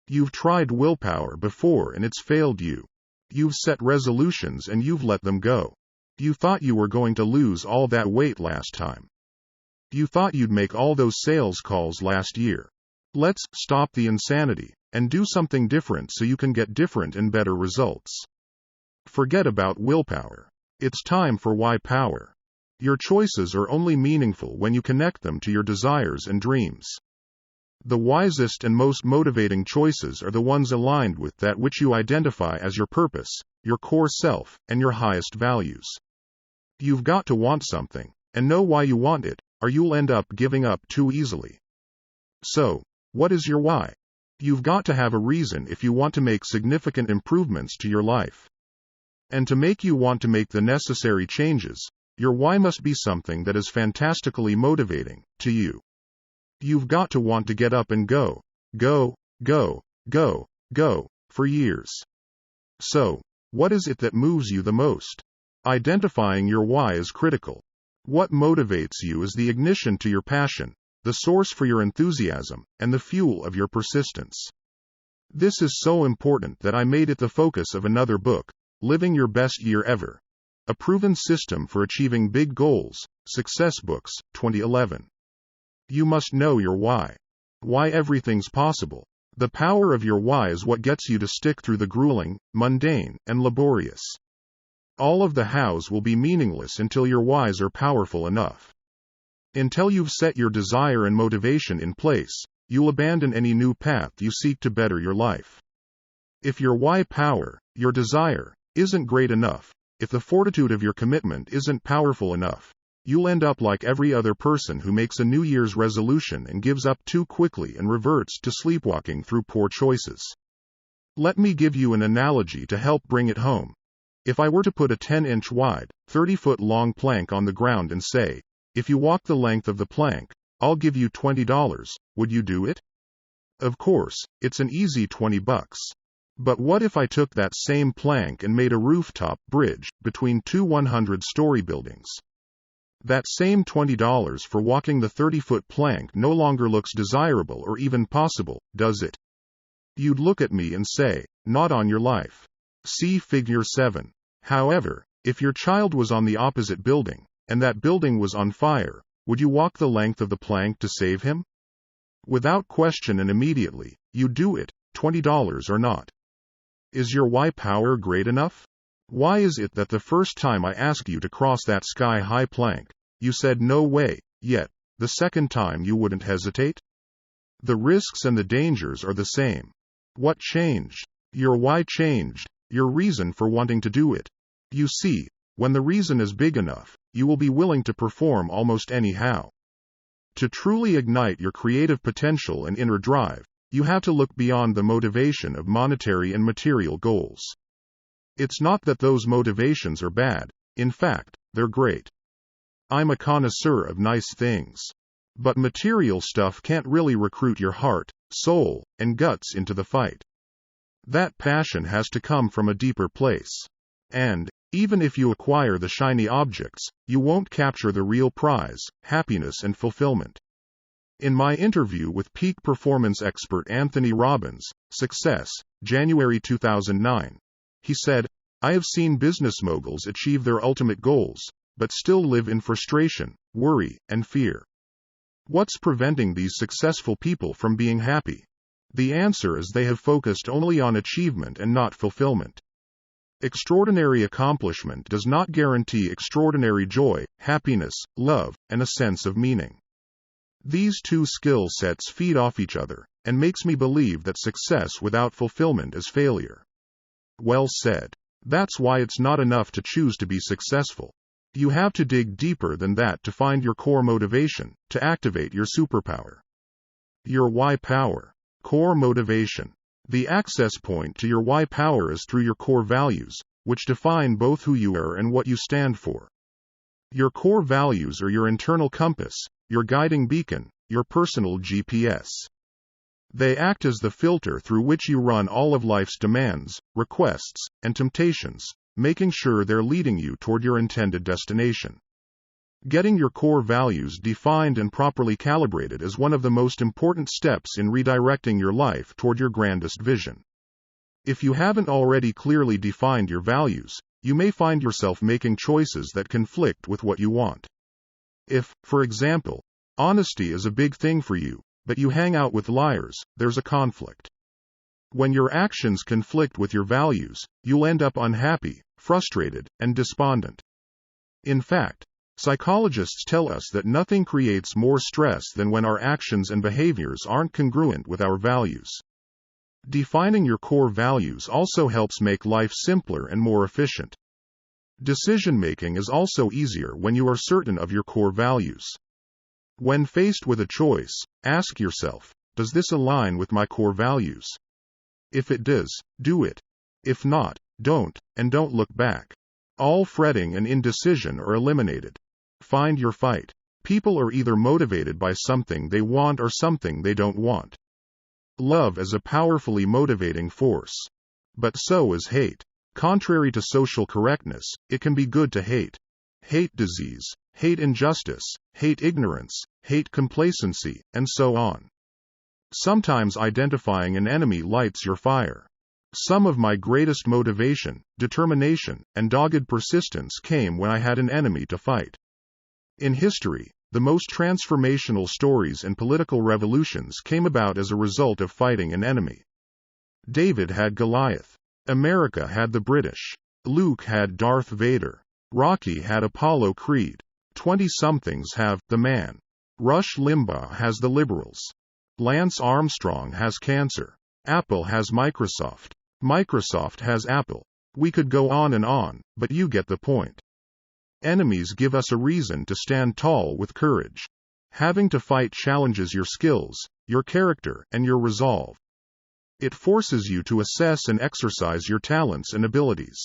You've tried willpower before and it's failed you. You've set resolutions and you've let them go. You thought you were going to lose all that weight last time. You thought you'd make all those sales calls last year. Let's stop the insanity and do something different so you can get different and better results. Forget about willpower. It's time for why power. Your choices are only meaningful when you connect them to your desires and dreams. The wisest and most motivating choices are the ones aligned with that which you identify as your purpose, your core self, and your highest values. You've got to want something, and know why you want it, or you'll end up giving up too easily. So, what is your why? You've got to have a reason if you want to make significant improvements to your life. And to make you want to make the necessary changes, your why must be something that is fantastically motivating to you. You've got to want to get up and go, for years. So, what is it that moves you the most? Identifying your why is critical. What motivates you is the ignition to your passion, the source for your enthusiasm, and the fuel of your persistence. This is so important that I made it the focus of another book, Living Your Best Year Ever. A Proven System for Achieving Big Goals, Success Books, 2011. You must know your why. Why everything's possible. The power of your why is what gets you to stick through the grueling, mundane, and laborious. All of the hows will be meaningless until your whys are powerful enough. Until you've set your desire and motivation in place, you'll abandon any new path you seek to better your life. If your why power, your desire, isn't great enough, if the fortitude of your commitment isn't powerful enough, you'll end up like every other person who makes a New Year's resolution and gives up too quickly and reverts to sleepwalking through poor choices. Let me give you an analogy to help bring it home. If I were to put a 10-inch wide, 30-foot long plank on the ground and say, if you walk the length of the plank, I'll give you $20, would you do it? Of course, it's an easy $20. But what if I took that same plank and made a rooftop bridge between two 100-story buildings? That same $20 for walking the 30-foot plank no longer looks desirable or even possible, does it? You'd look at me and say, not on your life. See Figure 7. However, if your child was on the opposite building, and that building was on fire, would you walk the length of the plank to save him? Without question and immediately, you'd do it, $20 or not. Is your why power great enough? Why is it that the first time I asked you to cross that sky-high plank, you said no way, yet, the second time you wouldn't hesitate? The risks and the dangers are the same. What changed? Your why changed, your reason for wanting to do it. You see, when the reason is big enough, you will be willing to perform almost anyhow. To truly ignite your creative potential and inner drive, you have to look beyond the motivation of monetary and material goals. It's not that those motivations are bad, in fact, they're great. I'm a connoisseur of nice things. But material stuff can't really recruit your heart, soul, and guts into the fight. That passion has to come from a deeper place. And, even if you acquire the shiny objects, you won't capture the real prize, happiness and fulfillment. In my interview with peak performance expert Anthony Robbins, Success, January 2009, he said, I have seen business moguls achieve their ultimate goals, but still live in frustration, worry, and fear. What's preventing these successful people from being happy? The answer is they have focused only on achievement and not fulfillment. Extraordinary accomplishment does not guarantee extraordinary joy, happiness, love, and a sense of meaning. These two skill sets feed off each other, and makes me believe that success without fulfillment is failure. Well said. That's why it's not enough to choose to be successful. You have to dig deeper than that to find your core motivation, to activate your superpower. Your why power. Core motivation. The access point to your why power is through your core values, which define both who you are and what you stand for. Your core values are your internal compass, your guiding beacon, your personal GPS. They act as the filter through which you run all of life's demands, requests, and temptations, making sure they're leading you toward your intended destination. Getting your core values defined and properly calibrated is one of the most important steps in redirecting your life toward your grandest vision. If you haven't already clearly defined your values, you may find yourself making choices that conflict with what you want. If, for example, honesty is a big thing for you, but you hang out with liars, there's a conflict. When your actions conflict with your values, you'll end up unhappy, frustrated, and despondent. In fact, psychologists tell us that nothing creates more stress than when our actions and behaviors aren't congruent with our values. Defining your core values also helps make life simpler and more efficient. Decision-making is also easier when you are certain of your core values. When faced with a choice, ask yourself, does this align with my core values? If it does, do it. If not, don't, and don't look back. All fretting and indecision are eliminated. Find your fight. People are either motivated by something they want or something they don't want. Love is a powerfully motivating force. But so is hate. Contrary to social correctness, it can be good to hate. Hate disease, hate injustice, hate ignorance, hate complacency, and so on. Sometimes identifying an enemy lights your fire. Some of my greatest motivation, determination, and dogged persistence came when I had an enemy to fight. In history, the most transformational stories and political revolutions came about as a result of fighting an enemy. David had Goliath. America had the British. Luke had Darth Vader. Rocky had Apollo Creed. 20-somethings have the man. Rush Limbaugh has the liberals. Lance Armstrong has cancer. Apple has Microsoft. Microsoft has Apple. We could go on, but you get the point. Enemies give us a reason to stand tall with courage. Having to fight challenges your skills, your character, and your resolve. It forces you to assess and exercise your talents and abilities.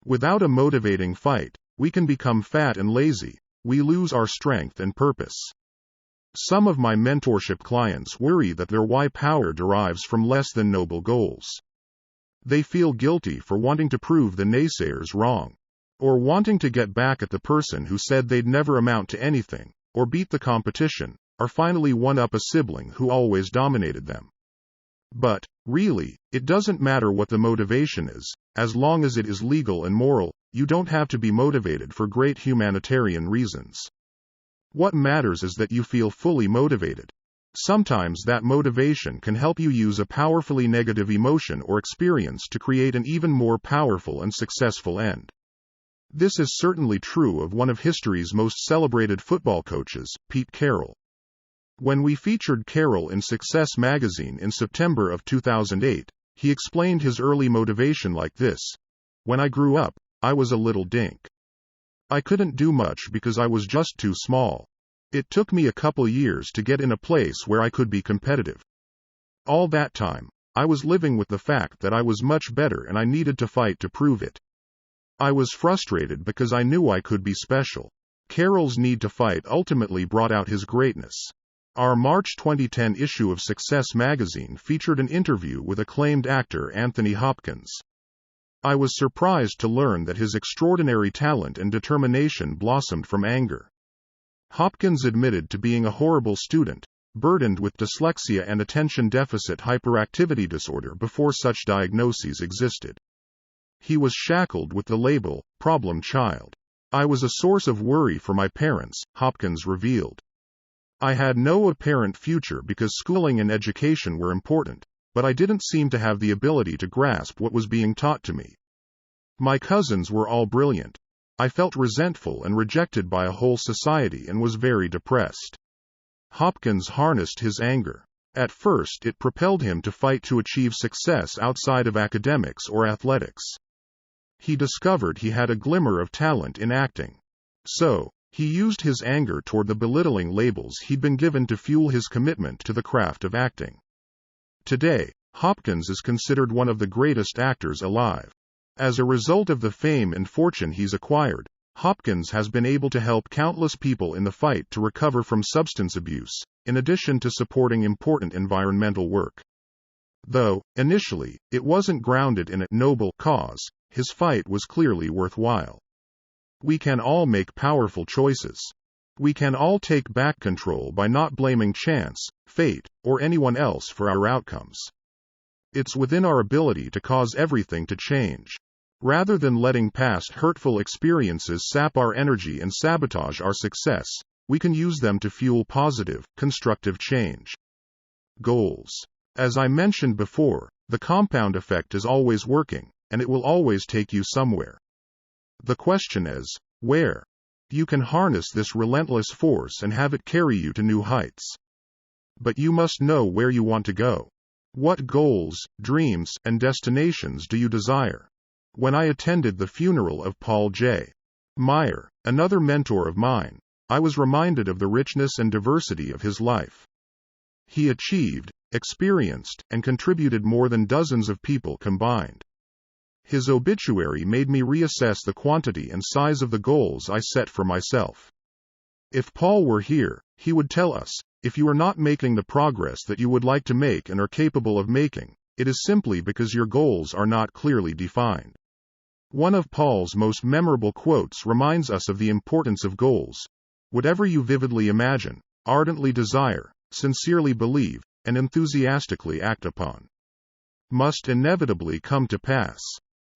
Without a motivating fight, we can become fat and lazy. We lose our strength and purpose. Some of my mentorship clients worry that their why power derives from less than noble goals. They feel guilty for wanting to prove the naysayers wrong, or wanting to get back at the person who said they'd never amount to anything, or beat the competition, or finally one up a sibling who always dominated them. But, really, it doesn't matter what the motivation is, as long as it is legal and moral. You don't have to be motivated for great humanitarian reasons. What matters is that you feel fully motivated. Sometimes that motivation can help you use a powerfully negative emotion or experience to create an even more powerful and successful end. This is certainly true of one of history's most celebrated football coaches, Pete Carroll. When we featured Carroll in Success magazine in September of 2008, he explained his early motivation like this: "When I grew up, I was a little dink. I couldn't do much because I was just too small. It took me a couple years to get in a place where I could be competitive. All that time, I was living with the fact that I was much better and I needed to fight to prove it. I was frustrated because I knew I could be special." Carroll's need to fight ultimately brought out his greatness. Our March 2010 issue of Success magazine featured an interview with acclaimed actor Anthony Hopkins. I was surprised to learn that his extraordinary talent and determination blossomed from anger. Hopkins admitted to being a horrible student, burdened with dyslexia and attention deficit hyperactivity disorder before such diagnoses existed. He was shackled with the label, problem child. "I was a source of worry for my parents," Hopkins revealed. "I had no apparent future because schooling and education were important, but I didn't seem to have the ability to grasp what was being taught to me. My cousins were all brilliant. I felt resentful and rejected by a whole society and was very depressed." Hopkins harnessed his anger. At first, it propelled him to fight to achieve success outside of academics or athletics. He discovered he had a glimmer of talent in acting. So, he used his anger toward the belittling labels he'd been given to fuel his commitment to the craft of acting. Today, Hopkins is considered one of the greatest actors alive. As a result of the fame and fortune he's acquired, Hopkins has been able to help countless people in the fight to recover from substance abuse, in addition to supporting important environmental work. Though, initially, it wasn't grounded in a noble cause, his fight was clearly worthwhile. We can all make powerful choices. We can all take back control by not blaming chance, fate, or anyone else for our outcomes. It's within our ability to cause everything to change. Rather than letting past hurtful experiences sap our energy and sabotage our success, we can use them to fuel positive, constructive change. Goals. As I mentioned before, the compound effect is always working, and it will always take you somewhere. The question is, where? You can harness this relentless force and have it carry you to new heights. But you must know where you want to go. What goals, dreams, and destinations do you desire? When I attended the funeral of Paul J. Meyer, another mentor of mine, I was reminded of the richness and diversity of his life. He achieved, experienced, and contributed more than dozens of people combined. His obituary made me reassess the quantity and size of the goals I set for myself. If Paul were here, he would tell us, if you are not making the progress that you would like to make and are capable of making, it is simply because your goals are not clearly defined. One of Paul's most memorable quotes reminds us of the importance of goals. Whatever you vividly imagine, ardently desire, sincerely believe, and enthusiastically act upon, must inevitably come to pass.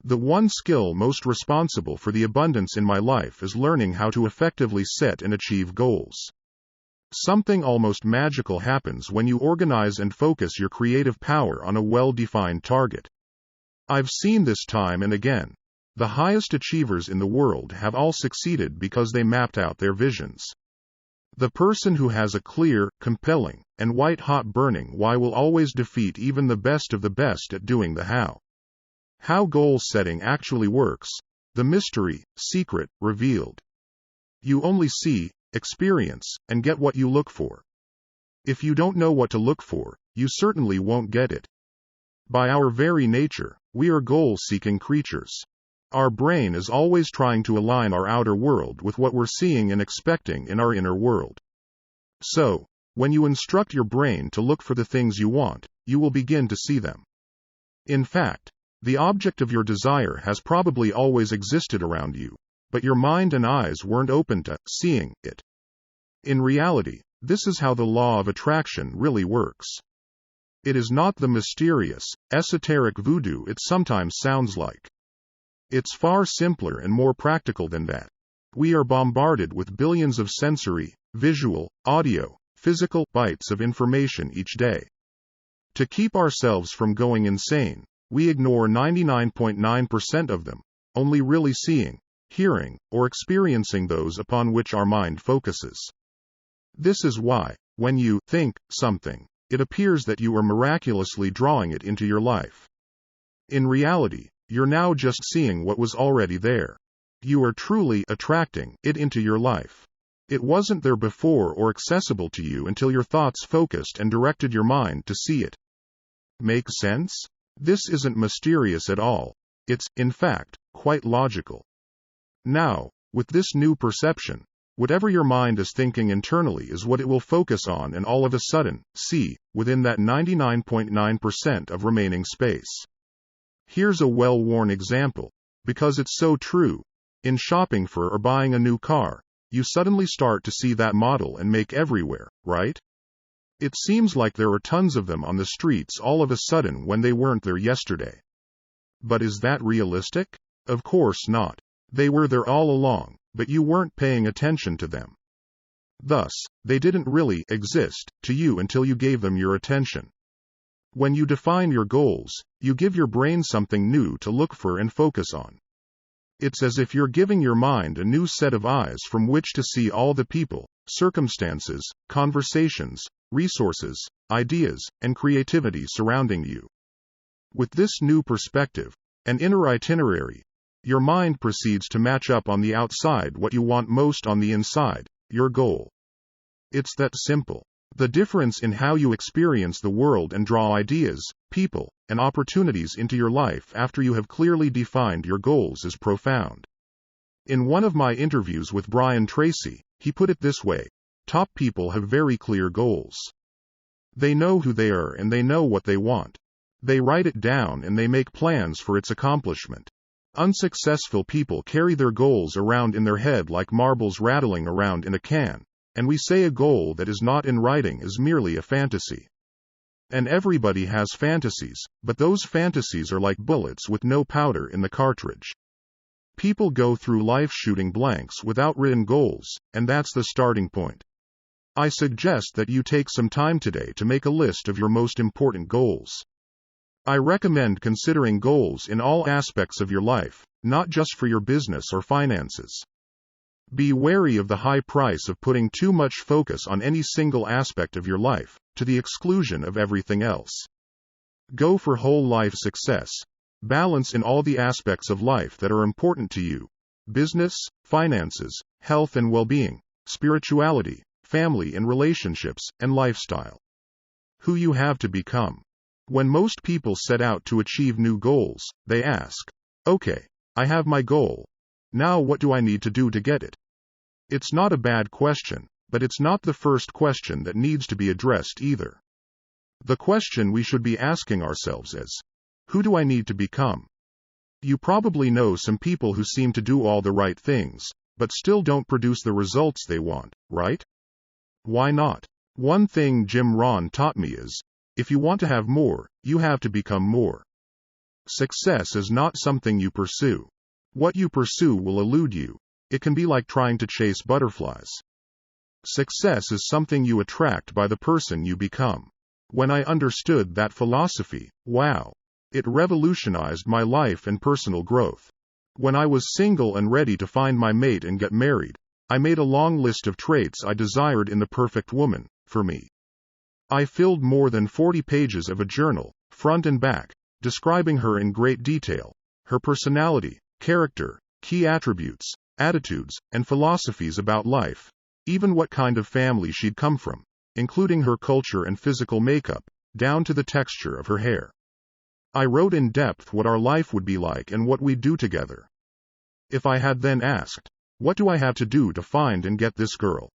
The one skill most responsible for the abundance in my life is learning how to effectively set and achieve goals. Something almost magical happens when you organize and focus your creative power on a well-defined target. I've seen this time and again. The highest achievers in the world have all succeeded because they mapped out their visions. The person who has a clear, compelling, and white-hot burning why will always defeat even the best of the best at doing the how. How goal setting actually works, the mystery, secret, revealed. You only see, experience, and get what you look for. If you don't know what to look for, you certainly won't get it. By our very nature, we are goal-seeking creatures. Our brain is always trying to align our outer world with what we're seeing and expecting in our inner world. So, when you instruct your brain to look for the things you want, you will begin to see them. In fact, the object of your desire has probably always existed around you, but your mind and eyes weren't open to seeing it. In reality, this is how the law of attraction really works. It is not the mysterious, esoteric voodoo it sometimes sounds like. It's far simpler and more practical than that. We are bombarded with billions of sensory, visual, audio, physical bites of information each day. To keep ourselves from going insane, we ignore 99.9% of them, only really seeing, hearing, or experiencing those upon which our mind focuses. This is why, when you think something, it appears that you are miraculously drawing it into your life. In reality, you're now just seeing what was already there. You are truly attracting it into your life. It wasn't there before or accessible to you until your thoughts focused and directed your mind to see it. Make sense? This isn't mysterious at all. It's, in fact, quite logical. Now, with this new perception, whatever your mind is thinking internally is what it will focus on and all of a sudden, see, within that 99.9% of remaining space. Here's a well-worn example, because it's so true. In shopping for or buying a new car, you suddenly start to see that model and make everywhere, right? It seems like there are tons of them on the streets all of a sudden when they weren't there yesterday. But is that realistic? Of course not. They were there all along, but you weren't paying attention to them. Thus, they didn't really exist to you until you gave them your attention. When you define your goals, you give your brain something new to look for and focus on. It's as if you're giving your mind a new set of eyes from which to see all the people, circumstances, conversations, resources, ideas, and creativity surrounding you. With this new perspective, an inner itinerary, your mind proceeds to match up on the outside what you want most on the inside, your goal. It's that simple. The difference in how you experience the world and draw ideas, people, and opportunities into your life after you have clearly defined your goals is profound. In one of my interviews with Brian Tracy, he put it this way: top people have very clear goals. They know who they are and they know what they want. They write it down and they make plans for its accomplishment. Unsuccessful people carry their goals around in their head like marbles rattling around in a can, and we say a goal that is not in writing is merely a fantasy. And everybody has fantasies, but those fantasies are like bullets with no powder in the cartridge. People go through life shooting blanks without written goals, and that's the starting point. I suggest that you take some time today to make a list of your most important goals. I recommend considering goals in all aspects of your life, not just for your business or finances. Be wary of the high price of putting too much focus on any single aspect of your life, to the exclusion of everything else. Go for whole life success. Balance in all the aspects of life that are important to you: business, finances, health and well-being, spirituality, family and relationships, and lifestyle. Who you have to become. When most people set out to achieve new goals, they ask, okay, I have my goal. Now what do I need to do to get it? It's not a bad question, but it's not the first question that needs to be addressed either. The question we should be asking ourselves is, who do I need to become? You probably know some people who seem to do all the right things, but still don't produce the results they want, right? Why not? One thing Jim Rohn taught me is, if you want to have more, you have to become more. Success is not something you pursue. What you pursue will elude you. It can be like trying to chase butterflies. Success is something you attract by the person you become. When I understood that philosophy, wow! It revolutionized my life and personal growth. When I was single and ready to find my mate and get married, I made a long list of traits I desired in the perfect woman, for me. I filled more than 40 pages of a journal, front and back, describing her in great detail, her personality, character, key attributes, attitudes, and philosophies about life, even what kind of family she'd come from, including her culture and physical makeup, down to the texture of her hair. I wrote in depth what our life would be like and what we'd do together. If I had then asked, what do I have to do to find and get this girl?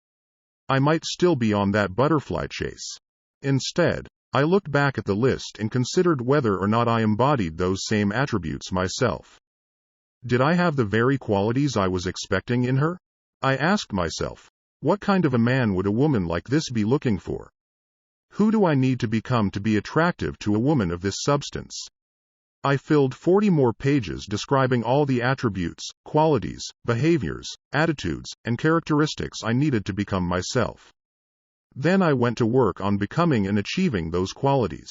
I might still be on that butterfly chase. Instead, I looked back at the list and considered whether or not I embodied those same attributes myself. Did I have the very qualities I was expecting in her? I asked myself, what kind of a man would a woman like this be looking for? Who do I need to become to be attractive to a woman of this substance? I filled 40 more pages describing all the attributes, qualities, behaviors, attitudes, and characteristics I needed to become myself. Then I went to work on becoming and achieving those qualities.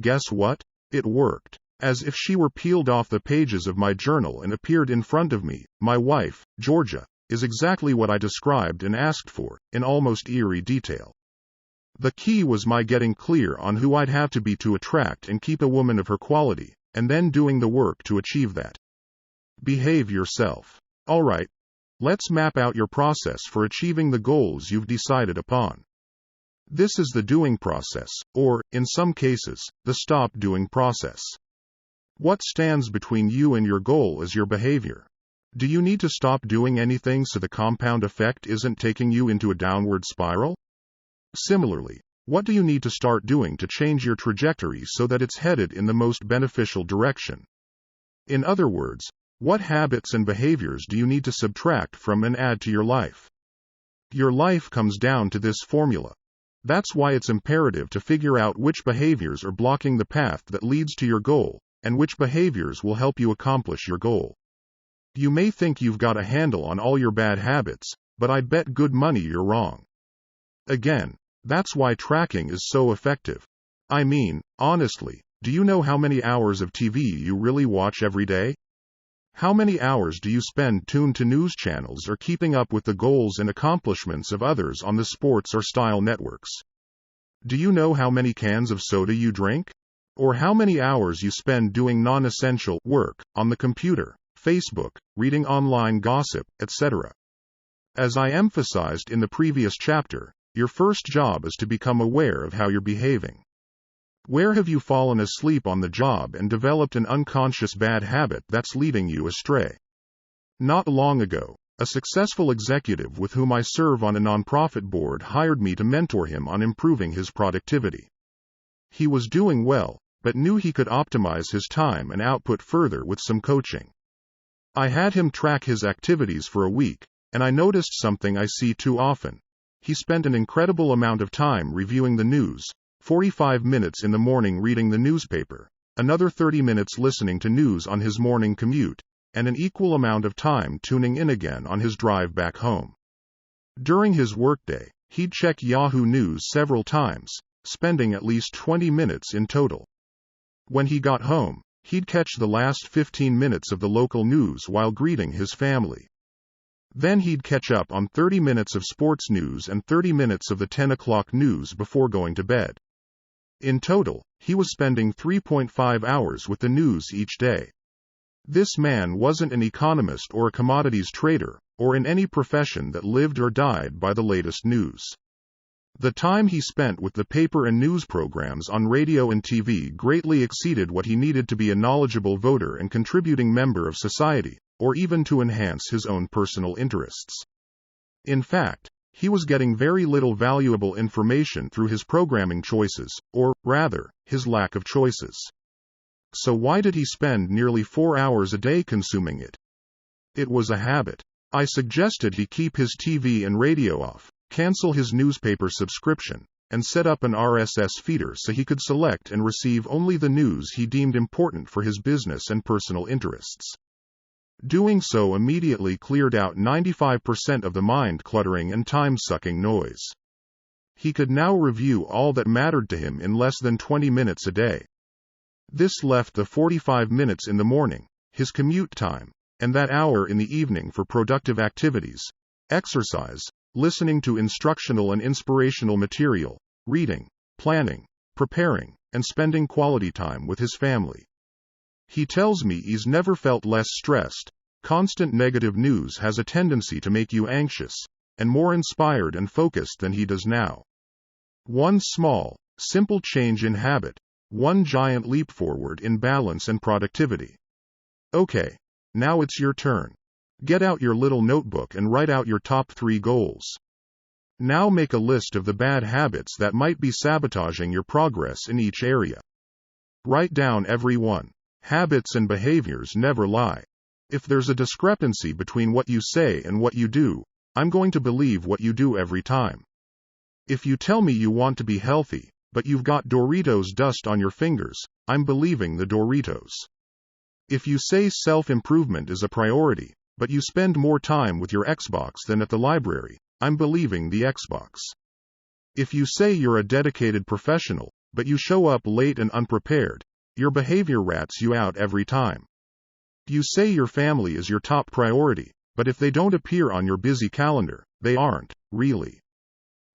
Guess what? It worked. As if she were peeled off the pages of my journal and appeared in front of me, my wife, Georgia, is exactly what I described and asked for, in almost eerie detail. The key was my getting clear on who I'd have to be to attract and keep a woman of her quality, and then doing the work to achieve that. Behave yourself. Alright, let's map out your process for achieving the goals you've decided upon. This is the doing process, or, in some cases, the stop doing process. What stands between you and your goal is your behavior. Do you need to stop doing anything so the compound effect isn't taking you into a downward spiral? Similarly, what do you need to start doing to change your trajectory so that it's headed in the most beneficial direction? In other words, what habits and behaviors do you need to subtract from and add to your life? Your life comes down to this formula. That's why it's imperative to figure out which behaviors are blocking the path that leads to your goal, and which behaviors will help you accomplish your goal. You may think you've got a handle on all your bad habits, but I bet good money you're wrong. Again, that's why tracking is so effective. I mean, honestly, do you know how many hours of TV you really watch every day? How many hours do you spend tuned to news channels or keeping up with the goals and accomplishments of others on the sports or style networks? Do you know how many cans of soda you drink? Or how many hours you spend doing non-essential work on the computer, Facebook, reading online gossip, etc.? As I emphasized in the previous chapter, your first job is to become aware of how you're behaving. Where have you fallen asleep on the job and developed an unconscious bad habit that's leading you astray? Not long ago, a successful executive with whom I serve on a nonprofit board hired me to mentor him on improving his productivity. He was doing well, but knew he could optimize his time and output further with some coaching. I had him track his activities for a week, and I noticed something I see too often. He spent an incredible amount of time reviewing the news, 45 minutes in the morning reading the newspaper, another 30 minutes listening to news on his morning commute, and an equal amount of time tuning in again on his drive back home. During his workday, he'd check Yahoo News several times, spending at least 20 minutes in total. When he got home, he'd catch the last 15 minutes of the local news while greeting his family. Then he'd catch up on 30 minutes of sports news and 30 minutes of the 10 o'clock news before going to bed. In total, he was spending 3.5 hours with the news each day. This man wasn't an economist or a commodities trader, or in any profession that lived or died by the latest news. The time he spent with the paper and news programs on radio and TV greatly exceeded what he needed to be a knowledgeable voter and contributing member of society, or even to enhance his own personal interests. In fact, he was getting very little valuable information through his programming choices, or, rather, his lack of choices. So why did he spend nearly 4 hours a day consuming it? It was a habit. I suggested he keep his TV and radio off, cancel his newspaper subscription, and set up an RSS feeder so he could select and receive only the news he deemed important for his business and personal interests. Doing so immediately cleared out 95% of the mind-cluttering and time-sucking noise. He could now review all that mattered to him in less than 20 minutes a day. This left the 45 minutes in the morning, his commute time, and that hour in the evening for productive activities, exercise, listening to instructional and inspirational material, reading, planning, preparing, and spending quality time with his family. He tells me he's never felt less stressed. Constant negative news has a tendency to make you anxious, and more inspired and focused than he does now. One small, simple change in habit, one giant leap forward in balance and productivity. Okay, now it's your turn. Get out your little notebook and write out your top 3 goals. Now make a list of the bad habits that might be sabotaging your progress in each area. Write down every one. Habits and behaviors never lie. If there's a discrepancy between what you say and what you do, I'm going to believe what you do every time. If you tell me you want to be healthy, but you've got Doritos dust on your fingers, I'm believing the Doritos. If you say self-improvement is a priority, but you spend more time with your Xbox than at the library, I'm believing the Xbox. If you say you're a dedicated professional, but you show up late and unprepared, your behavior rats you out every time. You say your family is your top priority, but if they don't appear on your busy calendar, they aren't, really.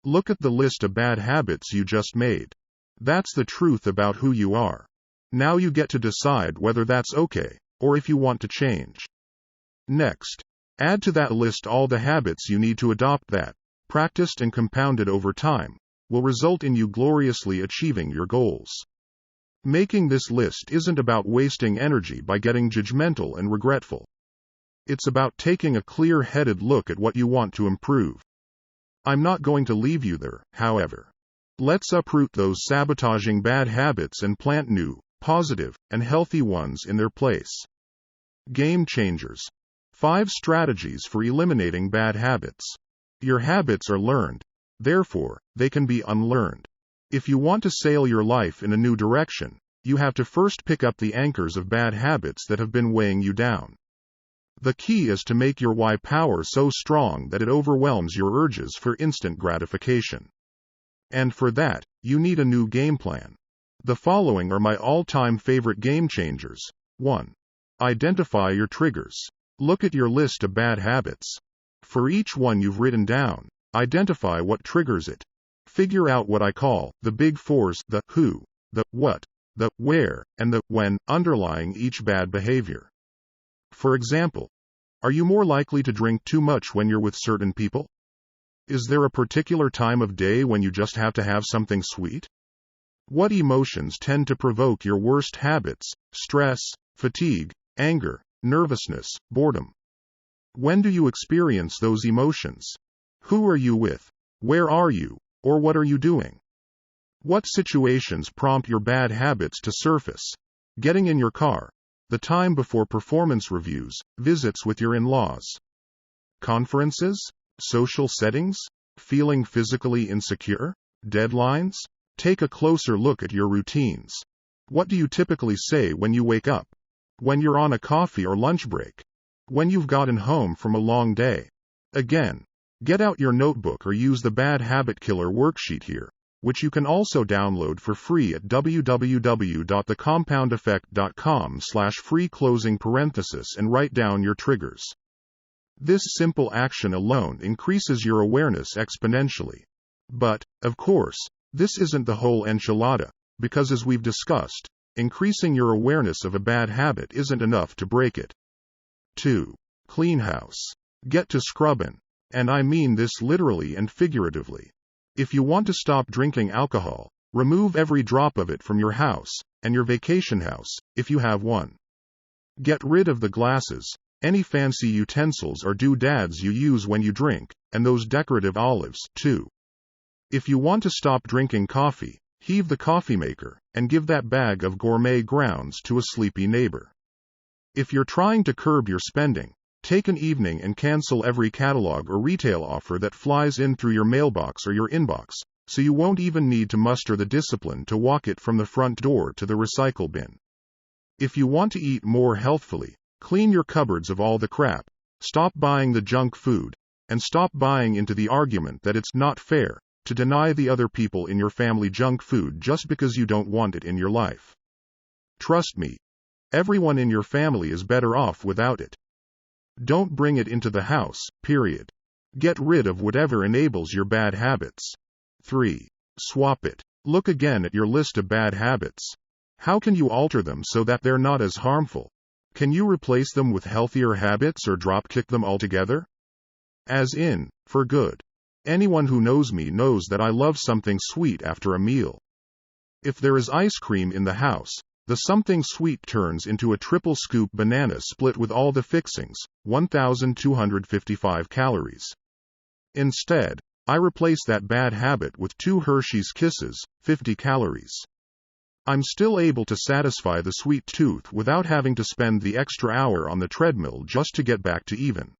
Look at the list of bad habits you just made. That's the truth about who you are. Now you get to decide whether that's okay, or if you want to change. Next, add to that list all the habits you need to adopt that, practiced and compounded over time, will result in you gloriously achieving your goals. Making this list isn't about wasting energy by getting judgmental and regretful. It's about taking a clear-headed look at what you want to improve. I'm not going to leave you there, however. Let's uproot those sabotaging bad habits and plant new, positive, and healthy ones in their place. Game changers. 5 strategies for eliminating bad habits. Your habits are learned. Therefore, they can be unlearned. If you want to sail your life in a new direction, you have to first pick up the anchors of bad habits that have been weighing you down. The key is to make your why power so strong that it overwhelms your urges for instant gratification. And for that, you need a new game plan. The following are my all-time favorite game changers. 1. Identify your triggers. Look at your list of bad habits. For each one you've written down, identify what triggers it. Figure out what I call the big fours, the who, the what, the where, and the when, underlying each bad behavior. For example, are you more likely to drink too much when you're with certain people? Is there a particular time of day when you just have to have something sweet? What emotions tend to provoke your worst habits? Stress, fatigue, anger, nervousness, boredom. When do you experience those emotions? Who are you with? Where are you? Or what are you doing? What situations prompt your bad habits to surface? Getting in your car. The time before performance reviews, visits with your in-laws. Conferences? Social settings? Feeling physically insecure? Deadlines? Take a closer look at your routines. What do you typically say when you wake up? When you're on a coffee or lunch break? When you've gotten home from a long day? Again, get out your notebook or use the Bad Habit Killer worksheet here, which you can also download for free at www.thecompoundeffect.com/free and write down your triggers. This simple action alone increases your awareness exponentially. But, of course, this isn't the whole enchilada, because as we've discussed, increasing your awareness of a bad habit isn't enough to break it. 2. Clean house. Get to scrubbin'. And I mean this literally and figuratively. If you want to stop drinking alcohol, remove every drop of it from your house, and your vacation house, if you have one. Get rid of the glasses, any fancy utensils or doodads you use when you drink, and those decorative olives, too. If you want to stop drinking coffee, heave the coffee maker, and give that bag of gourmet grounds to a sleepy neighbor. If you're trying to curb your spending, take an evening and cancel every catalog or retail offer that flies in through your mailbox or your inbox, so you won't even need to muster the discipline to walk it from the front door to the recycle bin. If you want to eat more healthfully, clean your cupboards of all the crap, stop buying the junk food, and stop buying into the argument that it's not fair to deny the other people in your family junk food just because you don't want it in your life. Trust me, everyone in your family is better off without it. Don't bring it into the house, period. Get rid of whatever enables your bad habits. 3. Swap it. Look again at your list of bad habits. How can you alter them so that they're not as harmful? Can you replace them with healthier habits or drop-kick them altogether? As in, for good. Anyone who knows me knows that I love something sweet after a meal. If there is ice cream in the house, the something sweet turns into a triple scoop banana split with all the fixings, 1,255 calories. Instead, I replace that bad habit with 2 Hershey's Kisses, 50 calories. I'm still able to satisfy the sweet tooth without having to spend the extra hour on the treadmill just to get back to even.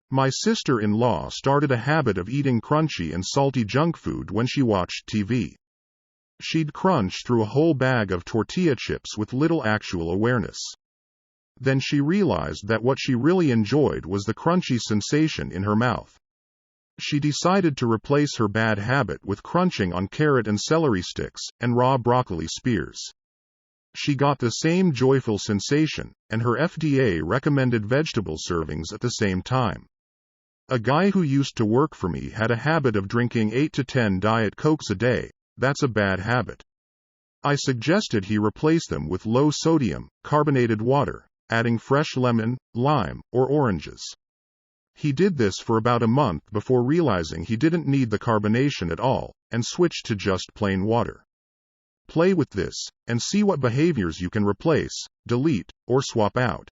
My sister-in-law started a habit of eating crunchy and salty junk food when she watched TV. She'd crunch through a whole bag of tortilla chips with little actual awareness. Then she realized that what she really enjoyed was the crunchy sensation in her mouth. She decided to replace her bad habit with crunching on carrot and celery sticks and raw broccoli spears. She got the same joyful sensation, and her FDA-recommended vegetable servings at the same time. A guy who used to work for me had a habit of drinking 8 to 10 Diet Cokes a day. That's a bad habit. I suggested he replace them with low-sodium, carbonated water, adding fresh lemon, lime, or oranges. He did this for about a month before realizing he didn't need the carbonation at all, and switched to just plain water. Play with this, and see what behaviors you can replace, delete, or swap out.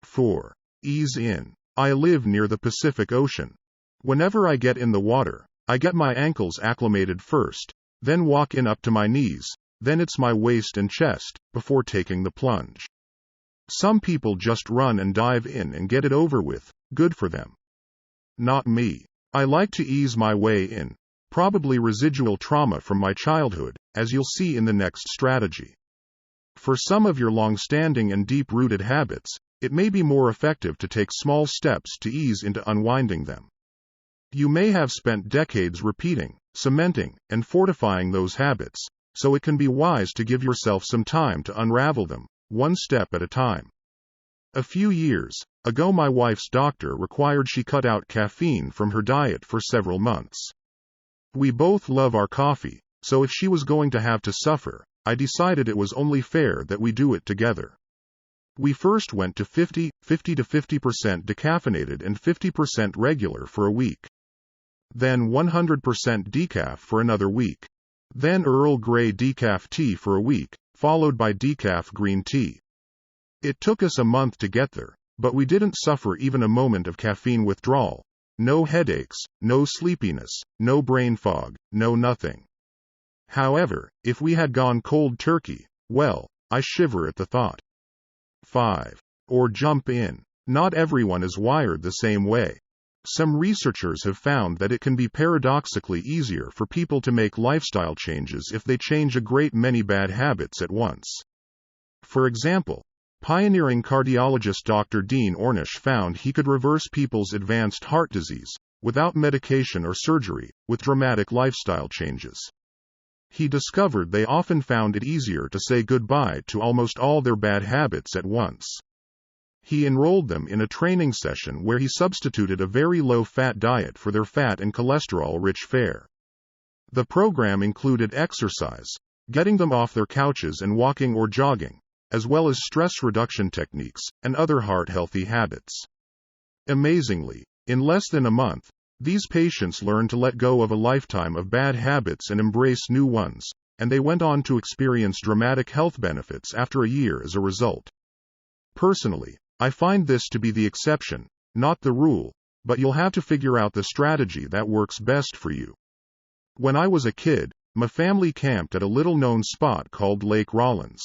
4. Ease in. I live near the Pacific Ocean. Whenever I get in the water, I get my ankles acclimated first, then walk in up to my knees, then it's my waist and chest, before taking the plunge. Some people just run and dive in and get it over with, good for them. Not me. I like to ease my way in, probably residual trauma from my childhood, as you'll see in the next strategy. For some of your long-standing and deep-rooted habits, it may be more effective to take small steps to ease into unwinding them. You may have spent decades repeating, cementing, and fortifying those habits, so it can be wise to give yourself some time to unravel them, one step at a time. A few years ago, my wife's doctor required she cut out caffeine from her diet for several months. We both love our coffee, so if she was going to have to suffer, I decided it was only fair that we do it together. We first went to 50 to 50% decaffeinated and 50% regular for a week. Then 100% decaf for another week. Then Earl Grey decaf tea for a week, followed by decaf green tea. It took us a month to get there, but we didn't suffer even a moment of caffeine withdrawal. No headaches, no sleepiness, no brain fog, no nothing. However, if we had gone cold turkey, well, I shiver at the thought. 5. Or jump in. Not everyone is wired the same way. Some researchers have found that it can be paradoxically easier for people to make lifestyle changes if they change a great many bad habits at once. For example, pioneering cardiologist Dr. Dean Ornish found he could reverse people's advanced heart disease, without medication or surgery, with dramatic lifestyle changes. He discovered they often found it easier to say goodbye to almost all their bad habits at once. He enrolled them in a training session where he substituted a very low-fat diet for their fat and cholesterol-rich fare. The program included exercise, getting them off their couches and walking or jogging, as well as stress reduction techniques, and other heart-healthy habits. Amazingly, in less than a month, these patients learned to let go of a lifetime of bad habits and embrace new ones, and they went on to experience dramatic health benefits after a year as a result. Personally, I find this to be the exception, not the rule, but you'll have to figure out the strategy that works best for you. When I was a kid, my family camped at a little-known spot called Lake Rawlins.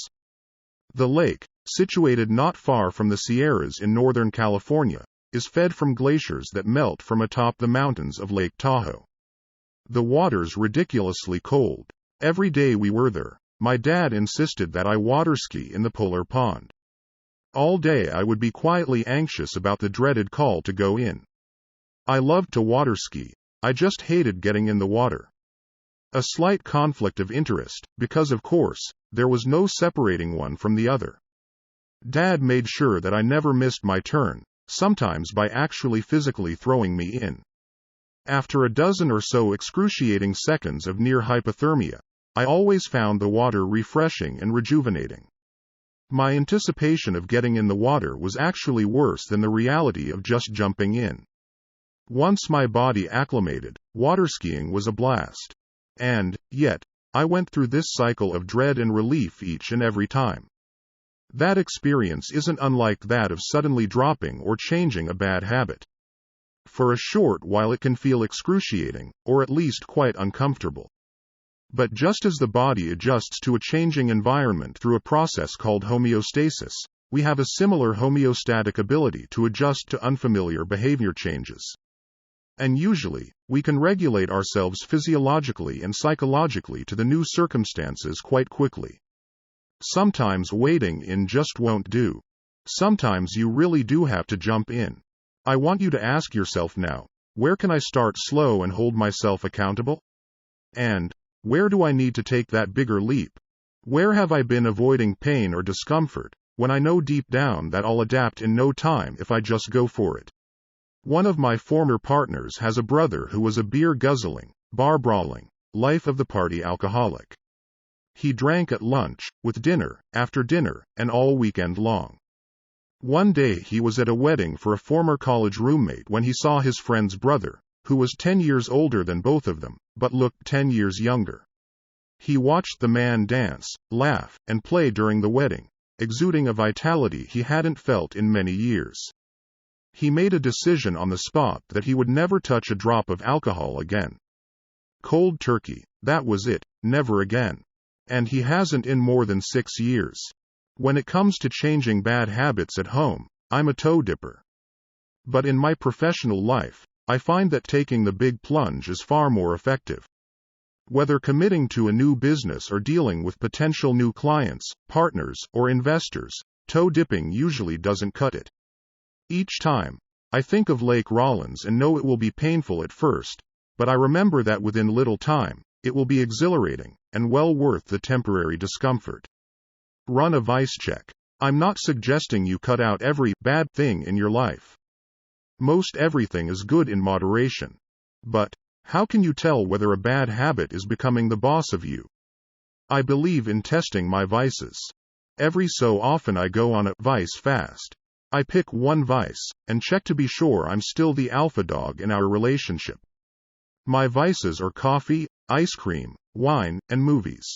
The lake, situated not far from the Sierras in Northern California, is fed from glaciers that melt from atop the mountains of Lake Tahoe. The water's ridiculously cold. Every day we were there, my dad insisted that I water ski in the polar pond. All day I would be quietly anxious about the dreaded call to go in. I loved to water ski, I just hated getting in the water. A slight conflict of interest, because of course, there was no separating one from the other. Dad made sure that I never missed my turn, sometimes by actually physically throwing me in. After a dozen or so excruciating seconds of near hypothermia, I always found the water refreshing and rejuvenating. My anticipation of getting in the water was actually worse than the reality of just jumping in. Once my body acclimated, water skiing was a blast. And, yet, I went through this cycle of dread and relief each and every time. That experience isn't unlike that of suddenly dropping or changing a bad habit. For a short while it can feel excruciating, or at least quite uncomfortable. But just as the body adjusts to a changing environment through a process called homeostasis, we have a similar homeostatic ability to adjust to unfamiliar behavior changes. And usually, we can regulate ourselves physiologically and psychologically to the new circumstances quite quickly. Sometimes wading in just won't do. Sometimes you really do have to jump in. I want you to ask yourself now, where can I start slow and hold myself accountable? And, where do I need to take that bigger leap? Where have I been avoiding pain or discomfort, when I know deep down that I'll adapt in no time if I just go for it? One of my former partners has a brother who was a beer-guzzling, bar-brawling, life-of-the-party alcoholic. He drank at lunch, with dinner, after dinner, and all weekend long. One day he was at a wedding for a former college roommate when he saw his friend's brother, who was 10 years older than both of them, but looked 10 years younger. He watched the man dance, laugh, and play during the wedding, exuding a vitality he hadn't felt in many years. He made a decision on the spot that he would never touch a drop of alcohol again. Cold turkey, that was it, never again. And he hasn't in more than 6 years. When it comes to changing bad habits at home, I'm a toe dipper. But in my professional life, I find that taking the big plunge is far more effective. Whether committing to a new business or dealing with potential new clients, partners, or investors, toe dipping usually doesn't cut it. Each time, I think of Lake Rawlins and know it will be painful at first, but I remember that within little time, it will be exhilarating, and well worth the temporary discomfort. Run a vice check. I'm not suggesting you cut out every bad thing in your life. Most everything is good in moderation. But, how can you tell whether a bad habit is becoming the boss of you? I believe in testing my vices. Every so often I go on a vice fast. I pick one vice, and check to be sure I'm still the alpha dog in our relationship. My vices are coffee, ice cream, wine, and movies.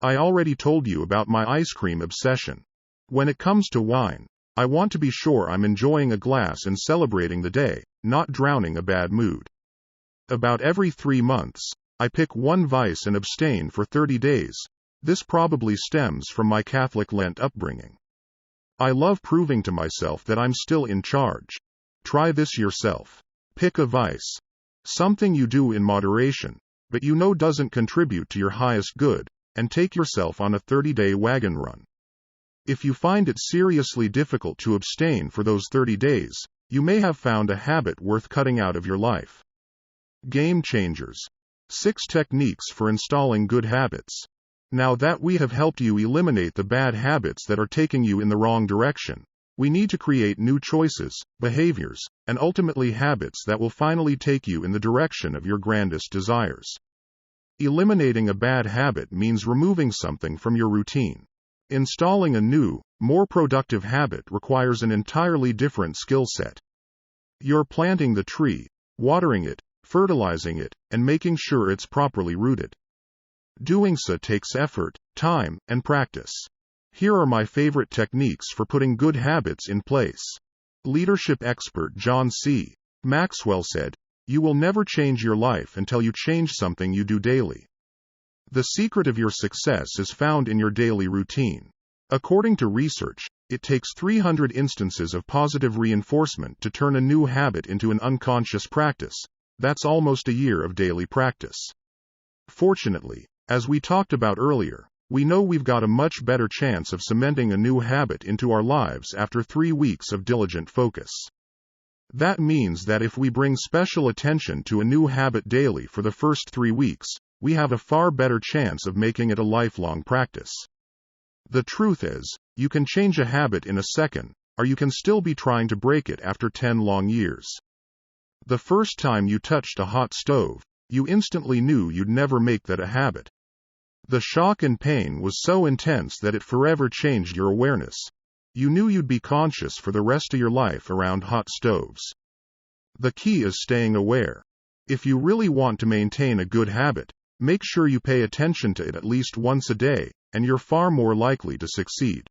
I already told you about my ice cream obsession. When it comes to wine, I want to be sure I'm enjoying a glass and celebrating the day, not drowning a bad mood. About every 3 months, I pick one vice and abstain for 30 days. This probably stems from my Catholic Lent upbringing. I love proving to myself that I'm still in charge. Try this yourself. Pick a vice. Something you do in moderation, but you know doesn't contribute to your highest good, and take yourself on a 30-day wagon run. If you find it seriously difficult to abstain for those 30 days, you may have found a habit worth cutting out of your life. Game changers. 6 techniques for installing good habits. Now that we have helped you eliminate the bad habits that are taking you in the wrong direction, we need to create new choices, behaviors, and ultimately habits that will finally take you in the direction of your grandest desires. Eliminating a bad habit means removing something from your routine. Installing a new, more productive habit requires an entirely different skill set. You're planting the tree, watering it, fertilizing it, and making sure it's properly rooted. Doing so takes effort, time, and practice. Here are my favorite techniques for putting good habits in place. Leadership expert John C. Maxwell said, "You will never change your life until you change something you do daily." The secret of your success is found in your daily routine. According to research, it takes 300 instances of positive reinforcement to turn a new habit into an unconscious practice. That's almost a year of daily practice. Fortunately, as we talked about earlier, we know we've got a much better chance of cementing a new habit into our lives after 3 weeks of diligent focus. That means that if we bring special attention to a new habit daily for the first 3 weeks, we have a far better chance of making it a lifelong practice. The truth is, you can change a habit in a second, or you can still be trying to break it after 10 long years. The first time you touched a hot stove, you instantly knew you'd never make that a habit. The shock and pain was so intense that it forever changed your awareness. You knew you'd be conscious for the rest of your life around hot stoves. The key is staying aware. If you really want to maintain a good habit, make sure you pay attention to it at least once a day, and you're far more likely to succeed.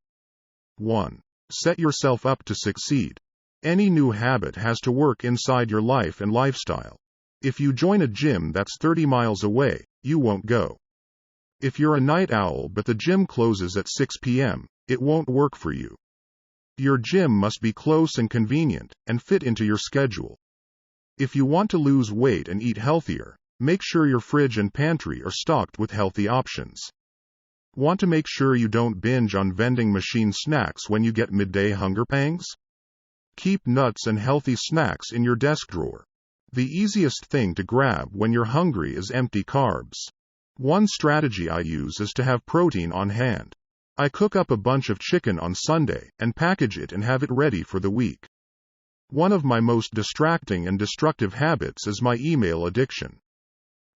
1. Set yourself up to succeed. Any new habit has to work inside your life and lifestyle. If you join a gym that's 30 miles away, you won't go. If you're a night owl but the gym closes at 6 p.m., it won't work for you. Your gym must be close and convenient, and fit into your schedule. If you want to lose weight and eat healthier, make sure your fridge and pantry are stocked with healthy options. Want to make sure you don't binge on vending machine snacks when you get midday hunger pangs? Keep nuts and healthy snacks in your desk drawer. The easiest thing to grab when you're hungry is empty carbs. One strategy I use is to have protein on hand. I cook up a bunch of chicken on Sunday and package it and have it ready for the week. One of my most distracting and destructive habits is my email addiction.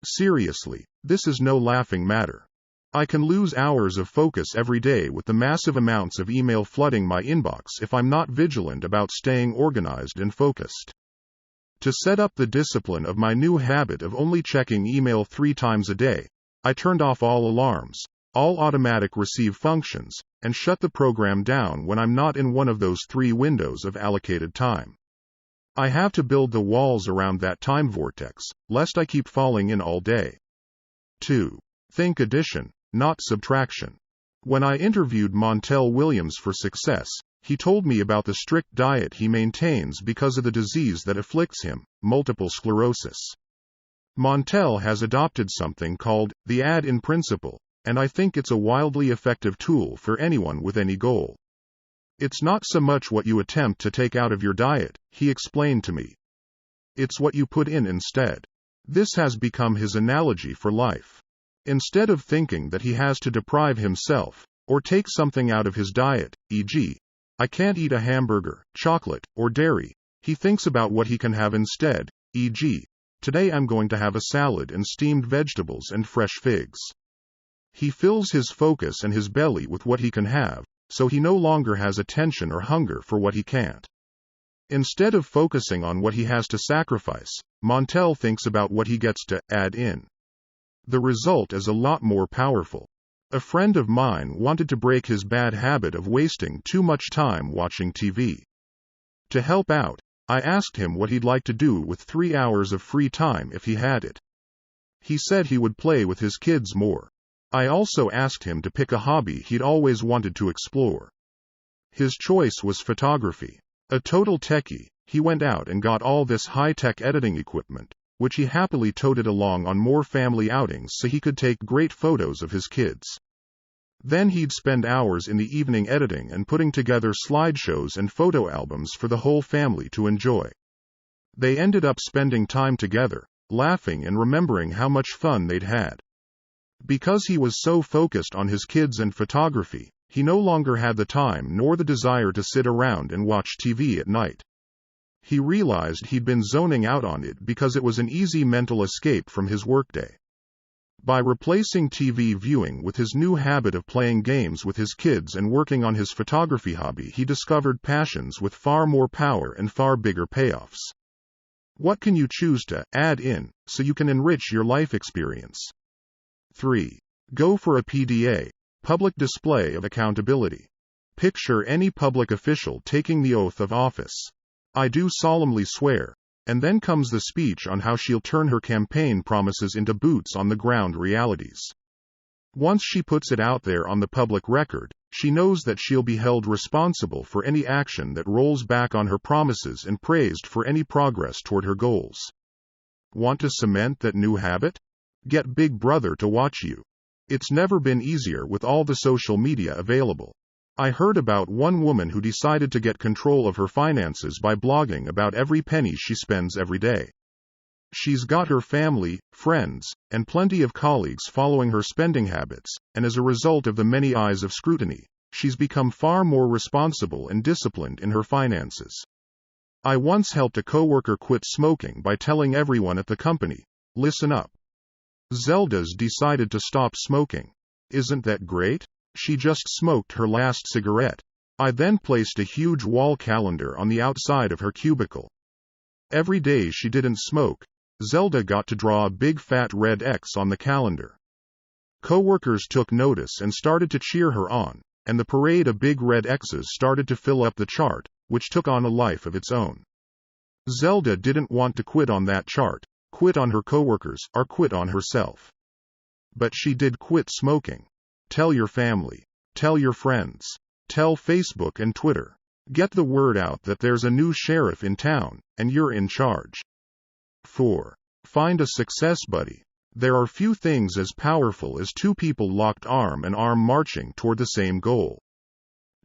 Seriously, this is no laughing matter. I can lose hours of focus every day with the massive amounts of email flooding my inbox if I'm not vigilant about staying organized and focused. To set up the discipline of my new habit of only checking email 3 times a day, I turned off all alarms, all automatic receive functions, and shut the program down when I'm not in one of those 3 windows of allocated time. I have to build the walls around that time vortex, lest I keep falling in all day. 2. Think addition, not subtraction. When I interviewed Montel Williams for Success, he told me about the strict diet he maintains because of the disease that afflicts him, multiple sclerosis. Montel has adopted something called the add-in principle, and I think it's a wildly effective tool for anyone with any goal. It's not so much what you attempt to take out of your diet, he explained to me. It's what you put in instead. This has become his analogy for life. Instead of thinking that he has to deprive himself, or take something out of his diet, e.g., I can't eat a hamburger, chocolate, or dairy, he thinks about what he can have instead, e.g., today I'm going to have a salad and steamed vegetables and fresh figs. He fills his focus and his belly with what he can have, so he no longer has attention or hunger for what he can't. Instead of focusing on what he has to sacrifice, Montel thinks about what he gets to add in. The result is a lot more powerful. A friend of mine wanted to break his bad habit of wasting too much time watching TV. To help out, I asked him what he'd like to do with 3 hours of free time if he had it. He said he would play with his kids more. I also asked him to pick a hobby he'd always wanted to explore. His choice was photography. A total techie, he went out and got all this high-tech editing equipment, which he happily toted along on more family outings so he could take great photos of his kids. Then he'd spend hours in the evening editing and putting together slideshows and photo albums for the whole family to enjoy. They ended up spending time together, laughing and remembering how much fun they'd had. Because he was so focused on his kids and photography, he no longer had the time nor the desire to sit around and watch TV at night. He realized he'd been zoning out on it because it was an easy mental escape from his workday. By replacing TV viewing with his new habit of playing games with his kids and working on his photography hobby, he discovered passions with far more power and far bigger payoffs. What can you choose to add in so you can enrich your life experience? 3. Go for a PDA, public display of accountability. Picture any public official taking the oath of office. I do solemnly swear. And then comes the speech on how she'll turn her campaign promises into boots-on-the-ground realities. Once she puts it out there on the public record, she knows that she'll be held responsible for any action that rolls back on her promises and praised for any progress toward her goals. Want to cement that new habit? Get Big Brother to watch you. It's never been easier with all the social media available. I heard about one woman who decided to get control of her finances by blogging about every penny she spends every day. She's got her family, friends, and plenty of colleagues following her spending habits, and as a result of the many eyes of scrutiny, she's become far more responsible and disciplined in her finances. I once helped a coworker quit smoking by telling everyone at the company, "Listen up. Zelda's decided to stop smoking. Isn't that great? She just smoked her last cigarette." I then placed a huge wall calendar on the outside of her cubicle. Every day she didn't smoke, Zelda got to draw a big fat red X on the calendar. Coworkers took notice and started to cheer her on, and the parade of big red X's started to fill up the chart, which took on a life of its own. Zelda didn't want to quit on that chart, quit on her coworkers, or quit on herself. But she did quit smoking. Tell your family. Tell your friends. Tell Facebook and Twitter. Get the word out that there's a new sheriff in town, and you're in charge. 4. Find a success buddy. There are few things as powerful as two people locked arm in arm marching toward the same goal.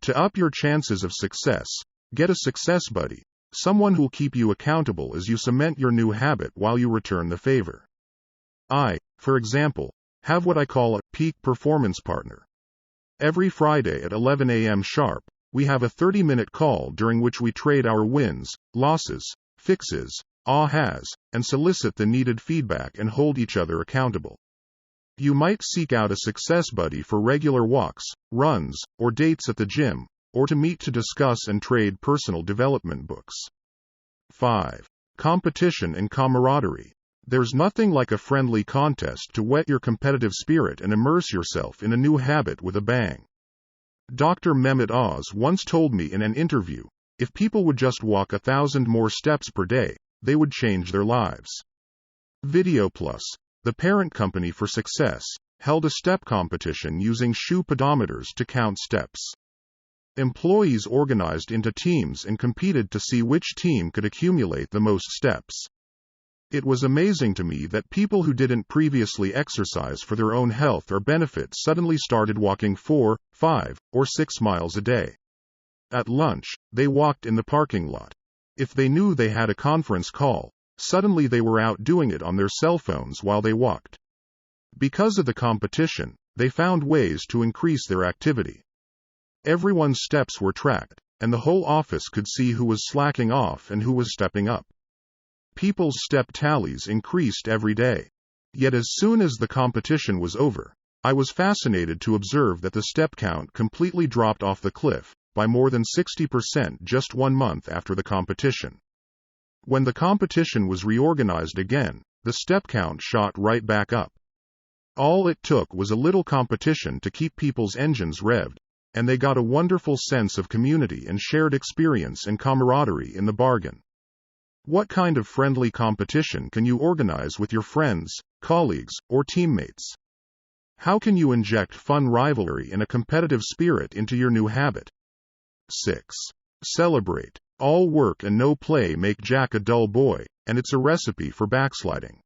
To up your chances of success, get a success buddy, someone who'll keep you accountable as you cement your new habit while you return the favor. I, for example, have what I call a peak performance partner. Every Friday at 11 a.m. sharp, we have a 30-minute call during which we trade our wins, losses, fixes, ahas, and solicit the needed feedback and hold each other accountable. You might seek out a success buddy for regular walks, runs, or dates at the gym, or to meet to discuss and trade personal development books. 5. Competition and camaraderie. There's nothing like a friendly contest to whet your competitive spirit and immerse yourself in a new habit with a bang. Dr. Mehmet Oz once told me in an interview, if people would just walk 1,000 more steps per day, they would change their lives. Video Plus, the parent company for Success, held a step competition using shoe pedometers to count steps. Employees organized into teams and competed to see which team could accumulate the most steps. It was amazing to me that people who didn't previously exercise for their own health or benefit suddenly started walking 4, 5, or 6 miles a day. At lunch, they walked in the parking lot. If they knew they had a conference call, suddenly they were out doing it on their cell phones while they walked. Because of the competition, they found ways to increase their activity. Everyone's steps were tracked, and the whole office could see who was slacking off and who was stepping up. People's step tallies increased every day. Yet as soon as the competition was over, I was fascinated to observe that the step count completely dropped off the cliff, by more than 60% just 1 month after the competition. When the competition was reorganized again, the step count shot right back up. All it took was a little competition to keep people's engines revved, and they got a wonderful sense of community and shared experience and camaraderie in the bargain. What kind of friendly competition can you organize with your friends, colleagues, or teammates? How can you inject fun rivalry and a competitive spirit into your new habit? 6. Celebrate. All work and no play make Jack a dull boy, and it's a recipe for backsliding.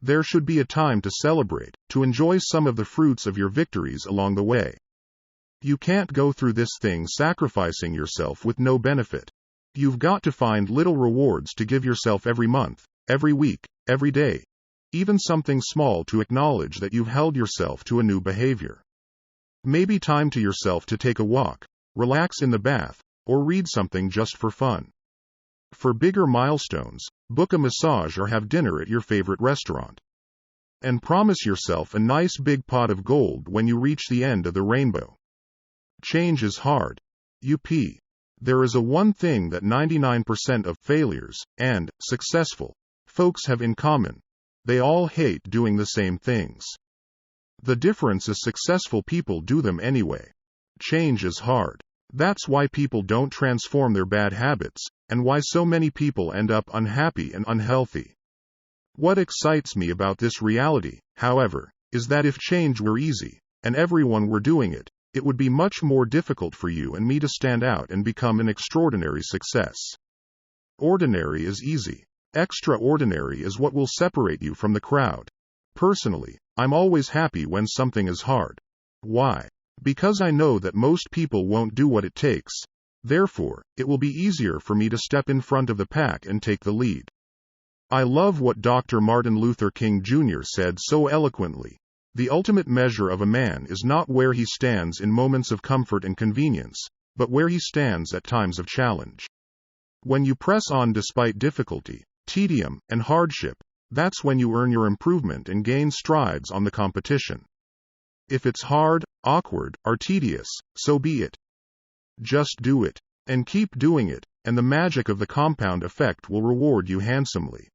There should be a time to celebrate, to enjoy some of the fruits of your victories along the way. You can't go through this thing sacrificing yourself with no benefit. You've got to find little rewards to give yourself every month, every week, every day. Even something small to acknowledge that you've held yourself to a new behavior. Maybe time to yourself to take a walk, relax in the bath, or read something just for fun. For bigger milestones, book a massage or have dinner at your favorite restaurant. And promise yourself a nice big pot of gold when you reach the end of the rainbow. Change is hard. There is a one thing that 99% of failures and successful folks have in common. They all hate doing the same things. The difference is successful people do them anyway. Change is hard. That's why people don't transform their bad habits, and why so many people end up unhappy and unhealthy. What excites me about this reality, however, is that if change were easy, and everyone were doing it, it would be much more difficult for you and me to stand out and become an extraordinary success. Ordinary is easy. Extraordinary is what will separate you from the crowd. Personally, I'm always happy when something is hard. Why? Because I know that most people won't do what it takes. Therefore, it will be easier for me to step in front of the pack and take the lead. I love what Dr. Martin Luther King Jr. said so eloquently. The ultimate measure of a man is not where he stands in moments of comfort and convenience, but where he stands at times of challenge. When you press on despite difficulty, tedium, and hardship, that's when you earn your improvement and gain strides on the competition. If it's hard, awkward, or tedious, so be it. Just do it. And keep doing it, and the magic of the compound effect will reward you handsomely.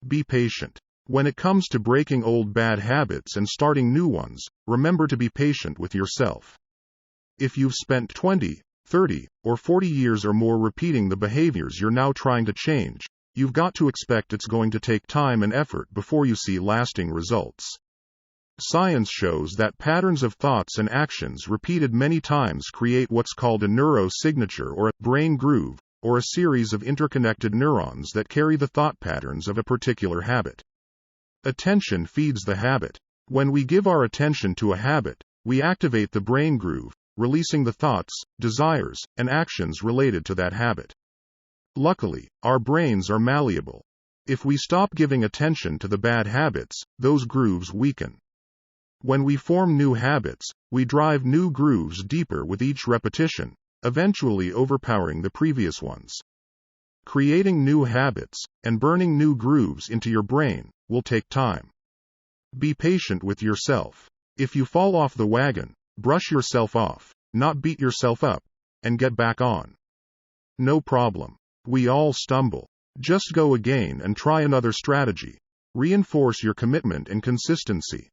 Be patient. When it comes to breaking old bad habits and starting new ones, remember to be patient with yourself. If you've spent 20, 30, or 40 years or more repeating the behaviors you're now trying to change, you've got to expect it's going to take time and effort before you see lasting results. Science shows that patterns of thoughts and actions repeated many times create what's called a neurosignature or a brain groove, or a series of interconnected neurons that carry the thought patterns of a particular habit. Attention feeds the habit. When we give our attention to a habit, we activate the brain groove, releasing the thoughts, desires, and actions related to that habit. Luckily, our brains are malleable. If we stop giving attention to the bad habits, those grooves weaken. When we form new habits, we drive new grooves deeper with each repetition, eventually overpowering the previous ones. Creating new habits, and burning new grooves into your brain, will take time. Be patient with yourself. If you fall off the wagon, brush yourself off, not beat yourself up, and get back on. No problem. We all stumble. Just go again and try another strategy. Reinforce your commitment and consistency.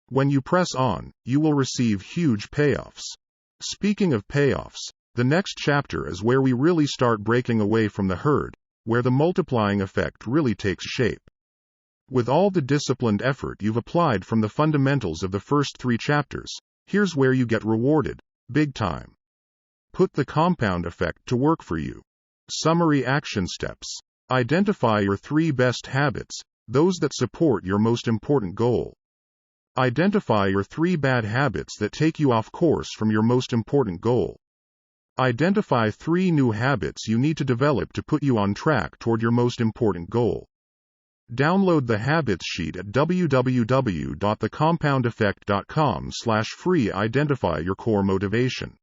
When you press on, you will receive huge payoffs. Speaking of payoffs, the next chapter is where we really start breaking away from the herd, where the multiplying effect really takes shape. With all the disciplined effort you've applied from the fundamentals of the first 3 chapters, here's where you get rewarded, big time. Put the compound effect to work for you. Summary action steps. Identify your 3 best habits, those that support your most important goal. Identify your 3 bad habits that take you off course from your most important goal. Identify 3 new habits you need to develop to put you on track toward your most important goal. Download the habits sheet at www.thecompoundeffect.com/free. Identify your core motivation.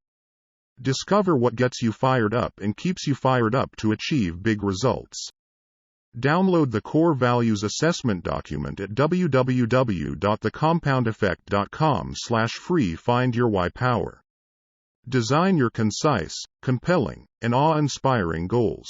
Discover what gets you fired up and keeps you fired up to achieve big results. Download the core values assessment document at www.thecompoundeffect.com/free. Find your why power. Design your concise, compelling, and awe-inspiring goals.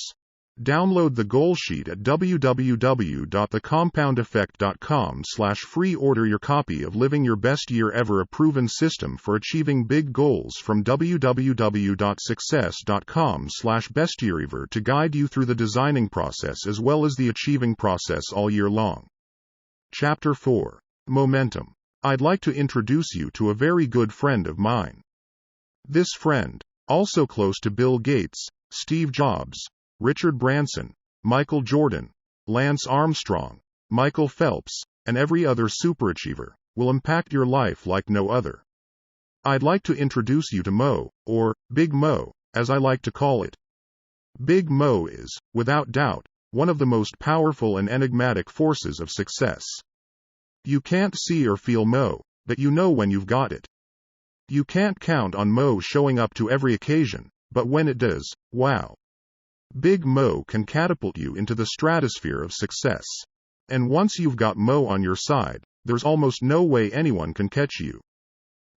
Download the goal sheet at www.thecompoundeffect.com/free. Order your copy of Living Your Best Year Ever, a proven system for achieving big goals, from www.success.com/bestyearever to guide you through the designing process as well as the achieving process all year long. Chapter 4. Momentum. I'd like to introduce you to a very good friend of mine. This friend, also close to Bill Gates, Steve Jobs, Richard Branson, Michael Jordan, Lance Armstrong, Michael Phelps, and every other superachiever, will impact your life like no other. I'd like to introduce you to Mo, or Big Mo, as I like to call it. Big Mo is, without doubt, one of the most powerful and enigmatic forces of success. You can't see or feel Mo, but you know when you've got it. You can't count on Mo showing up to every occasion, but when it does, wow. Big Mo can catapult you into the stratosphere of success. And once you've got Mo on your side, there's almost no way anyone can catch you.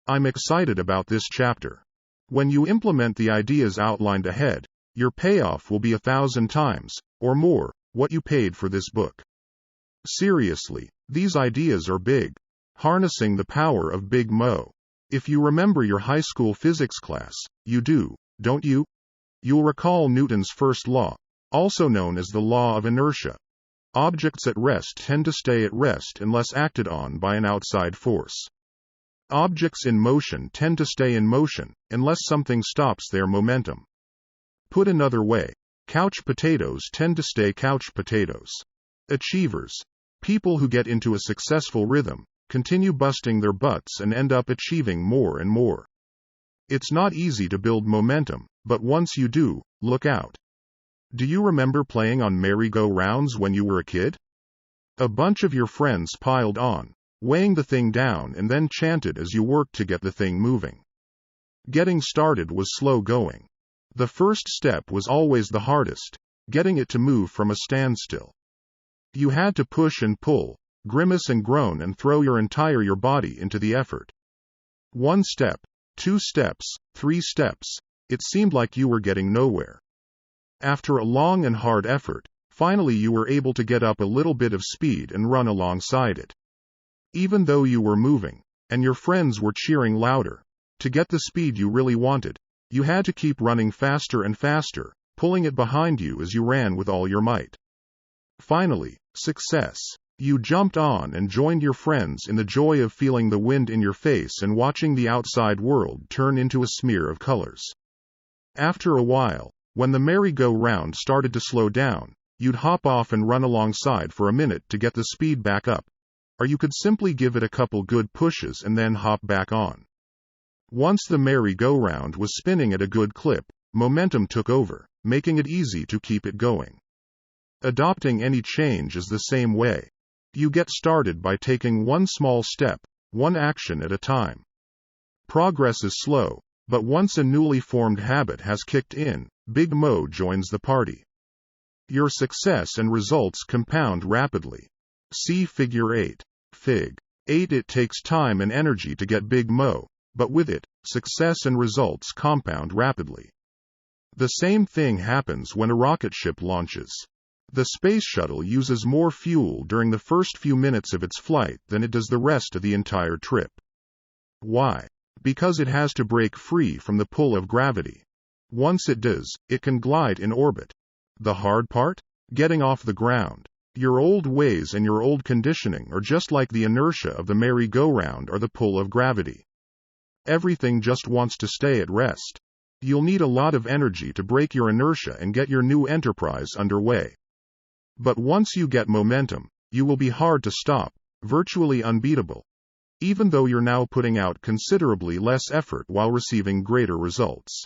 I'm excited about this chapter. When you implement the ideas outlined ahead, your payoff will be 1,000 times, or more, what you paid for this book. Seriously, these ideas are big. Harnessing the power of Big Mo. If you remember your high school physics class, you do, don't you? You'll recall Newton's first law, also known as the law of inertia. Objects at rest tend to stay at rest unless acted on by an outside force. Objects in motion tend to stay in motion unless something stops their momentum. Put another way, couch potatoes tend to stay couch potatoes. Achievers, people who get into a successful rhythm, continue busting their butts and end up achieving more and more. It's not easy to build momentum, but once you do, look out. Do you remember playing on merry-go-rounds when you were a kid? A bunch of your friends piled on, weighing the thing down, and then chanted as you worked to get the thing moving. Getting started was slow going. The first step was always the hardest, getting it to move from a standstill. You had to push and pull, grimace and groan, and throw your entire body into the effort. 1 step, 2 steps, 3 steps. It seemed like you were getting nowhere. After a long and hard effort, finally you were able to get up a little bit of speed and run alongside it. Even though you were moving, and your friends were cheering louder, to get the speed you really wanted, you had to keep running faster and faster, pulling it behind you as you ran with all your might. Finally, success. You jumped on and joined your friends in the joy of feeling the wind in your face and watching the outside world turn into a smear of colors. After a while, when the merry-go-round started to slow down, you'd hop off and run alongside for a minute to get the speed back up. Or you could simply give it a couple good pushes and then hop back on. Once the merry-go-round was spinning at a good clip, momentum took over, making it easy to keep it going. Adopting any change is the same way. You get started by taking one small step, one action at a time. Progress is slow, but once a newly formed habit has kicked in, Big Mo joins the party. Your success and results compound rapidly. See Figure 8. Fig. 8. It takes time and energy to get Big Mo, but with it, success and results compound rapidly. The same thing happens when a rocket ship launches. The space shuttle uses more fuel during the first few minutes of its flight than it does the rest of the entire trip. Why? Because it has to break free from the pull of gravity. Once it does, it can glide in orbit. The hard part? Getting off the ground. Your old ways and your old conditioning are just like the inertia of the merry-go-round or the pull of gravity. Everything just wants to stay at rest. You'll need a lot of energy to break your inertia and get your new enterprise underway. But once you get momentum, you will be hard to stop, virtually unbeatable. Even though you're now putting out considerably less effort while receiving greater results.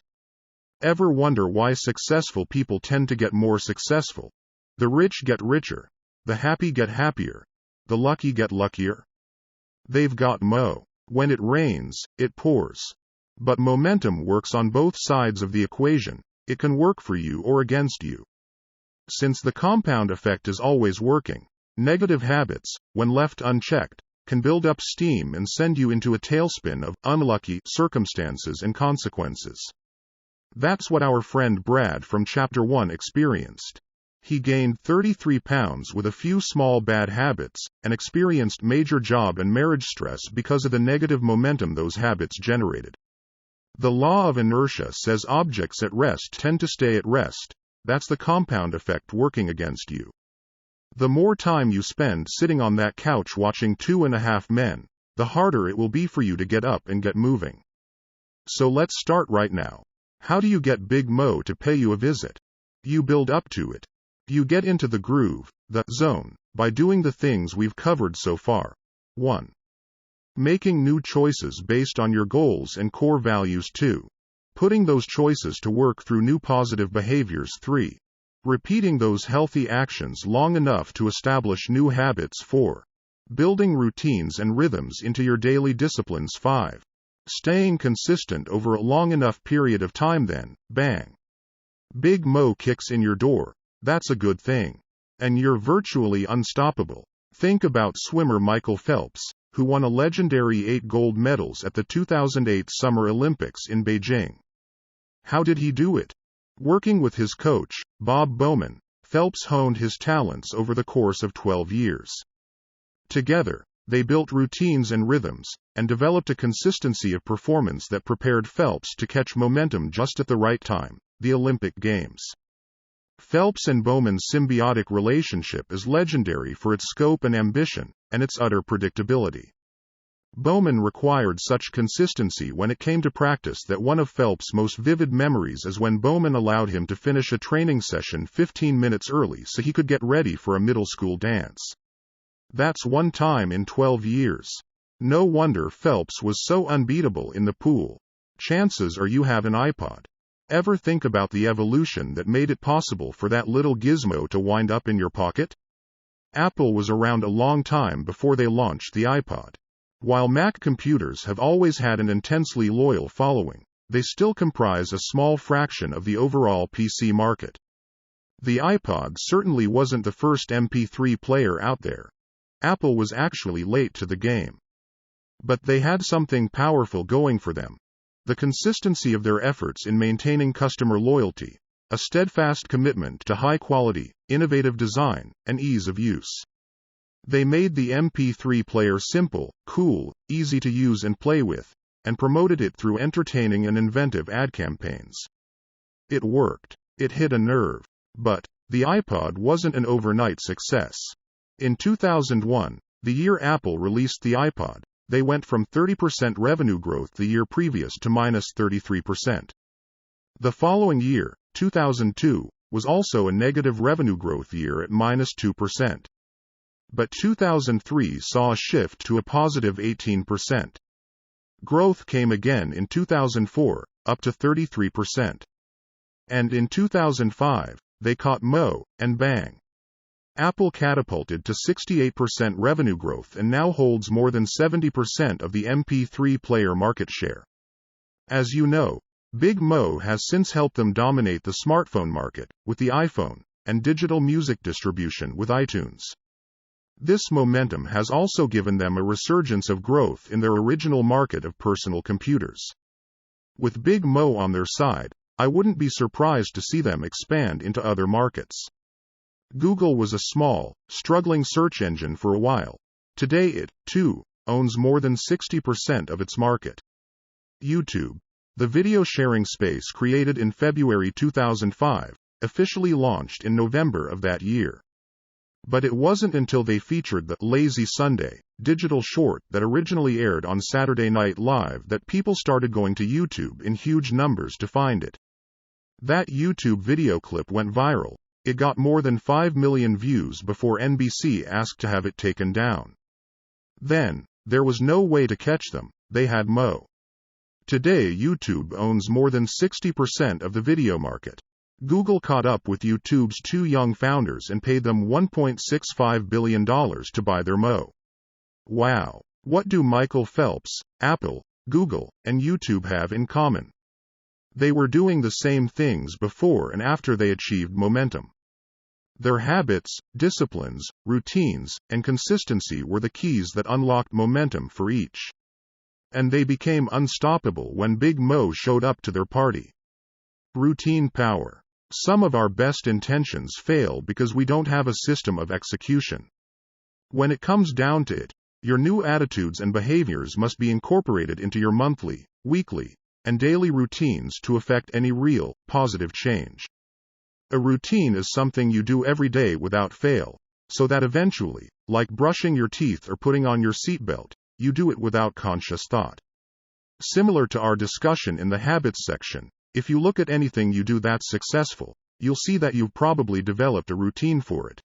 Ever wonder why successful people tend to get more successful? The rich get richer. The happy get happier. The lucky get luckier. They've got Mo. When it rains, it pours. But momentum works on both sides of the equation. It can work for you or against you. Since the compound effect is always working, negative habits, when left unchecked, can build up steam and send you into a tailspin of unlucky circumstances and consequences. That's what our friend Brad from Chapter 1 experienced. He gained 33 pounds with a few small bad habits, and experienced major job and marriage stress because of the negative momentum those habits generated. The law of inertia says objects at rest tend to stay at rest. That's the compound effect working against you. The more time you spend sitting on that couch watching 2.5 Men, the harder it will be for you to get up and get moving. So let's start right now. How do you get Big Mo to pay you a visit? You build up to it. You get into the groove, the zone, by doing the things we've covered so far. 1. Making new choices based on your goals and core values. 2. Putting those choices to work through new positive behaviors. 3. Repeating those healthy actions long enough to establish new habits. 4. Building routines and rhythms into your daily disciplines. 5. Staying consistent over a long enough period of time. Then, bang. Big Mo kicks in your door. That's a good thing. And you're virtually unstoppable. Think about swimmer Michael Phelps, who won a legendary 8 gold medals at the 2008 Summer Olympics in Beijing. How did he do it? Working with his coach, Bob Bowman, Phelps honed his talents over the course of 12 years. Together, they built routines and rhythms, and developed a consistency of performance that prepared Phelps to catch momentum just at the right time, the Olympic Games. Phelps and Bowman's symbiotic relationship is legendary for its scope and ambition, and its utter predictability. Bowman required such consistency when it came to practice that one of Phelps' most vivid memories is when Bowman allowed him to finish a training session 15 minutes early so he could get ready for a middle school dance. That's one time in 12 years. No wonder Phelps was so unbeatable in the pool. Chances are you have an iPod. Ever think about the evolution that made it possible for that little gizmo to wind up in your pocket? Apple was around a long time before they launched the iPod. While Mac computers have always had an intensely loyal following, they still comprise a small fraction of the overall PC market. The iPod certainly wasn't the first MP3 player out there. Apple was actually late to the game. But they had something powerful going for them. The consistency of their efforts in maintaining customer loyalty, a steadfast commitment to high quality, innovative design, and ease of use. They made the MP3 player simple, cool, easy to use and play with, and promoted it through entertaining and inventive ad campaigns. It worked. It hit a nerve. But the iPod wasn't an overnight success. In 2001, the year Apple released the iPod, they went from 30% revenue growth the year previous to minus 33%. The following year, 2002, was also a negative revenue growth year at minus 2%. But 2003 saw a shift to a positive 18%. Growth came again in 2004, up to 33%. And in 2005, they caught Mo, and bang. Apple catapulted to 68% revenue growth and now holds more than 70% of the MP3 player market share. As you know, Big Mo has since helped them dominate the smartphone market, with the iPhone, and digital music distribution with iTunes. This momentum has also given them a resurgence of growth in their original market of personal computers. With Big Mo on their side, I wouldn't be surprised to see them expand into other markets. Google was a small, struggling search engine for a while. Today it, too, owns more than 60% of its market. YouTube, the video sharing space created in February 2005, officially launched in November of that year. But it wasn't until they featured the Lazy Sunday digital short that originally aired on Saturday Night Live that people started going to YouTube in huge numbers to find it. That YouTube video clip went viral. It got more than 5 million views before NBC asked to have it taken down. Then, there was no way to catch them. They had Mo. Today YouTube owns more than 60% of the video market. Google caught up with YouTube's 2 young founders and paid them $1.65 billion to buy their Mo. Wow. What do Michael Phelps, Apple, Google, and YouTube have in common? They were doing the same things before and after they achieved momentum. Their habits, disciplines, routines, and consistency were the keys that unlocked momentum for each. And they became unstoppable when Big Mo showed up to their party. Routine power. Some of our best intentions fail because we don't have a system of execution. When it comes down to it, your new attitudes and behaviors must be incorporated into your monthly, weekly, and daily routines to effect any real, positive change. A routine is something you do every day without fail, so that eventually, like brushing your teeth or putting on your seatbelt, you do it without conscious thought. Similar to our discussion in the habits section, if you look at anything you do that's successful, you'll see that you've probably developed a routine for it.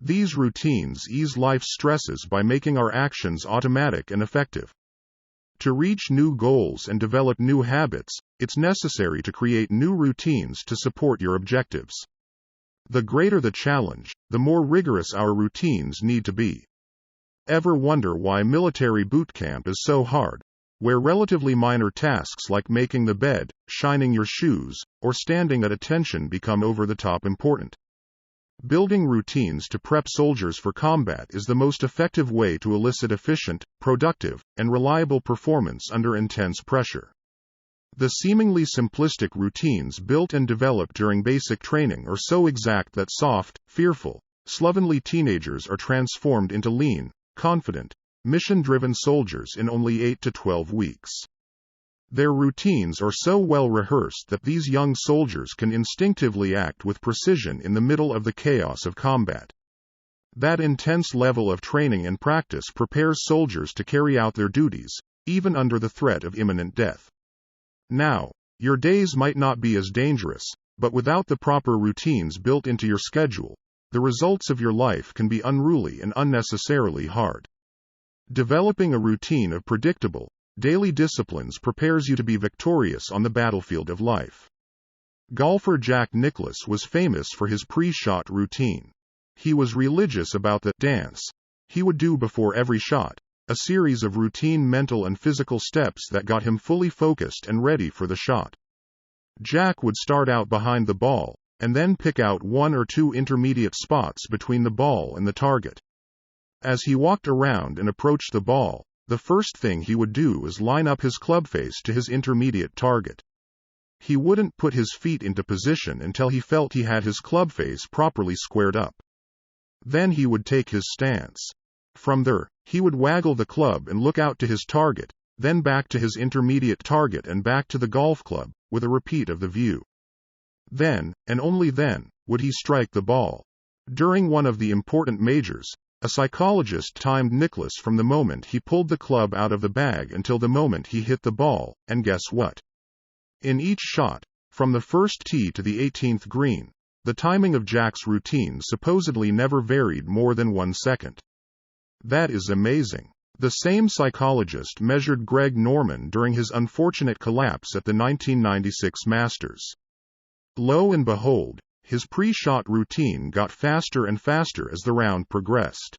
These routines ease life's stresses by making our actions automatic and effective. To reach new goals and develop new habits, it's necessary to create new routines to support your objectives. The greater the challenge, the more rigorous our routines need to be. Ever wonder why military boot camp is so hard, where relatively minor tasks like making the bed, shining your shoes, or standing at attention become over-the-top important? Building routines to prep soldiers for combat is the most effective way to elicit efficient, productive, and reliable performance under intense pressure. The seemingly simplistic routines built and developed during basic training are so exact that soft, fearful, slovenly teenagers are transformed into lean, confident, mission-driven soldiers in only 8 to 12 weeks. Their routines are so well rehearsed that these young soldiers can instinctively act with precision in the middle of the chaos of combat. That intense level of training and practice prepares soldiers to carry out their duties, even under the threat of imminent death. Now, your days might not be as dangerous, but without the proper routines built into your schedule, the results of your life can be unruly and unnecessarily hard. Developing a routine of predictable, daily disciplines prepares you to be victorious on the battlefield of life. Golfer Jack Nicklaus was famous for his pre-shot routine. He was religious about the dance he would do before every shot, a series of routine mental and physical steps that got him fully focused and ready for the shot. Jack would start out behind the ball, and then pick out 1 or 2 intermediate spots between the ball and the target. As he walked around and approached the ball, the first thing he would do is line up his club face to his intermediate target. He wouldn't put his feet into position until he felt he had his club face properly squared up. Then he would take his stance. From there, he would waggle the club and look out to his target, then back to his intermediate target and back to the golf club, with a repeat of the view. Then, and only then, would he strike the ball. During one of the important majors, a psychologist timed Nicklaus from the moment he pulled the club out of the bag until the moment he hit the ball, and guess what? In each shot, from the first tee to the 18th green, the timing of Jack's routine supposedly never varied more than 1 second. That is amazing. The same psychologist measured Greg Norman during his unfortunate collapse at the 1996 Masters. Lo and behold, his pre-shot routine got faster and faster as the round progressed.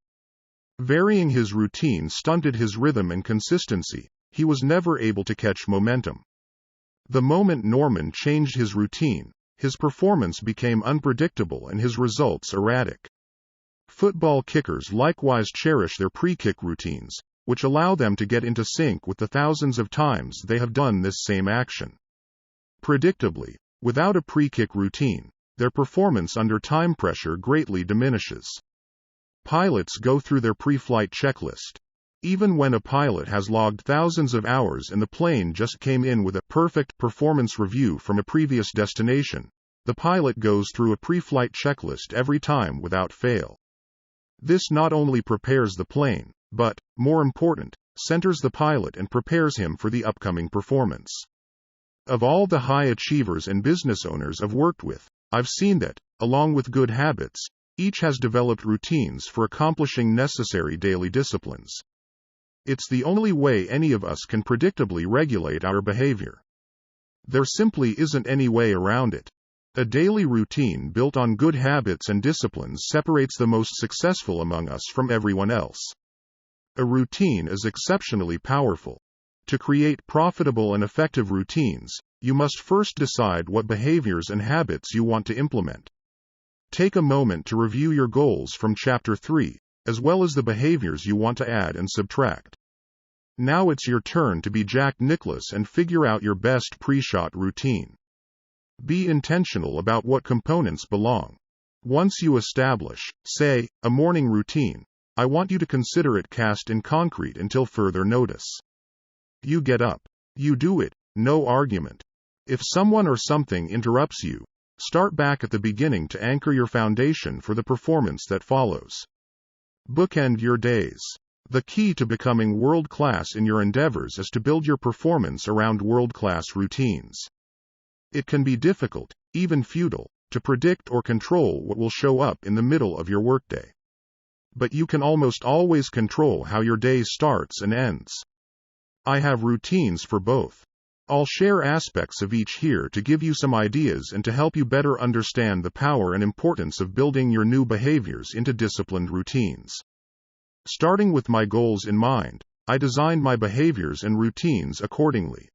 Varying his routine stunted his rhythm and consistency. He was never able to catch momentum. The moment Norman changed his routine, his performance became unpredictable and his results erratic. Football kickers likewise cherish their pre-kick routines, which allow them to get into sync with the thousands of times they have done this same action. Predictably, without a pre-kick routine, their performance under time pressure greatly diminishes. Pilots go through their pre-flight checklist. Even when a pilot has logged thousands of hours and the plane just came in with a perfect performance review from a previous destination, the pilot goes through a pre-flight checklist every time without fail. This not only prepares the plane, but, more important, centers the pilot and prepares him for the upcoming performance. Of all the high achievers and business owners I've worked with, I've seen that, along with good habits, each has developed routines for accomplishing necessary daily disciplines. It's the only way any of us can predictably regulate our behavior. There simply isn't any way around it. A daily routine built on good habits and disciplines separates the most successful among us from everyone else. A routine is exceptionally powerful. To create profitable and effective routines, you must first decide what behaviors and habits you want to implement. Take a moment to review your goals from Chapter 3, as well as the behaviors you want to add and subtract. Now it's your turn to be Jack Nicklaus and figure out your best pre-shot routine. Be intentional about what components belong. Once you establish, say, a morning routine, I want you to consider it cast in concrete until further notice. You get up. You do it, no argument. If someone or something interrupts you, start back at the beginning to anchor your foundation for the performance that follows. Bookend your days. The key to becoming world-class in your endeavors is to build your performance around world-class routines. It can be difficult, even futile, to predict or control what will show up in the middle of your workday. But you can almost always control how your day starts and ends. I have routines for both. I'll share aspects of each here to give you some ideas and to help you better understand the power and importance of building your new behaviors into disciplined routines. Starting with my goals in mind, I designed my behaviors and routines accordingly.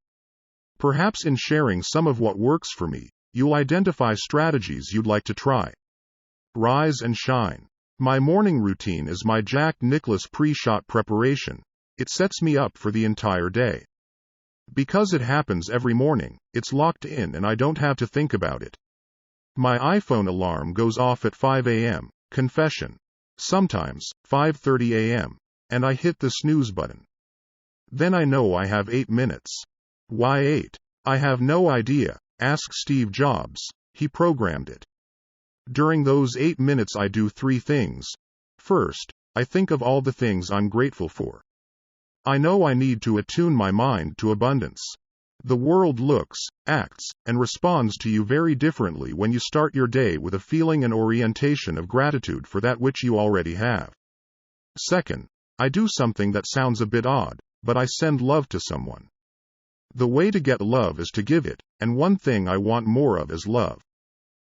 Perhaps in sharing some of what works for me, you'll identify strategies you'd like to try. Rise and shine. My morning routine is my Jack Nicklaus pre-shot preparation. It sets me up for the entire day. Because it happens every morning, it's locked in and I don't have to think about it. My iPhone alarm goes off at 5 a.m., confession. Sometimes, 5:30 a.m., and I hit the snooze button. Then I know I have 8 minutes. Why 8? I have no idea. Ask Steve Jobs. He programmed it. During those 8 minutes I do 3 things. First, I think of all the things I'm grateful for. I know I need to attune my mind to abundance. The world looks, acts, and responds to you very differently when you start your day with a feeling and orientation of gratitude for that which you already have. Second, I do something that sounds a bit odd, but I send love to someone. The way to get love is to give it, and one thing I want more of is love.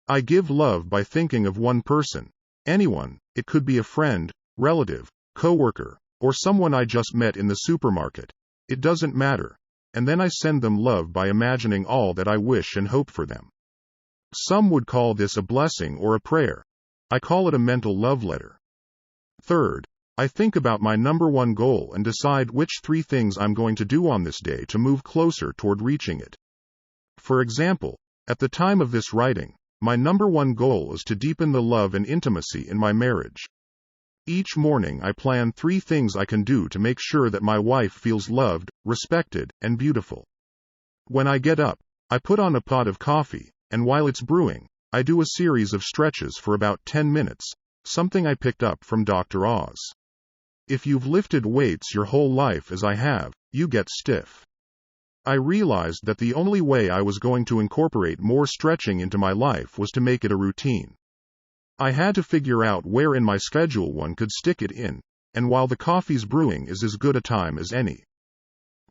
I give love by thinking of one person. Anyone, it could be a friend, relative, coworker, or someone I just met in the supermarket. It doesn't matter. And then I send them love by imagining all that I wish and hope for them. Some would call this a blessing or a prayer. I call it a mental love letter. Third, I think about my number one goal and decide which 3 things I'm going to do on this day to move closer toward reaching it. For example, at the time of this writing, my number one goal is to deepen the love and intimacy in my marriage. Each morning I plan 3 things I can do to make sure that my wife feels loved, respected, and beautiful. When I get up, I put on a pot of coffee, and while it's brewing, I do a series of stretches for about 10 minutes, something I picked up from Dr. Oz. If you've lifted weights your whole life as I have, you get stiff. I realized that the only way I was going to incorporate more stretching into my life was to make it a routine. I had to figure out where in my schedule one could stick it in, and while the coffee's brewing is as good a time as any.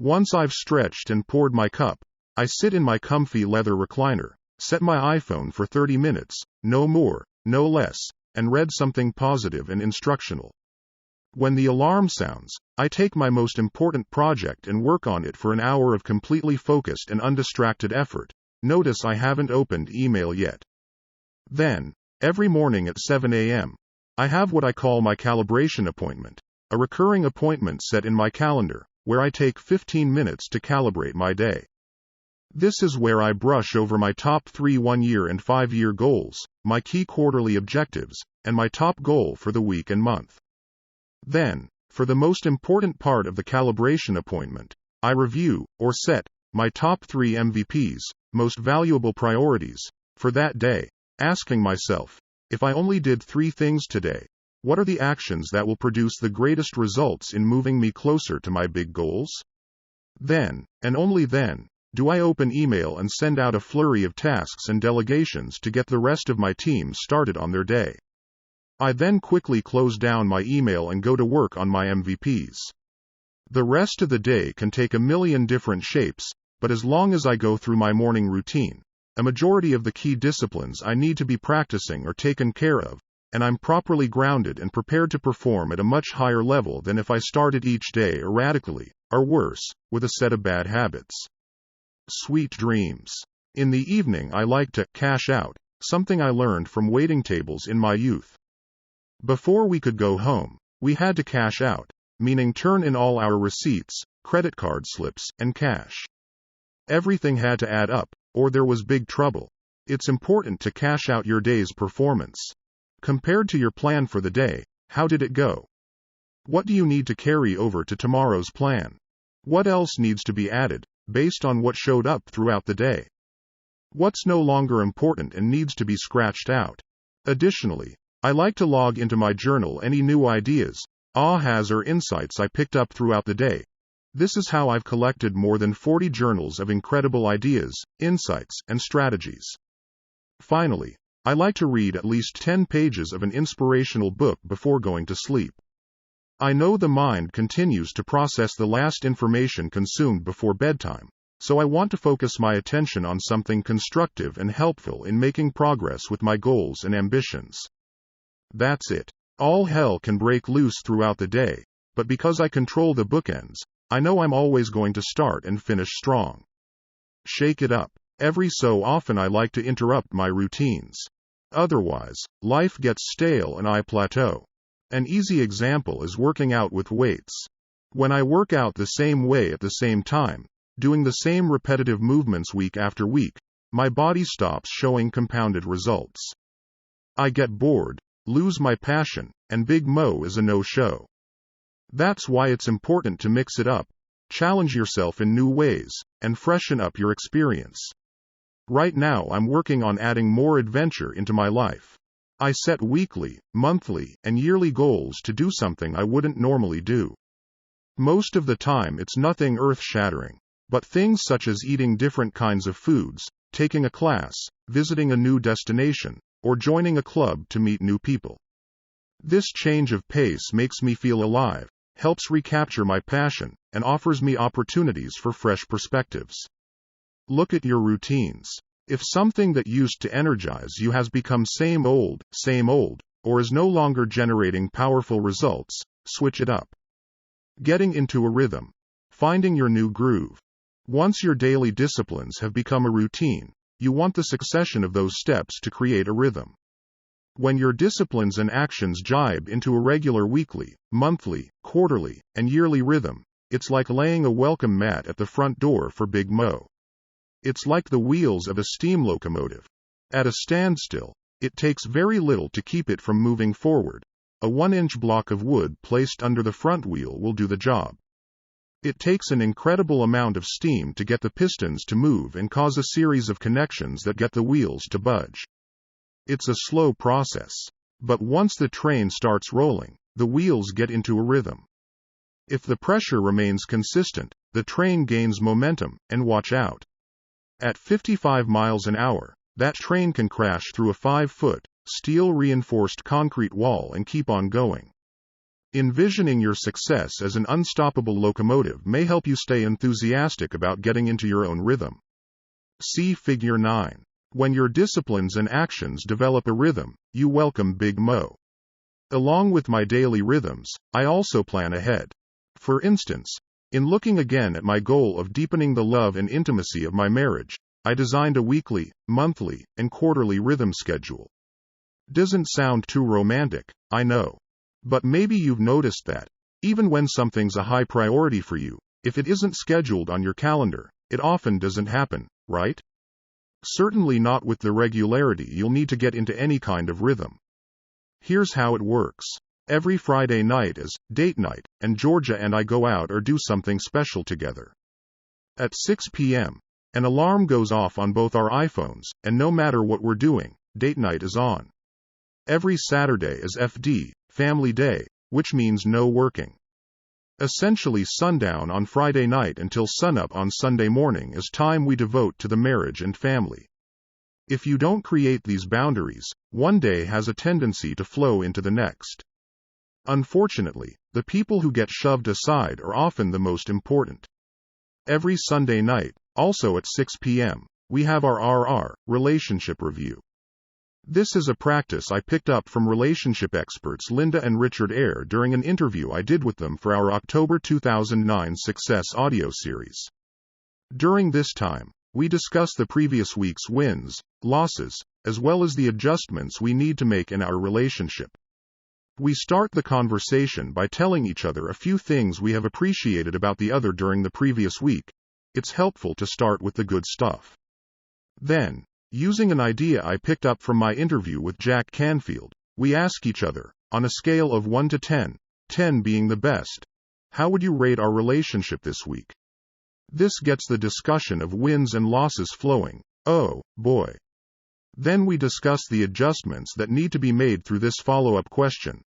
Once I've stretched and poured my cup, I sit in my comfy leather recliner, set my iPhone for 30 minutes, no more, no less, and read something positive and instructional. When the alarm sounds, I take my most important project and work on it for an hour of completely focused and undistracted effort. Notice I haven't opened email yet. Then, every morning at 7 a.m., I have what I call my calibration appointment, a recurring appointment set in my calendar, where I take 15 minutes to calibrate my day. This is where I brush over my top 3 1-year and 5-year goals, my key quarterly objectives, and my top goal for the week and month. Then, for the most important part of the calibration appointment, I review, or set, my top 3 MVPs, most valuable priorities, for that day, asking myself, if I only did 3 things today, what are the actions that will produce the greatest results in moving me closer to my big goals? Then, and only then, do I open email and send out a flurry of tasks and delegations to get the rest of my team started on their day. I then quickly close down my email and go to work on my MVPs. The rest of the day can take a million different shapes, but as long as I go through my morning routine, a majority of the key disciplines I need to be practicing are taken care of, and I'm properly grounded and prepared to perform at a much higher level than if I started each day erratically, or worse, with a set of bad habits. Sweet dreams. In the evening I like to cash out, something I learned from waiting tables in my youth. Before we could go home, we had to cash out, meaning turn in all our receipts, credit card slips, and cash. Everything had to add up, or there was big trouble. It's important to cash out your day's performance. Compared to your plan for the day, how did it go? What do you need to carry over to tomorrow's plan? What else needs to be added, based on what showed up throughout the day? What's no longer important and needs to be scratched out? Additionally, I like to log into my journal any new ideas, ahas or insights I picked up throughout the day. This is how I've collected more than 40 journals of incredible ideas, insights, and strategies. Finally, I like to read at least 10 pages of an inspirational book before going to sleep. I know the mind continues to process the last information consumed before bedtime, so I want to focus my attention on something constructive and helpful in making progress with my goals and ambitions. That's it. All hell can break loose throughout the day, but because I control the bookends, I know I'm always going to start and finish strong. Shake it up. Every so often I like to interrupt my routines. Otherwise, life gets stale and I plateau. An easy example is working out with weights. When I work out the same way at the same time, doing the same repetitive movements week after week, my body stops showing compounded results. I get bored, lose my passion, and Big Mo is a no-show. That's why it's important to mix it up, challenge yourself in new ways, and freshen up your experience. Right now I'm working on adding more adventure into my life. I set weekly, monthly, and yearly goals to do something I wouldn't normally do. Most of the time it's nothing earth-shattering, but things such as eating different kinds of foods, taking a class, visiting a new destination, or joining a club to meet new people. This change of pace makes me feel alive, helps recapture my passion, and offers me opportunities for fresh perspectives. Look at your routines. If something that used to energize you has become same old, or is no longer generating powerful results, switch it up. Getting into a rhythm. Finding your new groove. Once your daily disciplines have become a routine, you want the succession of those steps to create a rhythm. When your disciplines and actions jibe into a regular weekly, monthly, quarterly, and yearly rhythm, it's like laying a welcome mat at the front door for Big Mo. It's like the wheels of a steam locomotive. At a standstill, it takes very little to keep it from moving forward. A 1-inch block of wood placed under the front wheel will do the job. It takes an incredible amount of steam to get the pistons to move and cause a series of connections that get the wheels to budge. It's a slow process. But once the train starts rolling, the wheels get into a rhythm. If the pressure remains consistent, the train gains momentum, and watch out. At 55 miles an hour, that train can crash through a 5-foot, steel-reinforced concrete wall and keep on going. Envisioning your success as an unstoppable locomotive may help you stay enthusiastic about getting into your own rhythm. See Figure 9. When your disciplines and actions develop a rhythm, you welcome Big Mo. Along with my daily rhythms, I also plan ahead. For instance, in looking again at my goal of deepening the love and intimacy of my marriage, I designed a weekly, monthly, and quarterly rhythm schedule. Doesn't sound too romantic, I know. But maybe you've noticed that, even when something's a high priority for you, if it isn't scheduled on your calendar, it often doesn't happen, right? Certainly not with the regularity you'll need to get into any kind of rhythm. Here's how it works. Every Friday night is date night, and Georgia and I go out or do something special together. At 6 p.m., an alarm goes off on both our iPhones, and no matter what we're doing, date night is on. Every Saturday is FD, Family Day, which means no working. Essentially sundown on Friday night until sunup on Sunday morning is time we devote to the marriage and family. If you don't create these boundaries, one day has a tendency to flow into the next. Unfortunately, the people who get shoved aside are often the most important. Every Sunday night, also at 6 p.m., we have our relationship review. This is a practice I picked up from relationship experts Linda and Richard Eyre during an interview I did with them for our October 2009 Success audio series. During this time, we discuss the previous week's wins, losses, as well as the adjustments we need to make in our relationship. We start the conversation by telling each other a few things we have appreciated about the other during the previous week. It's helpful to start with the good stuff. Then, Using an idea I picked up from my interview with Jack Canfield, we ask each other, on a scale of 1 to 10, 10 being the best, how would you rate our relationship this week? This gets the discussion of wins and losses flowing. Oh, boy. Then we discuss the adjustments that need to be made through this follow-up question.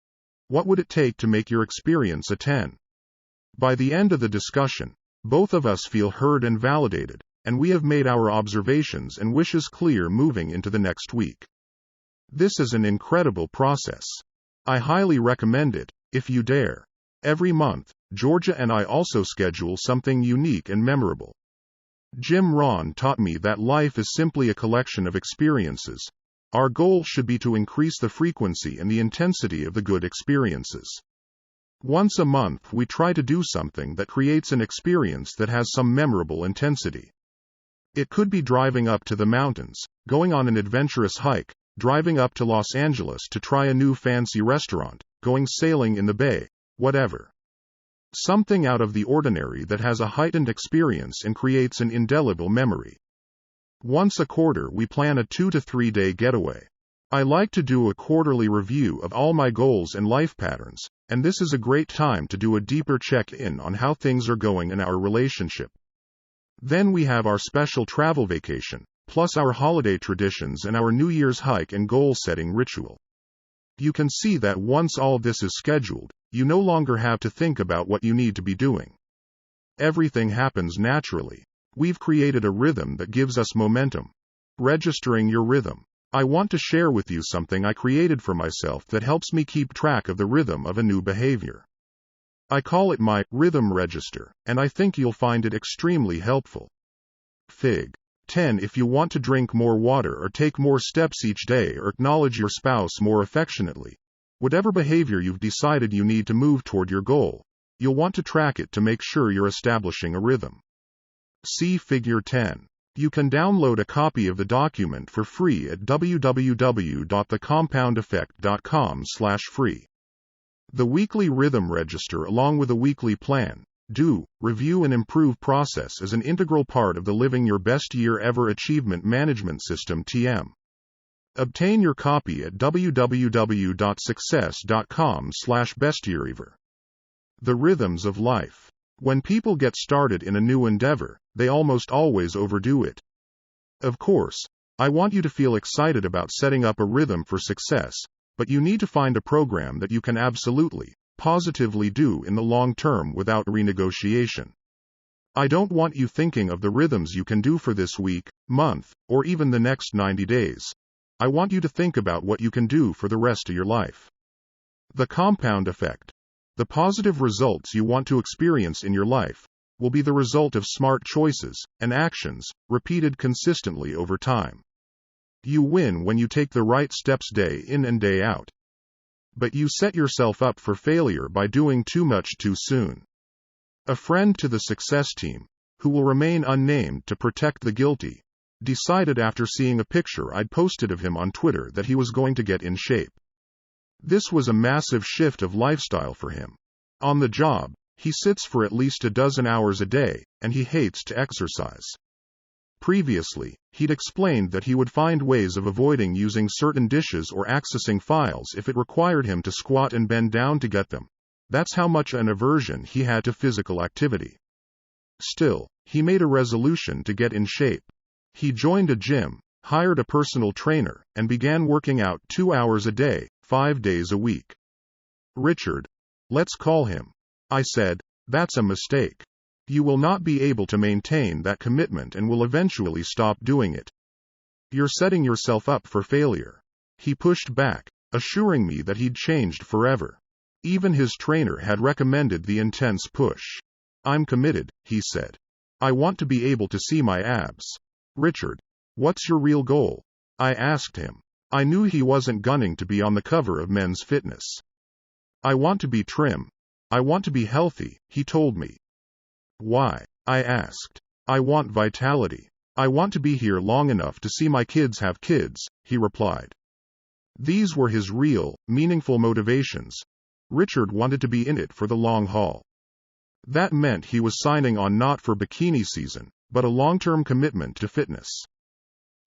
What would it take to make your experience a 10? By the end of the discussion, both of us feel heard and validated, and we have made our observations and wishes clear moving into the next week. This is an incredible process. I highly recommend it, if you dare. Every month, Georgia and I also schedule something unique and memorable. Jim Rohn taught me that life is simply a collection of experiences. Our goal should be to increase the frequency and the intensity of the good experiences. Once a month, we try to do something that creates an experience that has some memorable intensity. It could be driving up to the mountains, going on an adventurous hike, driving up to Los Angeles to try a new fancy restaurant, going sailing in the bay, whatever. Something out of the ordinary that has a heightened experience and creates an indelible memory. Once a quarter, we plan a 2 to 3 day getaway. I like to do a quarterly review of all my goals and life patterns, and this is a great time to do a deeper check-in on how things are going in our relationship. Then we have our special travel vacation, plus our holiday traditions and our New Year's hike and goal-setting ritual. You can see that once all this is scheduled, you no longer have to think about what you need to be doing. Everything happens naturally. We've created a rhythm that gives us momentum. Registering your rhythm. I want to share with you something I created for myself that helps me keep track of the rhythm of a new behavior. I call it my rhythm register, and I think you'll find it extremely helpful. Fig. 10 if you want to drink more water or take more steps each day or acknowledge your spouse more affectionately. Whatever behavior you've decided you need to move toward your goal, you'll want to track it to make sure you're establishing a rhythm. See Figure 10. You can download a copy of the document for free at www.thecompoundeffect.com/free. The weekly rhythm register along with a weekly plan, do, review and improve process is an integral part of the Living Your Best Year Ever Achievement Management System (TM). Obtain your copy at www.success.com/bestyearever. The rhythms of life. When people get started in a new endeavor, they almost always overdo it. Of course, I want you to feel excited about setting up a rhythm for success, but you need to find a program that you can absolutely, positively do in the long term without renegotiation. I don't want you thinking of the rhythms you can do for this week, month, or even the next 90 days. I want you to think about what you can do for the rest of your life. The compound effect. The positive results you want to experience in your life will be the result of smart choices and actions, repeated consistently over time. You win when you take the right steps day in and day out. But you set yourself up for failure by doing too much too soon. A friend to the success team, who will remain unnamed to protect the guilty, decided after seeing a picture I'd posted of him on Twitter that he was going to get in shape. This was a massive shift of lifestyle for him. On the job, he sits for at least a dozen hours a day, and he hates to exercise. Previously, he'd explained that he would find ways of avoiding using certain dishes or accessing files if it required him to squat and bend down to get them. That's how much an aversion he had to physical activity. Still, he made a resolution to get in shape. He joined a gym, hired a personal trainer, and began working out 2 hours a day, 5 days a week. Richard. Let's call him. I said, that's a mistake. You will not be able to maintain that commitment and will eventually stop doing it. You're setting yourself up for failure. He pushed back, assuring me that he'd changed forever. Even his trainer had recommended the intense push. I'm committed, he said. I want to be able to see my abs. Richard, what's your real goal? I asked him. I knew he wasn't gunning to be on the cover of Men's Fitness. I want to be trim. I want to be healthy, he told me. Why? I asked. I want vitality. I want to be here long enough to see my kids have kids, he replied. These were his real, meaningful motivations. Richard wanted to be in it for the long haul. That meant he was signing on not for bikini season, but a long-term commitment to fitness.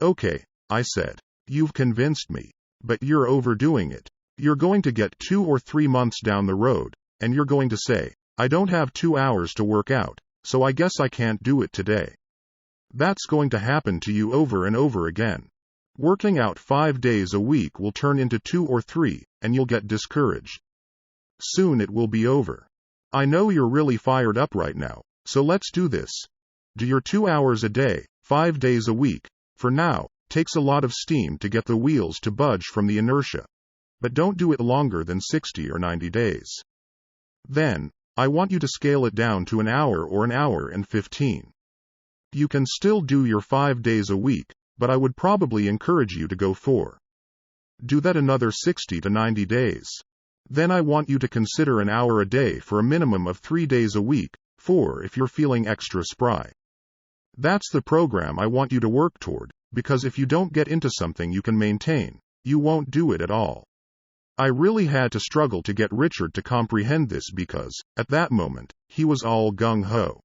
Okay, I said. You've convinced me. But you're overdoing it. You're going to get 2 or 3 months down the road, and you're going to say, I don't have 2 hours to work out, so I guess I can't do it today. That's going to happen to you over and over again. Working out 5 days a week will turn into 2 or 3, and you'll get discouraged. Soon it will be over. I know you're really fired up right now, so let's do this. Do your 2 hours a day, 5 days a week. For now, takes a lot of steam to get the wheels to budge from the inertia. But don't do it longer than 60 or 90 days. Then, I want you to scale it down to an hour or an hour and 15. You can still do your 5 days a week, but I would probably encourage you to go 4. Do that another 60 to 90 days. Then I want you to consider an hour a day for a minimum of 3 days a week, 4 if you're feeling extra spry. That's the program I want you to work toward, because if you don't get into something you can maintain, you won't do it at all. I really had to struggle to get Richard to comprehend this because, at that moment, he was all gung-ho.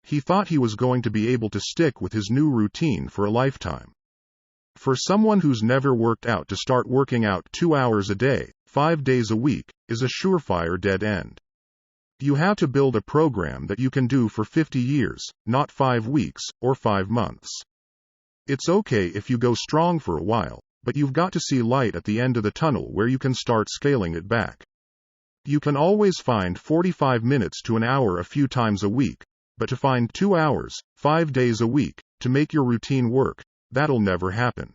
He thought he was going to be able to stick with his new routine for a lifetime. For someone who's never worked out to start working out 2 hours a day, 5 days a week, is a surefire dead end. You have to build a program that you can do for 50 years, not 5 weeks, or 5 months. It's okay if you go strong for a while, but you've got to see light at the end of the tunnel where you can start scaling it back. You can always find 45 minutes to an hour a few times a week, but to find 2 hours, 5 days a week, to make your routine work, that'll never happen.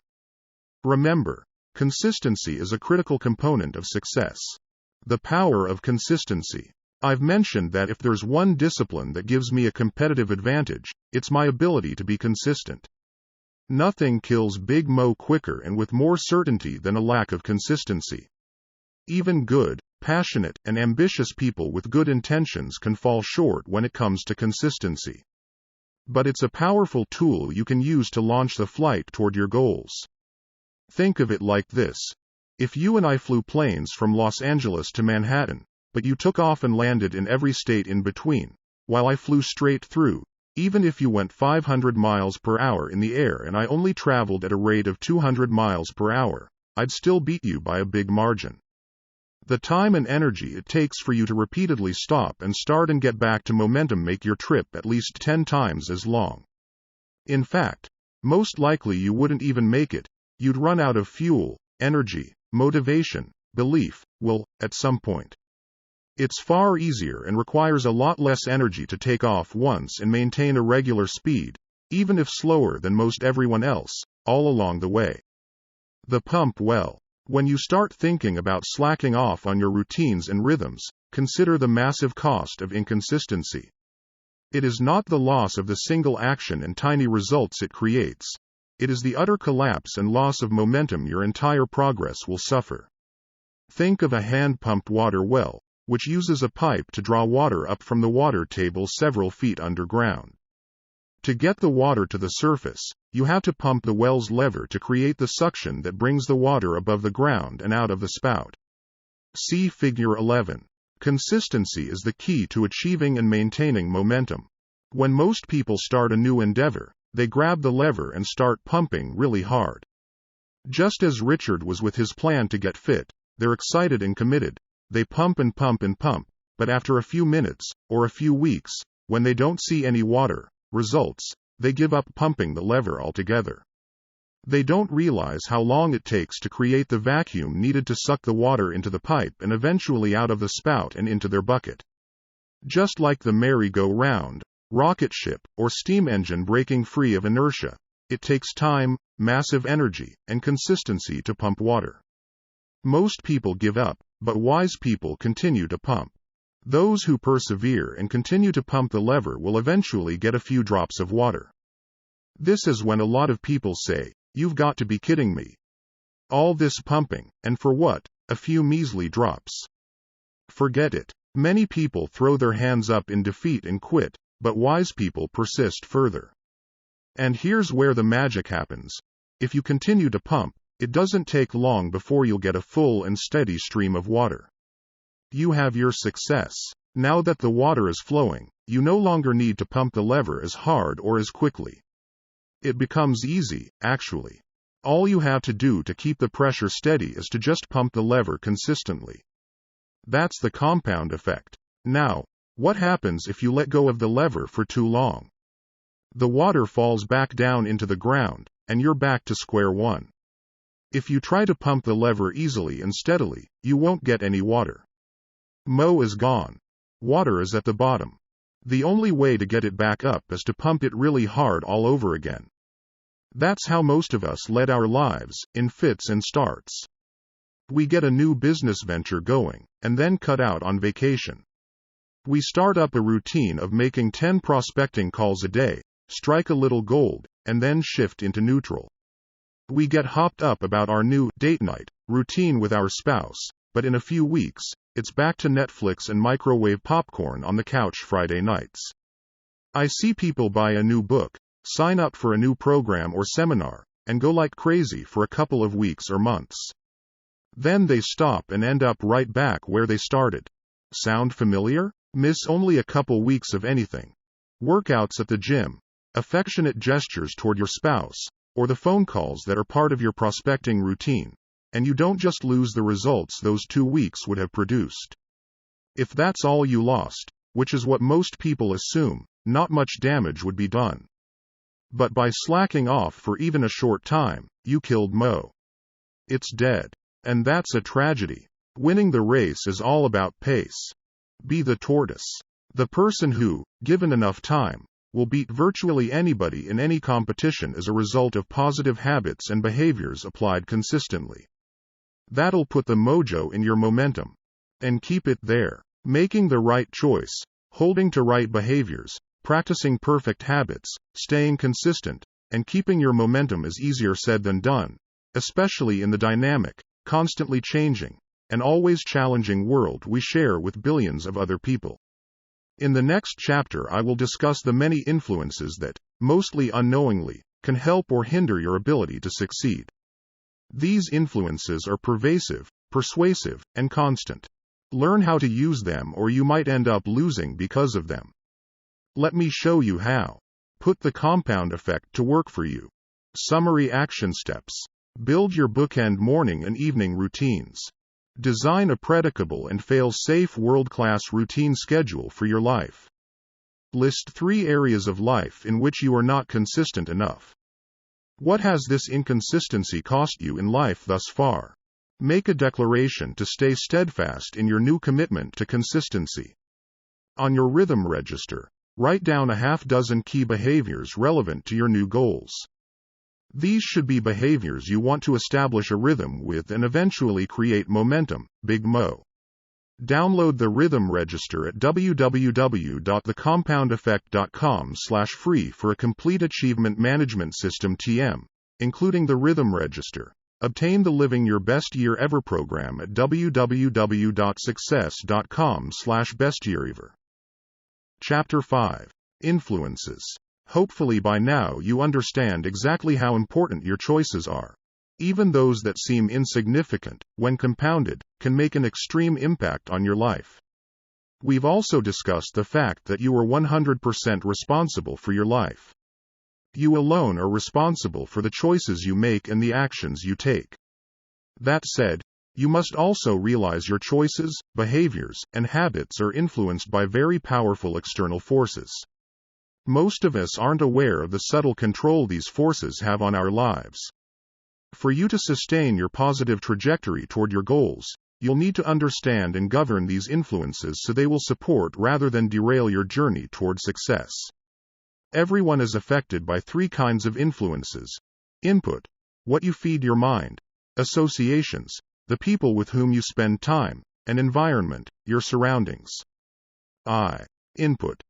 Remember, consistency is a critical component of success. The power of consistency. I've mentioned that if there's one discipline that gives me a competitive advantage, it's my ability to be consistent. Nothing kills Big Mo quicker and with more certainty than a lack of consistency. Even good, passionate, and ambitious people with good intentions can fall short when it comes to consistency. But it's a powerful tool you can use to launch the flight toward your goals. Think of it like this. If you and I flew planes from Los Angeles to Manhattan, but you took off and landed in every state in between, while I flew straight through, even if you went 500 miles per hour in the air and I only traveled at a rate of 200 miles per hour, I'd still beat you by a big margin. The time and energy it takes for you to repeatedly stop and start and get back to momentum make your trip at least 10 times as long. In fact, most likely you wouldn't even make it. You'd run out of fuel, energy, motivation, belief, will, at some point. It's far easier and requires a lot less energy to take off once and maintain a regular speed, even if slower than most everyone else, all along the way. The pump well. When you start thinking about slacking off on your routines and rhythms, consider the massive cost of inconsistency. It is not the loss of the single action and tiny results it creates. It is the utter collapse and loss of momentum your entire progress will suffer. Think of a hand-pumped water well, which uses a pipe to draw water up from the water table several feet underground. To get the water to the surface, you have to pump the well's lever to create the suction that brings the water above the ground and out of the spout. See Figure 11. Consistency is the key to achieving and maintaining momentum. When most people start a new endeavor, they grab the lever and start pumping really hard. Just as Richard was with his plan to get fit, they're excited and committed. They pump and pump and pump, but after a few minutes, or a few weeks, when they don't see any results, they give up pumping the lever altogether. They don't realize how long it takes to create the vacuum needed to suck the water into the pipe and eventually out of the spout and into their bucket. Just like the merry-go-round, rocket ship, or steam engine breaking free of inertia, it takes time, massive energy, and consistency to pump water. Most people give up, but wise people continue to pump. Those who persevere and continue to pump the lever will eventually get a few drops of water. This is when a lot of people say, "You've got to be kidding me. All this pumping, and for what? A few measly drops." Forget it. Many people throw their hands up in defeat and quit, but wise people persist further. And here's where the magic happens. If you continue to pump, it doesn't take long before you'll get a full and steady stream of water. You have your success. Now that the water is flowing, you no longer need to pump the lever as hard or as quickly. It becomes easy, actually. All you have to do to keep the pressure steady is to just pump the lever consistently. That's the compound effect. Now, what happens if you let go of the lever for too long? The water falls back down into the ground, and you're back to square one. If you try to pump the lever easily and steadily, you won't get any water. Mo is gone. Water is at the bottom. The only way to get it back up is to pump it really hard all over again. That's how most of us lead our lives, in fits and starts. We get a new business venture going, and then cut out on vacation. We start up a routine of making 10 prospecting calls a day, strike a little gold, and then shift into neutral. We get hopped up about our new date night routine with our spouse, but in a few weeks, it's back to Netflix and microwave popcorn on the couch Friday nights. I see people buy a new book, sign up for a new program or seminar, and go like crazy for a couple of weeks or months. Then they stop and end up right back where they started. Sound familiar? Miss only a couple weeks of anything. Workouts at the gym, affectionate gestures toward your spouse, or the phone calls that are part of your prospecting routine, and you don't just lose the results those 2 weeks would have produced. If that's all you lost, which is what most people assume, not much damage would be done. But by slacking off for even a short time, you killed Mo. It's dead. And that's a tragedy. Winning the race is all about pace. Be the tortoise. The person who, given enough time, will beat virtually anybody in any competition as a result of positive habits and behaviors applied consistently. That'll put the mojo in your momentum. And keep it there. Making the right choice, holding to right behaviors, practicing perfect habits, staying consistent, and keeping your momentum is easier said than done, especially in the dynamic, constantly changing, and always challenging world we share with billions of other people. In the next chapter I will discuss the many influences that, mostly unknowingly, can help or hinder your ability to succeed. These influences are pervasive, persuasive, and constant. Learn how to use them or you might end up losing because of them. Let me show you how. Put the compound effect to work for you. Summary action steps. Build your bookend morning and evening routines. Design a predictable and fail-safe world-class routine schedule for your life. List 3 areas of life in which you are not consistent enough. What has this inconsistency cost you in life thus far? Make a declaration to stay steadfast in your new commitment to consistency. On your rhythm register, write down a half-dozen key behaviors relevant to your new goals. These should be behaviors you want to establish a rhythm with and eventually create momentum. Big Mo. Download the Rhythm Register at www.thecompoundeffect.com/free for a complete achievement management system (TM), including the Rhythm Register. Obtain the Living Your Best Year Ever program at www.success.com/bestyearever. Chapter 5. Influences. Hopefully by now you understand exactly how important your choices are. Even those that seem insignificant, when compounded, can make an extreme impact on your life. We've also discussed the fact that you are 100% responsible for your life. You alone are responsible for the choices you make and the actions you take. That said, you must also realize your choices, behaviors, and habits are influenced by very powerful external forces. Most of us aren't aware of the subtle control these forces have on our lives. For you to sustain your positive trajectory toward your goals, you'll need to understand and govern these influences so they will support rather than derail your journey toward success. Everyone is affected by 3 kinds of influences. Input, what you feed your mind. Associations, the people with whom you spend time. And environment, your surroundings. Input.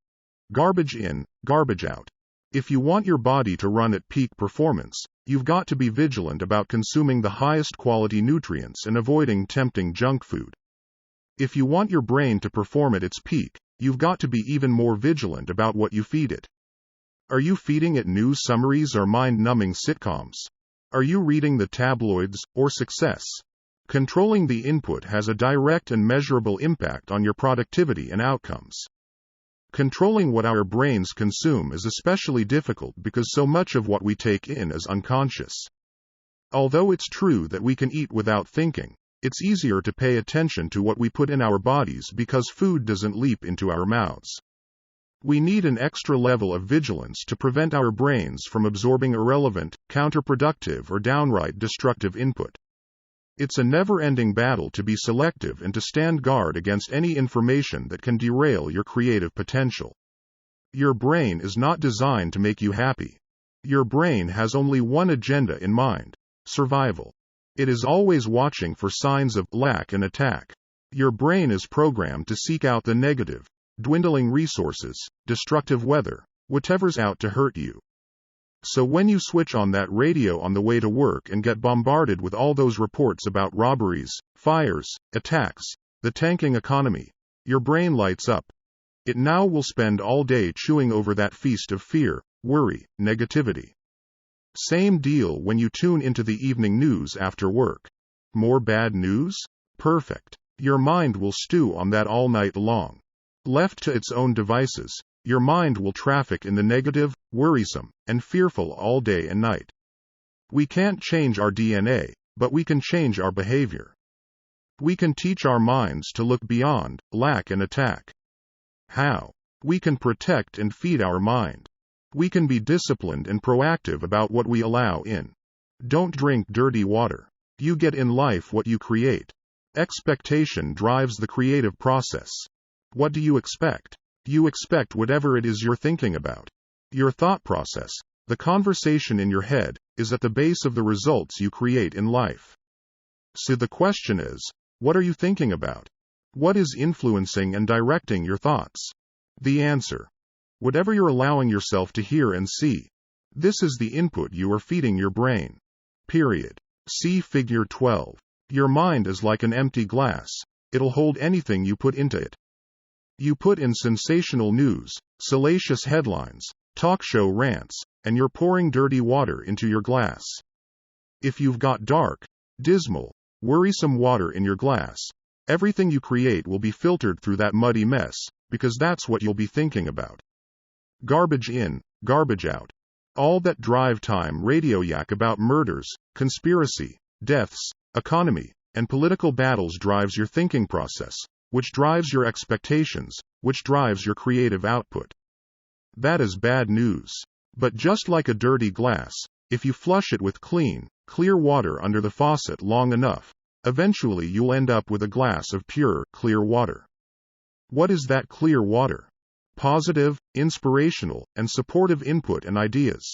Garbage in, garbage out. If you want your body to run at peak performance, you've got to be vigilant about consuming the highest quality nutrients and avoiding tempting junk food. If you want your brain to perform at its peak, you've got to be even more vigilant about what you feed it. Are you feeding it news summaries or mind-numbing sitcoms? Are you reading the tabloids, or success? Controlling the input has a direct and measurable impact on your productivity and outcomes. Controlling what our brains consume is especially difficult because so much of what we take in is unconscious. Although it's true that we can eat without thinking, it's easier to pay attention to what we put in our bodies because food doesn't leap into our mouths. We need an extra level of vigilance to prevent our brains from absorbing irrelevant, counterproductive, or downright destructive input. It's a never-ending battle to be selective and to stand guard against any information that can derail your creative potential. Your brain is not designed to make you happy. Your brain has only one agenda in mind: survival. It is always watching for signs of lack and attack. Your brain is programmed to seek out the negative, dwindling resources, destructive weather, whatever's out to hurt you. So when you switch on that radio on the way to work and get bombarded with all those reports about robberies, fires, attacks, the tanking economy, your brain lights up. It now will spend all day chewing over that feast of fear, worry, negativity. Same deal when you tune into the evening news after work. More bad news? Perfect. Your mind will stew on that all night long. Left to its own devices, your mind will traffic in the negative, worrisome, and fearful all day and night. We can't change our DNA, but we can change our behavior. We can teach our minds to look beyond lack and attack. How? We can protect and feed our mind. We can be disciplined and proactive about what we allow in. Don't drink dirty water. You get in life what you create. Expectation drives the creative process. What do you expect? You expect whatever it is you're thinking about. Your thought process, the conversation in your head, is at the base of the results you create in life. So the question is, what are you thinking about? What is influencing and directing your thoughts? The answer: whatever you're allowing yourself to hear and see. This is the input you are feeding your brain. Period. See Figure 12. Your mind is like an empty glass. It'll hold anything you put into it. You put in sensational news, salacious headlines, talk show rants, and you're pouring dirty water into your glass. If you've got dark, dismal, worrisome water in your glass, everything you create will be filtered through that muddy mess, because that's what you'll be thinking about. Garbage in, garbage out. All that drive time radio yak about murders, conspiracy, deaths, economy, and political battles drives your thinking process, which drives your expectations, which drives your creative output. That is bad news. But just like a dirty glass, if you flush it with clean, clear water under the faucet long enough, eventually you'll end up with a glass of pure, clear water. What is that clear water? Positive, inspirational, and supportive input and ideas.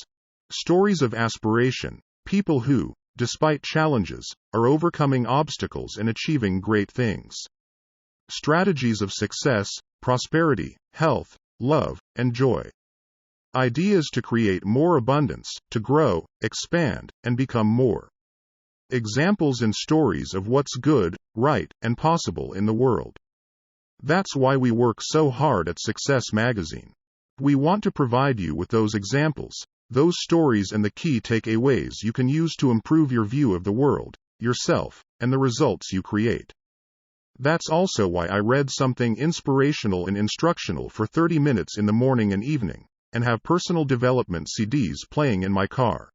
Stories of aspiration, people who, despite challenges, are overcoming obstacles and achieving great things. Strategies of success, prosperity, health, love, and joy. Ideas to create more abundance, to grow, expand, and become more. Examples and stories of what's good, right, and possible in the world. That's why we work so hard at Success Magazine. We want to provide you with those examples, those stories, and the key takeaways you can use to improve your view of the world, yourself, and the results you create. That's also why I read something inspirational and instructional for 30 minutes in the morning and evening, and have personal development CDs playing in my car.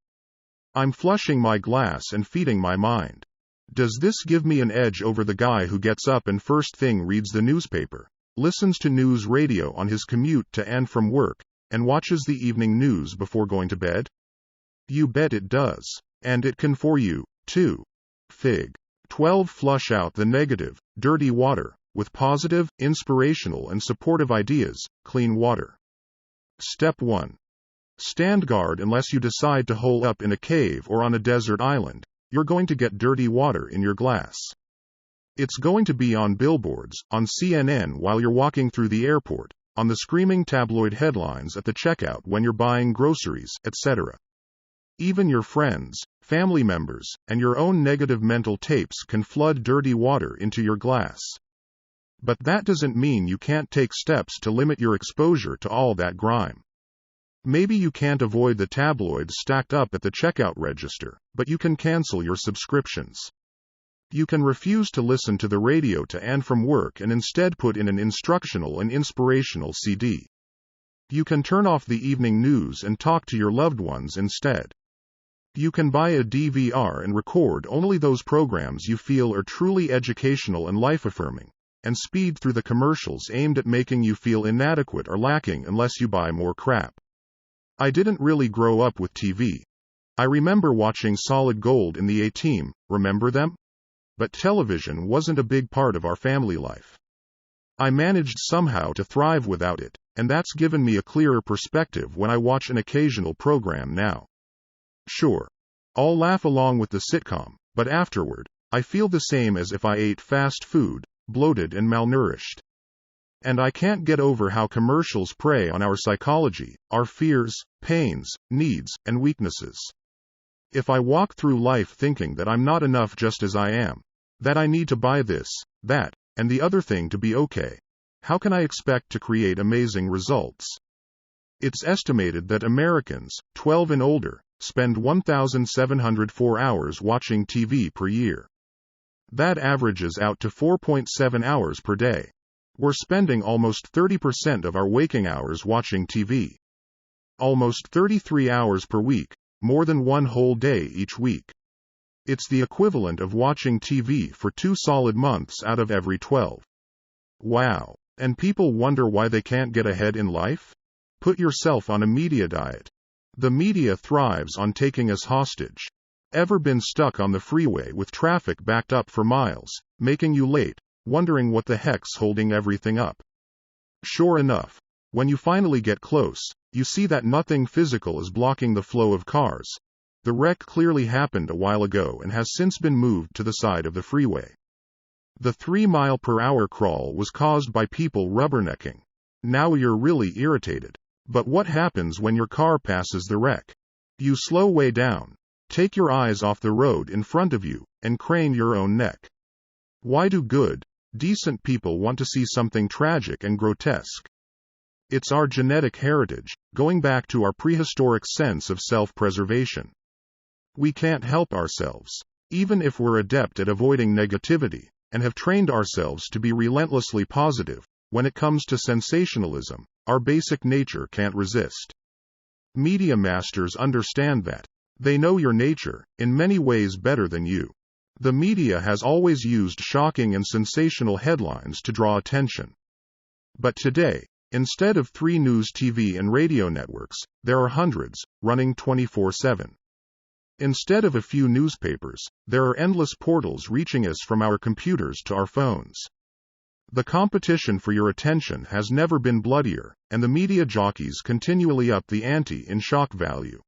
I'm flushing my glass and feeding my mind. Does this give me an edge over the guy who gets up and first thing reads the newspaper, listens to news radio on his commute to and from work, and watches the evening news before going to bed? You bet it does. And it can for you, too. Fig. 12. Flush out the negative, dirty water, with positive, inspirational, and supportive ideas, clean water. Step 1. Stand guard unless you decide to hole up in a cave or on a desert island. You're going to get dirty water in your glass. It's going to be on billboards, on CNN while you're walking through the airport, on the screaming tabloid headlines at the checkout when you're buying groceries, etc. Even your friends, family members, and your own negative mental tapes can flood dirty water into your glass. But that doesn't mean you can't take steps to limit your exposure to all that grime. Maybe you can't avoid the tabloids stacked up at the checkout register, but you can cancel your subscriptions. You can refuse to listen to the radio to and from work and instead put in an instructional and inspirational CD. You can turn off the evening news and talk to your loved ones instead. You can buy a DVR and record only those programs you feel are truly educational and life-affirming, and speed through the commercials aimed at making you feel inadequate or lacking unless you buy more crap. I didn't really grow up with TV. I remember watching Solid Gold in the A-Team, remember them? But television wasn't a big part of our family life. I managed somehow to thrive without it, and that's given me a clearer perspective when I watch an occasional program now. Sure, I'll laugh along with the sitcom, but afterward, I feel the same as if I ate fast food, bloated and malnourished. And I can't get over how commercials prey on our psychology, our fears, pains, needs, and weaknesses. If I walk through life thinking that I'm not enough just as I am, that I need to buy this, that, and the other thing to be okay, how can I expect to create amazing results? It's estimated that Americans, 12 and older, spend 1,704 hours watching TV per year. That averages out to 4.7 hours per day. We're spending almost 30% of our waking hours watching TV. Almost 33 hours per week, more than one whole day each week. It's the equivalent of watching TV for 2 solid months out of every 12. Wow. And people wonder why they can't get ahead in life? Put yourself on a media diet. The media thrives on taking us hostage. Ever been stuck on the freeway with traffic backed up for miles, making you late, wondering what the heck's holding everything up? Sure enough, when you finally get close, you see that nothing physical is blocking the flow of cars. The wreck clearly happened a while ago and has since been moved to the side of the freeway. The 3-mile-per-hour crawl was caused by people rubbernecking. Now you're really irritated. But what happens when your car passes the wreck? You slow way down, take your eyes off the road in front of you, and crane your own neck. Why do good, decent people want to see something tragic and grotesque? It's our genetic heritage, going back to our prehistoric sense of self-preservation. We can't help ourselves, even if we're adept at avoiding negativity, and have trained ourselves to be relentlessly positive. When it comes to sensationalism, our basic nature can't resist. Media masters understand that. They know your nature, in many ways better than you. The media has always used shocking and sensational headlines to draw attention. But today, instead of 3 news TV and radio networks, there are hundreds, running 24/7. Instead of a few newspapers, there are endless portals reaching us from our computers to our phones. The competition for your attention has never been bloodier, and the media jockeys continually up the ante in shock value.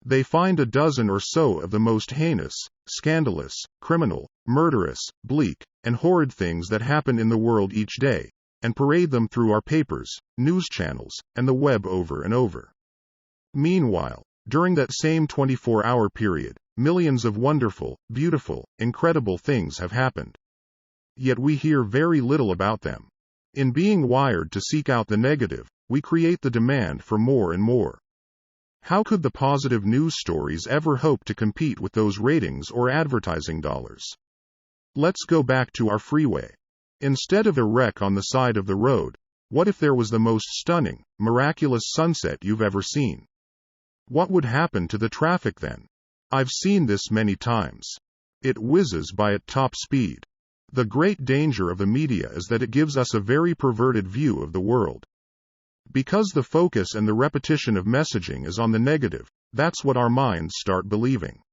They find a dozen or so of the most heinous, scandalous, criminal, murderous, bleak, and horrid things that happen in the world each day, and parade them through our papers, news channels, and the web over and over. Meanwhile, during that same 24-hour period, millions of wonderful, beautiful, incredible things have happened. Yet we hear very little about them. In being wired to seek out the negative, we create the demand for more and more. How could the positive news stories ever hope to compete with those ratings or advertising dollars? Let's go back to our freeway. Instead of a wreck on the side of the road, what if there was the most stunning, miraculous sunset you've ever seen? What would happen to the traffic then? I've seen this many times. It whizzes by at top speed. The great danger of the media is that it gives us a very perverted view of the world. Because the focus and the repetition of messaging is on the negative, that's what our minds start believing.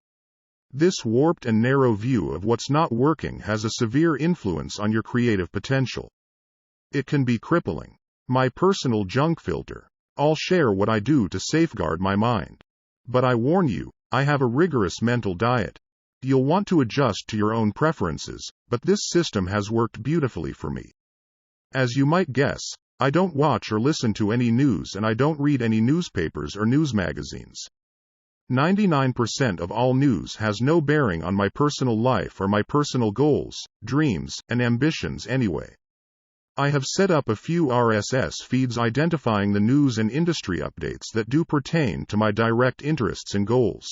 This warped and narrow view of what's not working has a severe influence on your creative potential. It can be crippling. My personal junk filter. I'll share what I do to safeguard my mind. But I warn you, I have a rigorous mental diet. You'll want to adjust to your own preferences, but this system has worked beautifully for me. As you might guess, I don't watch or listen to any news and I don't read any newspapers or news magazines. 99% of all news has no bearing on my personal life or my personal goals, dreams, and ambitions anyway. I have set up a few RSS feeds identifying the news and industry updates that do pertain to my direct interests and goals.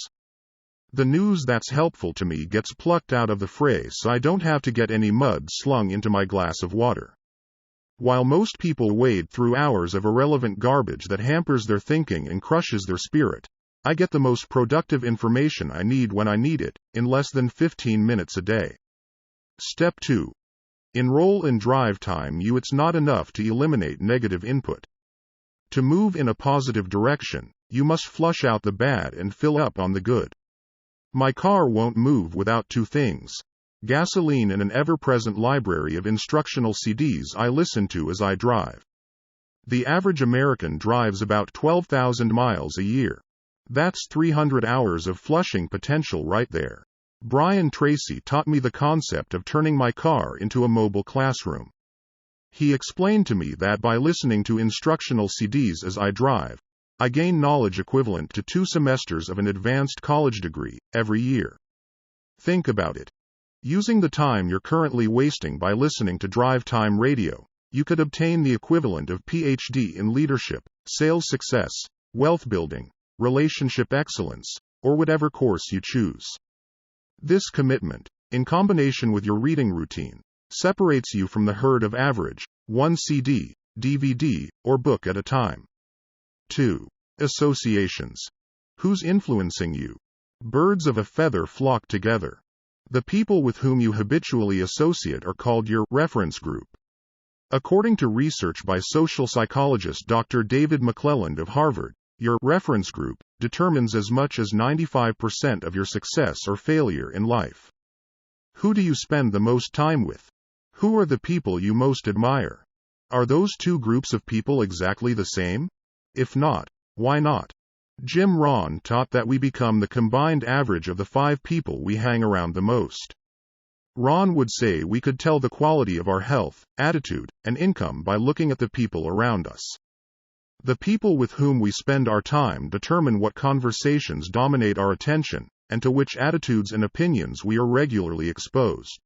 The news that's helpful to me gets plucked out of the fray so I don't have to get any mud slung into my glass of water. While most people wade through hours of irrelevant garbage that hampers their thinking and crushes their spirit, I get the most productive information I need when I need it, in less than 15 minutes a day. Step 2. Enroll in drive time. It's not enough to eliminate negative input. To move in a positive direction, you must flush out the bad and fill up on the good. My car won't move without two things: gasoline and an ever-present library of instructional CDs I listen to as I drive. The average American drives about 12,000 miles a year. That's 300 hours of flushing potential right there. Brian Tracy taught me the concept of turning my car into a mobile classroom. He explained to me that by listening to instructional CDs as I drive, I gain knowledge equivalent to 2 semesters of an advanced college degree every year. Think about it. Using the time you're currently wasting by listening to drive time radio, you could obtain the equivalent of PhD in leadership, sales success, wealth building, relationship excellence, or whatever course you choose. This commitment, in combination with your reading routine, separates you from the herd of average, 1 CD, DVD, or book at a time. 2. Associations. Who's influencing you? Birds of a feather flock together. The people with whom you habitually associate are called your reference group. According to research by social psychologist Dr. David McClelland of Harvard, your reference group determines as much as 95% of your success or failure in life. Who do you spend the most time with? Who are the people you most admire? Are those two groups of people exactly the same? If not, why not? Jim Rohn taught that we become the combined average of the 5 people we hang around the most. Ron would say we could tell the quality of our health, attitude, and income by looking at the people around us. The people with whom we spend our time determine what conversations dominate our attention, and to which attitudes and opinions we are regularly exposed.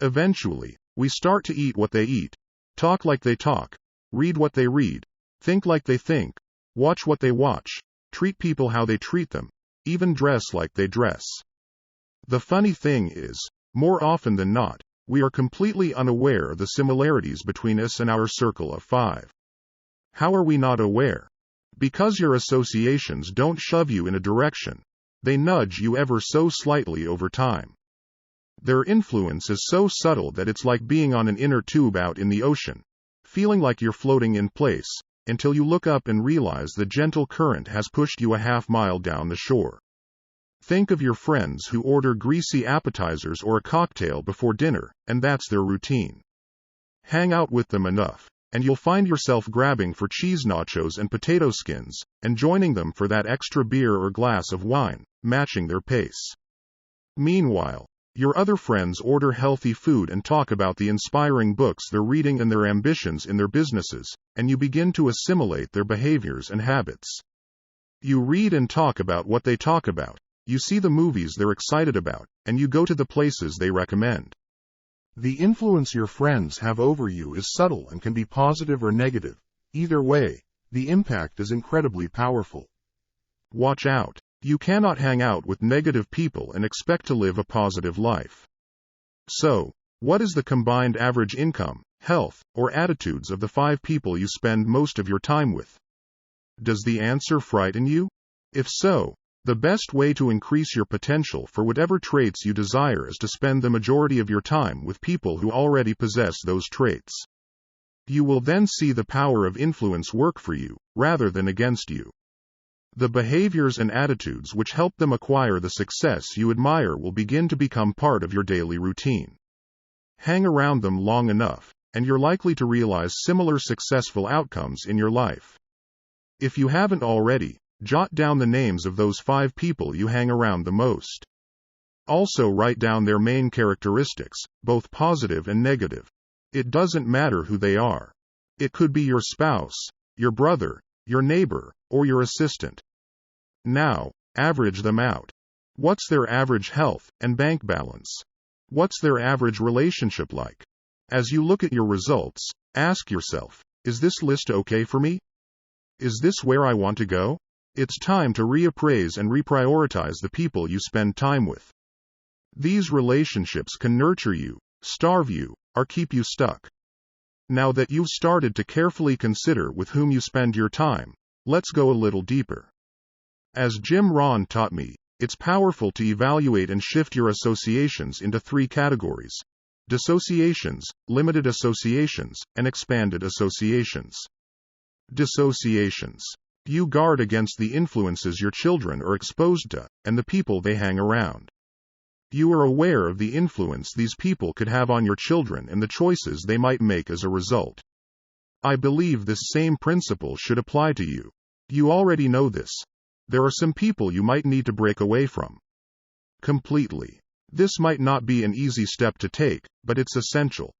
Eventually, we start to eat what they eat, talk like they talk, read what they read, think like they think, watch what they watch, treat people how they treat them, even dress like they dress. The funny thing is, more often than not, we are completely unaware of the similarities between us and our circle of 5. How are we not aware? Because your associations don't shove you in a direction. They nudge you ever so slightly over time. Their influence is so subtle that it's like being on an inner tube out in the ocean, feeling like you're floating in place, until you look up and realize the gentle current has pushed you a half-mile down the shore. Think of your friends who order greasy appetizers or a cocktail before dinner, and that's their routine. Hang out with them enough, and you'll find yourself grabbing for cheese nachos and potato skins, and joining them for that extra beer or glass of wine, matching their pace. Meanwhile, your other friends order healthy food and talk about the inspiring books they're reading and their ambitions in their businesses, and you begin to assimilate their behaviors and habits. You read and talk about what they talk about, you see the movies they're excited about, and you go to the places they recommend. The influence your friends have over you is subtle and can be positive or negative. Either way, the impact is incredibly powerful. Watch out. You cannot hang out with negative people and expect to live a positive life. So, what is the combined average income, health, or attitudes of the 5 people you spend most of your time with? Does the answer frighten you? If so, the best way to increase your potential for whatever traits you desire is to spend the majority of your time with people who already possess those traits. You will then see the power of influence work for you, rather than against you. The behaviors and attitudes which help them acquire the success you admire will begin to become part of your daily routine. Hang around them long enough, and you're likely to realize similar successful outcomes in your life. If you haven't already, jot down the names of those 5 people you hang around the most. Also write down their main characteristics, both positive and negative. It doesn't matter who they are. It could be your spouse, your brother, your neighbor, or your assistant. Now, average them out. What's their average health and bank balance? What's their average relationship like? As you look at your results, ask yourself, is this list okay for me? Is this where I want to go? It's time to reappraise and reprioritize the people you spend time with. These relationships can nurture you, starve you, or keep you stuck. Now that you've started to carefully consider with whom you spend your time, let's go a little deeper. As Jim Rohn taught me, it's powerful to evaluate and shift your associations into 3 categories: dissociations, limited associations, and expanded associations. Dissociations. You guard against the influences your children are exposed to, and the people they hang around. You are aware of the influence these people could have on your children and the choices they might make as a result. I believe this same principle should apply to you. You already know this. There are some people you might need to break away from. Completely. This might not be an easy step to take, but it's essential.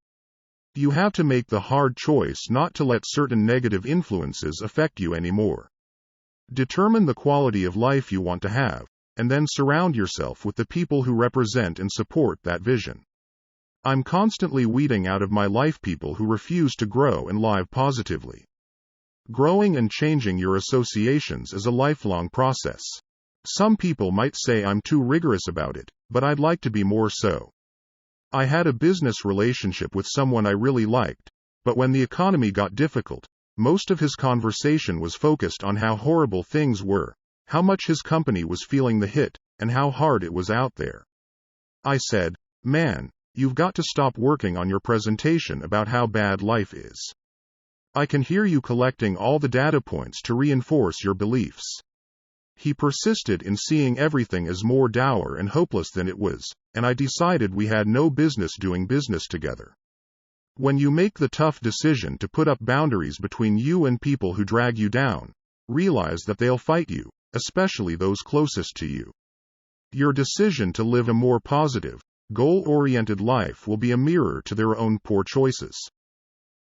You have to make the hard choice not to let certain negative influences affect you anymore. Determine the quality of life you want to have, and then surround yourself with the people who represent and support that vision. I'm constantly weeding out of my life people who refuse to grow and live positively. Growing and changing your associations is a lifelong process. Some people might say I'm too rigorous about it, but I'd like to be more so. I had a business relationship with someone I really liked, but when the economy got difficult, most of his conversation was focused on how horrible things were, how much his company was feeling the hit, and how hard it was out there. I said, "Man, you've got to stop working on your presentation about how bad life is. I can hear you collecting all the data points to reinforce your beliefs." He persisted in seeing everything as more dour and hopeless than it was, and I decided we had no business doing business together. When you make the tough decision to put up boundaries between you and people who drag you down, realize that they'll fight you, especially those closest to you. Your decision to live a more positive, goal-oriented life will be a mirror to their own poor choices.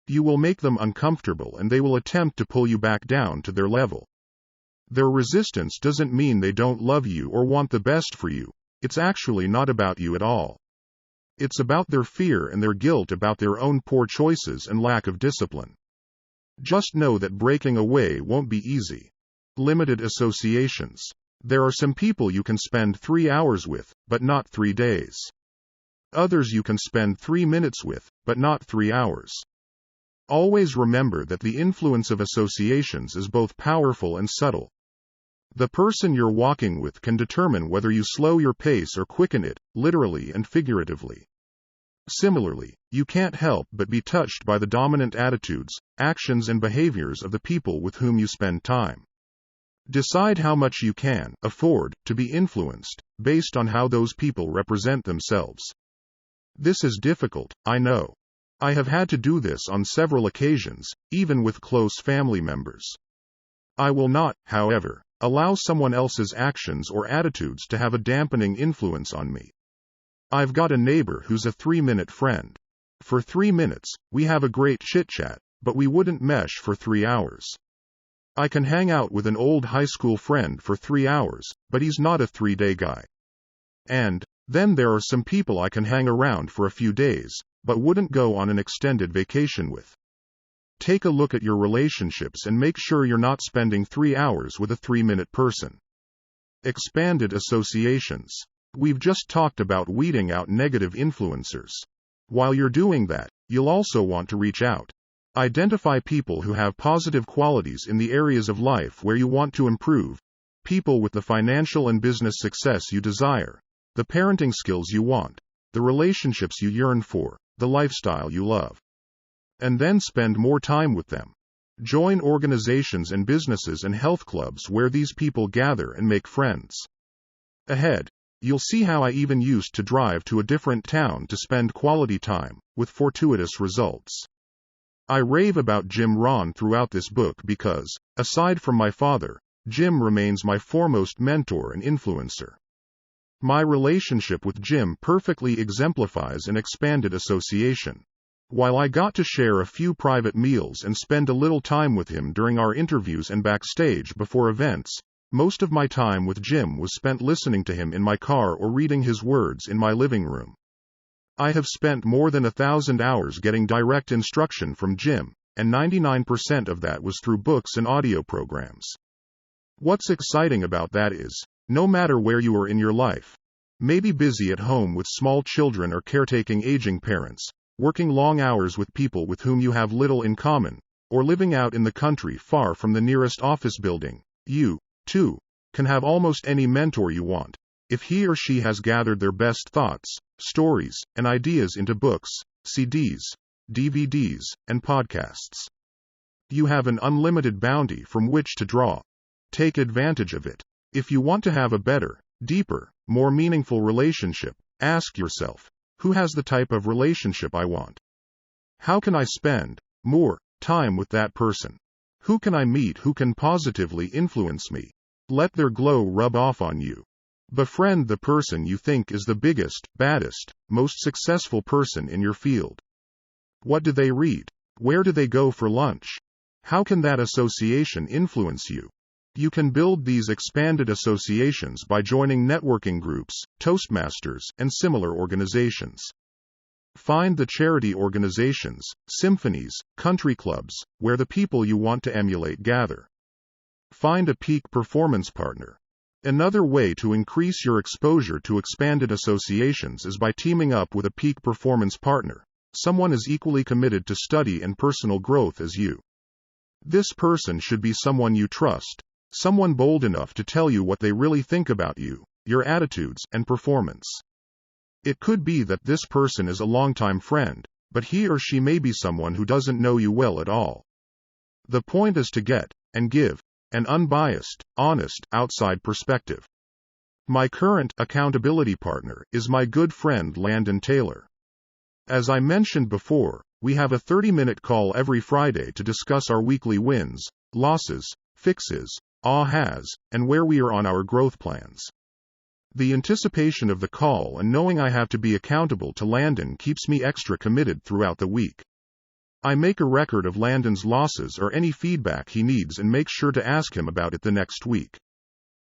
You will make them uncomfortable and they will attempt to pull you back down to their level. Their resistance doesn't mean they don't love you or want the best for you. It's actually not about you at all. It's about their fear and their guilt about their own poor choices and lack of discipline. Just know that breaking away won't be easy. Limited associations. There are some people you can spend 3 hours with, but not 3 days. Others you can spend 3 minutes with, but not 3 hours. Always remember that the influence of associations is both powerful and subtle. The person you're walking with can determine whether you slow your pace or quicken it, literally and figuratively. Similarly, you can't help but be touched by the dominant attitudes, actions and behaviors of the people with whom you spend time. Decide how much you can afford to be influenced, based on how those people represent themselves. This is difficult, I know. I have had to do this on several occasions, even with close family members. I will not, however, allow someone else's actions or attitudes to have a dampening influence on me. I've got a neighbor who's a 3-minute friend. For 3 minutes, we have a great chit-chat, but we wouldn't mesh for 3 hours. I can hang out with an old high school friend for 3 hours, but he's not a 3-day guy. And then there are some people I can hang around for a few days, but wouldn't go on an extended vacation with. Take a look at your relationships and make sure you're not spending 3 hours with a 3-minute person. Expanded associations. We've just talked about weeding out negative influencers. While you're doing that, you'll also want to reach out. Identify people who have positive qualities in the areas of life where you want to improve, people with the financial and business success you desire, the parenting skills you want, the relationships you yearn for, the lifestyle you love. And then spend more time with them. Join organizations and businesses and health clubs where these people gather and make friends. Ahead, you'll see how I even used to drive to a different town to spend quality time, with fortuitous results. I rave about Jim Rohn throughout this book because, aside from my father, Jim remains my foremost mentor and influencer. My relationship with Jim perfectly exemplifies an expanded association. While I got to share a few private meals and spend a little time with him during our interviews and backstage before events, most of my time with Jim was spent listening to him in my car or reading his words in my living room. I have spent more than 1,000 hours getting direct instruction from Jim, and 99% of that was through books and audio programs. What's exciting about that is, no matter where you are in your life, maybe busy at home with small children or caretaking aging parents, working long hours with people with whom you have little in common, or living out in the country far from the nearest office building, you, too, can have almost any mentor you want, if he or she has gathered their best thoughts, stories, and ideas into books, CDs, DVDs, and podcasts. You have an unlimited bounty from which to draw. Take advantage of it. If you want to have a better, deeper, more meaningful relationship, ask yourself, who has the type of relationship I want? How can I spend more time with that person? Who can I meet who can positively influence me? Let their glow rub off on you. Befriend the person you think is the biggest, baddest, most successful person in your field. What do they read? Where do they go for lunch? How can that association influence you? You can build these expanded associations by joining networking groups, Toastmasters, and similar organizations. Find the charity organizations, symphonies, country clubs, where the people you want to emulate gather. Find a peak performance partner. Another way to increase your exposure to expanded associations is by teaming up with a peak performance partner, someone as equally committed to study and personal growth as you. This person should be someone you trust, someone bold enough to tell you what they really think about you, your attitudes, and performance. It could be that this person is a longtime friend, but he or she may be someone who doesn't know you well at all. The point is to get, and give, an unbiased, honest, outside perspective. My current accountability partner is my good friend Landon Taylor. As I mentioned before, we have a 30-minute call every Friday to discuss our weekly wins, losses, fixes, ahas, and where we are on our growth plans. The anticipation of the call and knowing I have to be accountable to Landon keeps me extra committed throughout the week. I make a record of Landon's losses or any feedback he needs and make sure to ask him about it the next week.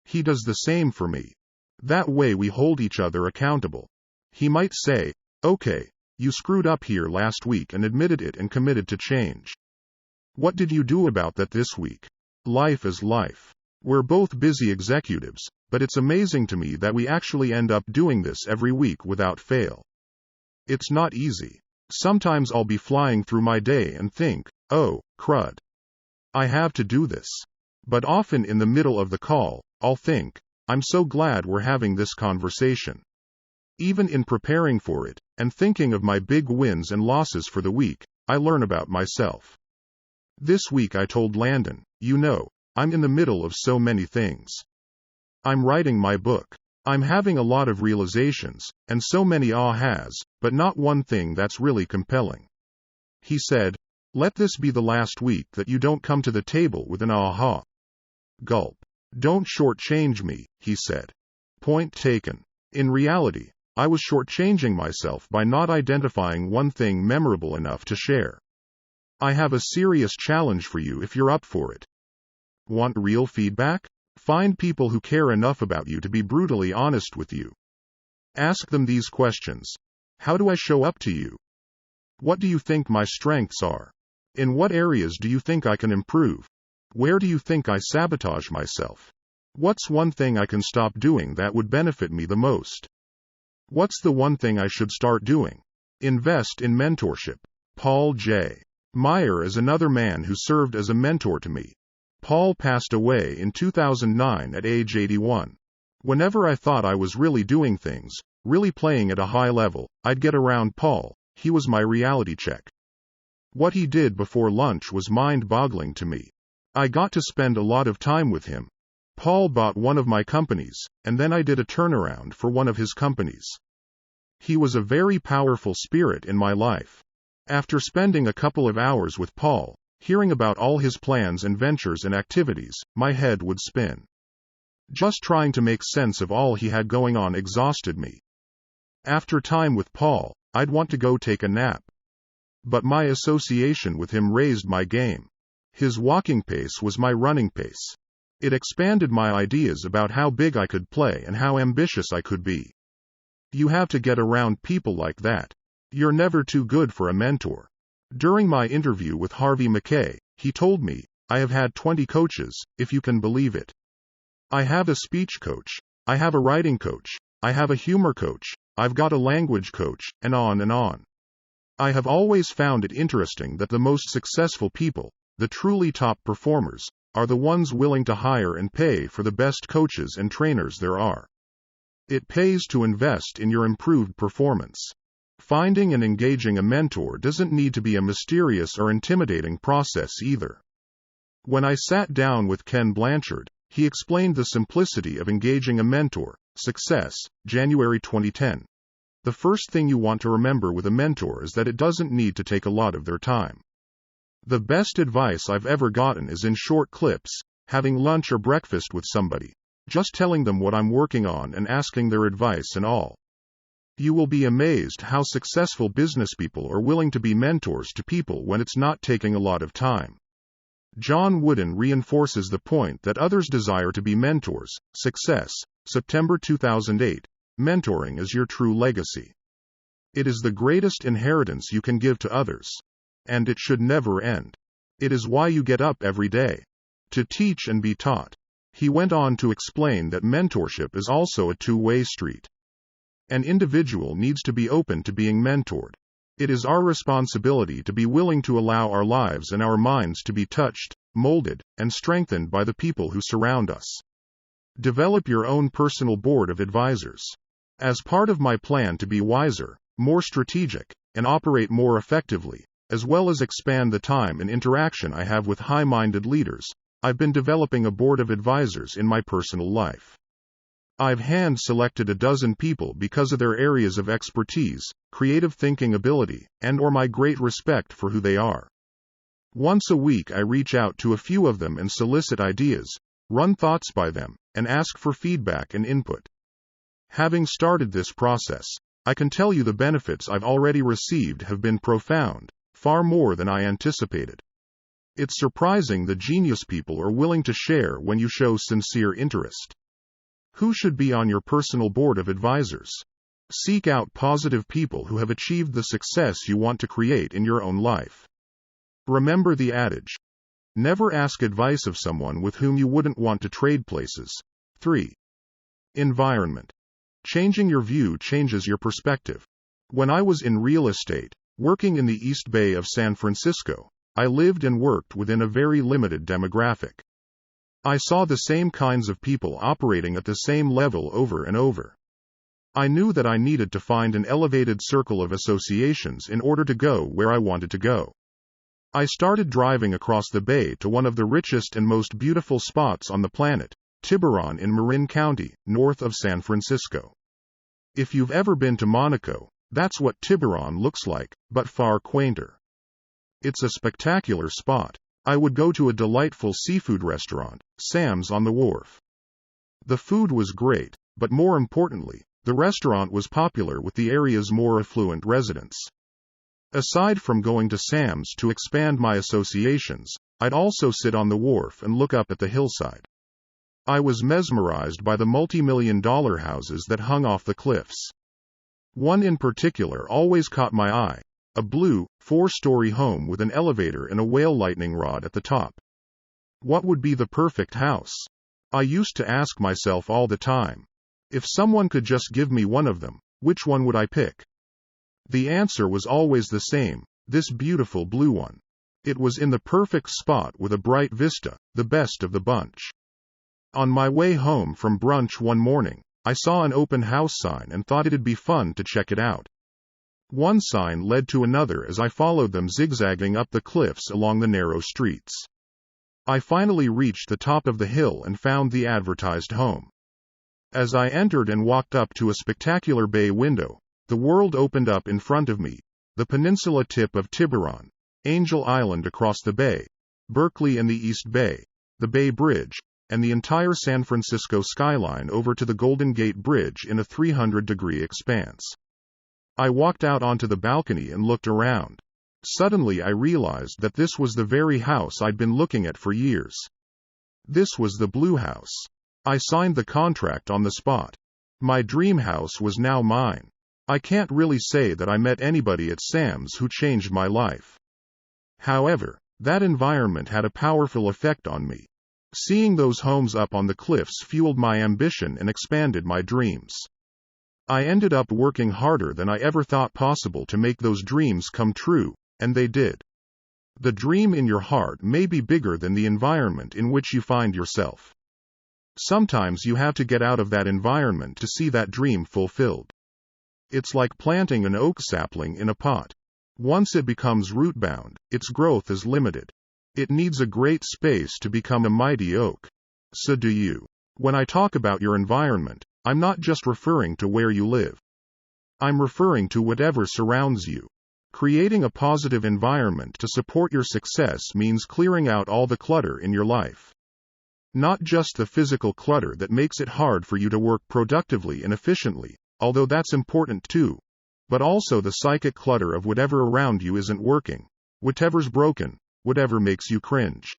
He does the same for me. That way we hold each other accountable. He might say, "Okay, you screwed up here last week and admitted it and committed to change. What did you do about that this week?" Life is life. We're both busy executives, but it's amazing to me that we actually end up doing this every week without fail. It's not easy. Sometimes I'll be flying through my day and think, "Oh, crud. I have to do this." But often in the middle of the call, I'll think, "I'm so glad we're having this conversation." Even in preparing for it, and thinking of my big wins and losses for the week, I learn about myself. This week I told Landon, I'm in the middle of so many things. I'm writing my book. I'm having a lot of realizations, and so many ahas, but not one thing that's really compelling. He said, "Let this be the last week that you don't come to the table with an aha." Gulp. "Don't shortchange me," he said. Point taken. In reality, I was shortchanging myself by not identifying one thing memorable enough to share. I have a serious challenge for you if you're up for it. Want real feedback? Find people who care enough about you to be brutally honest with you. Ask them these questions. How do I show up to you? What do you think my strengths are? In what areas do you think I can improve? Where do you think I sabotage myself? What's one thing I can stop doing that would benefit me the most? What's the one thing I should start doing? Invest in mentorship. Paul J. Meyer is another man who served as a mentor to me. Paul passed away in 2009 at age 81. Whenever I thought I was really doing things, really playing at a high level, I'd get around Paul. He was my reality check. What he did before lunch was mind-boggling to me. I got to spend a lot of time with him. Paul bought one of my companies, and then I did a turnaround for one of his companies. He was a very powerful spirit in my life. After spending a couple of hours with Paul, hearing about all his plans and ventures and activities, my head would spin. Just trying to make sense of all he had going on exhausted me. After time with Paul, I'd want to go take a nap. But my association with him raised my game. His walking pace was my running pace. It expanded my ideas about how big I could play and how ambitious I could be. You have to get around people like that. You're never too good for a mentor. During my interview with Harvey Mackay, he told me, "I have had 20 coaches, if you can believe it. I have a speech coach, I have a writing coach, I have a humor coach, I've got a language coach, and on and on. I have always found it interesting that the most successful people, the truly top performers, are the ones willing to hire and pay for the best coaches and trainers there are. It pays to invest in your improved performance. Finding and engaging a mentor doesn't need to be a mysterious or intimidating process either. When I sat down with Ken Blanchard, he explained the simplicity of engaging a mentor. Success, January 2010. The first thing you want to remember with a mentor is that it doesn't need to take a lot of their time. The best advice I've ever gotten is in short clips, having lunch or breakfast with somebody, just telling them what I'm working on and asking their advice and all. You will be amazed how successful business people are willing to be mentors to people when it's not taking a lot of time. John Wooden reinforces the point that others desire to be mentors. Success, September 2008. Mentoring is your true legacy. It is the greatest inheritance you can give to others. And it should never end. It is why you get up every day. To teach and be taught. He went on to explain that mentorship is also a two-way street. An individual needs to be open to being mentored. It is our responsibility to be willing to allow our lives and our minds to be touched, molded, and strengthened by the people who surround us. Develop your own personal board of advisors. As part of my plan to be wiser, more strategic, and operate more effectively, as well as expand the time and interaction I have with high-minded leaders, I've been developing a board of advisors in my personal life. I've hand-selected a dozen people because of their areas of expertise, creative thinking ability, and/or my great respect for who they are. Once a week I reach out to a few of them and solicit ideas, run thoughts by them, and ask for feedback and input. Having started this process, I can tell you the benefits I've already received have been profound, far more than I anticipated. It's surprising the genius people are willing to share when you show sincere interest. Who should be on your personal board of advisors? Seek out positive people who have achieved the success you want to create in your own life. Remember the adage. Never ask advice of someone with whom you wouldn't want to trade places. 3. Environment. Changing your view changes your perspective. When I was in real estate, working in the East Bay of San Francisco, I lived and worked within a very limited demographic. I saw the same kinds of people operating at the same level over and over. I knew that I needed to find an elevated circle of associations in order to go where I wanted to go. I started driving across the bay to one of the richest and most beautiful spots on the planet, Tiburon in Marin County, north of San Francisco. If you've ever been to Monaco, that's what Tiburon looks like, but far quainter. It's a spectacular spot. I would go to a delightful seafood restaurant, Sam's on the Wharf. The food was great, but more importantly, the restaurant was popular with the area's more affluent residents. Aside from going to Sam's to expand my associations, I'd also sit on the wharf and look up at the hillside. I was mesmerized by the multi-million-dollar houses that hung off the cliffs. One in particular always caught my eye. A blue, 4-story home with an elevator and a whale lightning rod at the top. What would be the perfect house? I used to ask myself all the time. If someone could just give me one of them, which one would I pick? The answer was always the same, this beautiful blue one. It was in the perfect spot with a bright vista, the best of the bunch. On my way home from brunch one morning, I saw an open house sign and thought it'd be fun to check it out. One sign led to another as I followed them zigzagging up the cliffs along the narrow streets. I finally reached the top of the hill and found the advertised home. As I entered and walked up to a spectacular bay window, the world opened up in front of me. The peninsula tip of Tiburon, Angel Island across the bay, Berkeley and the East Bay, the Bay Bridge, and the entire San Francisco skyline over to the Golden Gate Bridge in a 300-degree expanse. I walked out onto the balcony and looked around. Suddenly I realized that this was the very house I'd been looking at for years. This was the Blue House. I signed the contract on the spot. My dream house was now mine. I can't really say that I met anybody at Sam's who changed my life. However, that environment had a powerful effect on me. Seeing those homes up on the cliffs fueled my ambition and expanded my dreams. I ended up working harder than I ever thought possible to make those dreams come true, and they did. The dream in your heart may be bigger than the environment in which you find yourself. Sometimes you have to get out of that environment to see that dream fulfilled. It's like planting an oak sapling in a pot. Once it becomes root-bound, its growth is limited. It needs a great space to become a mighty oak. So do you. When I talk about your environment, I'm not just referring to where you live. I'm referring to whatever surrounds you. Creating a positive environment to support your success means clearing out all the clutter in your life. Not just the physical clutter that makes it hard for you to work productively and efficiently, although that's important too, but also the psychic clutter of whatever around you isn't working, whatever's broken, whatever makes you cringe.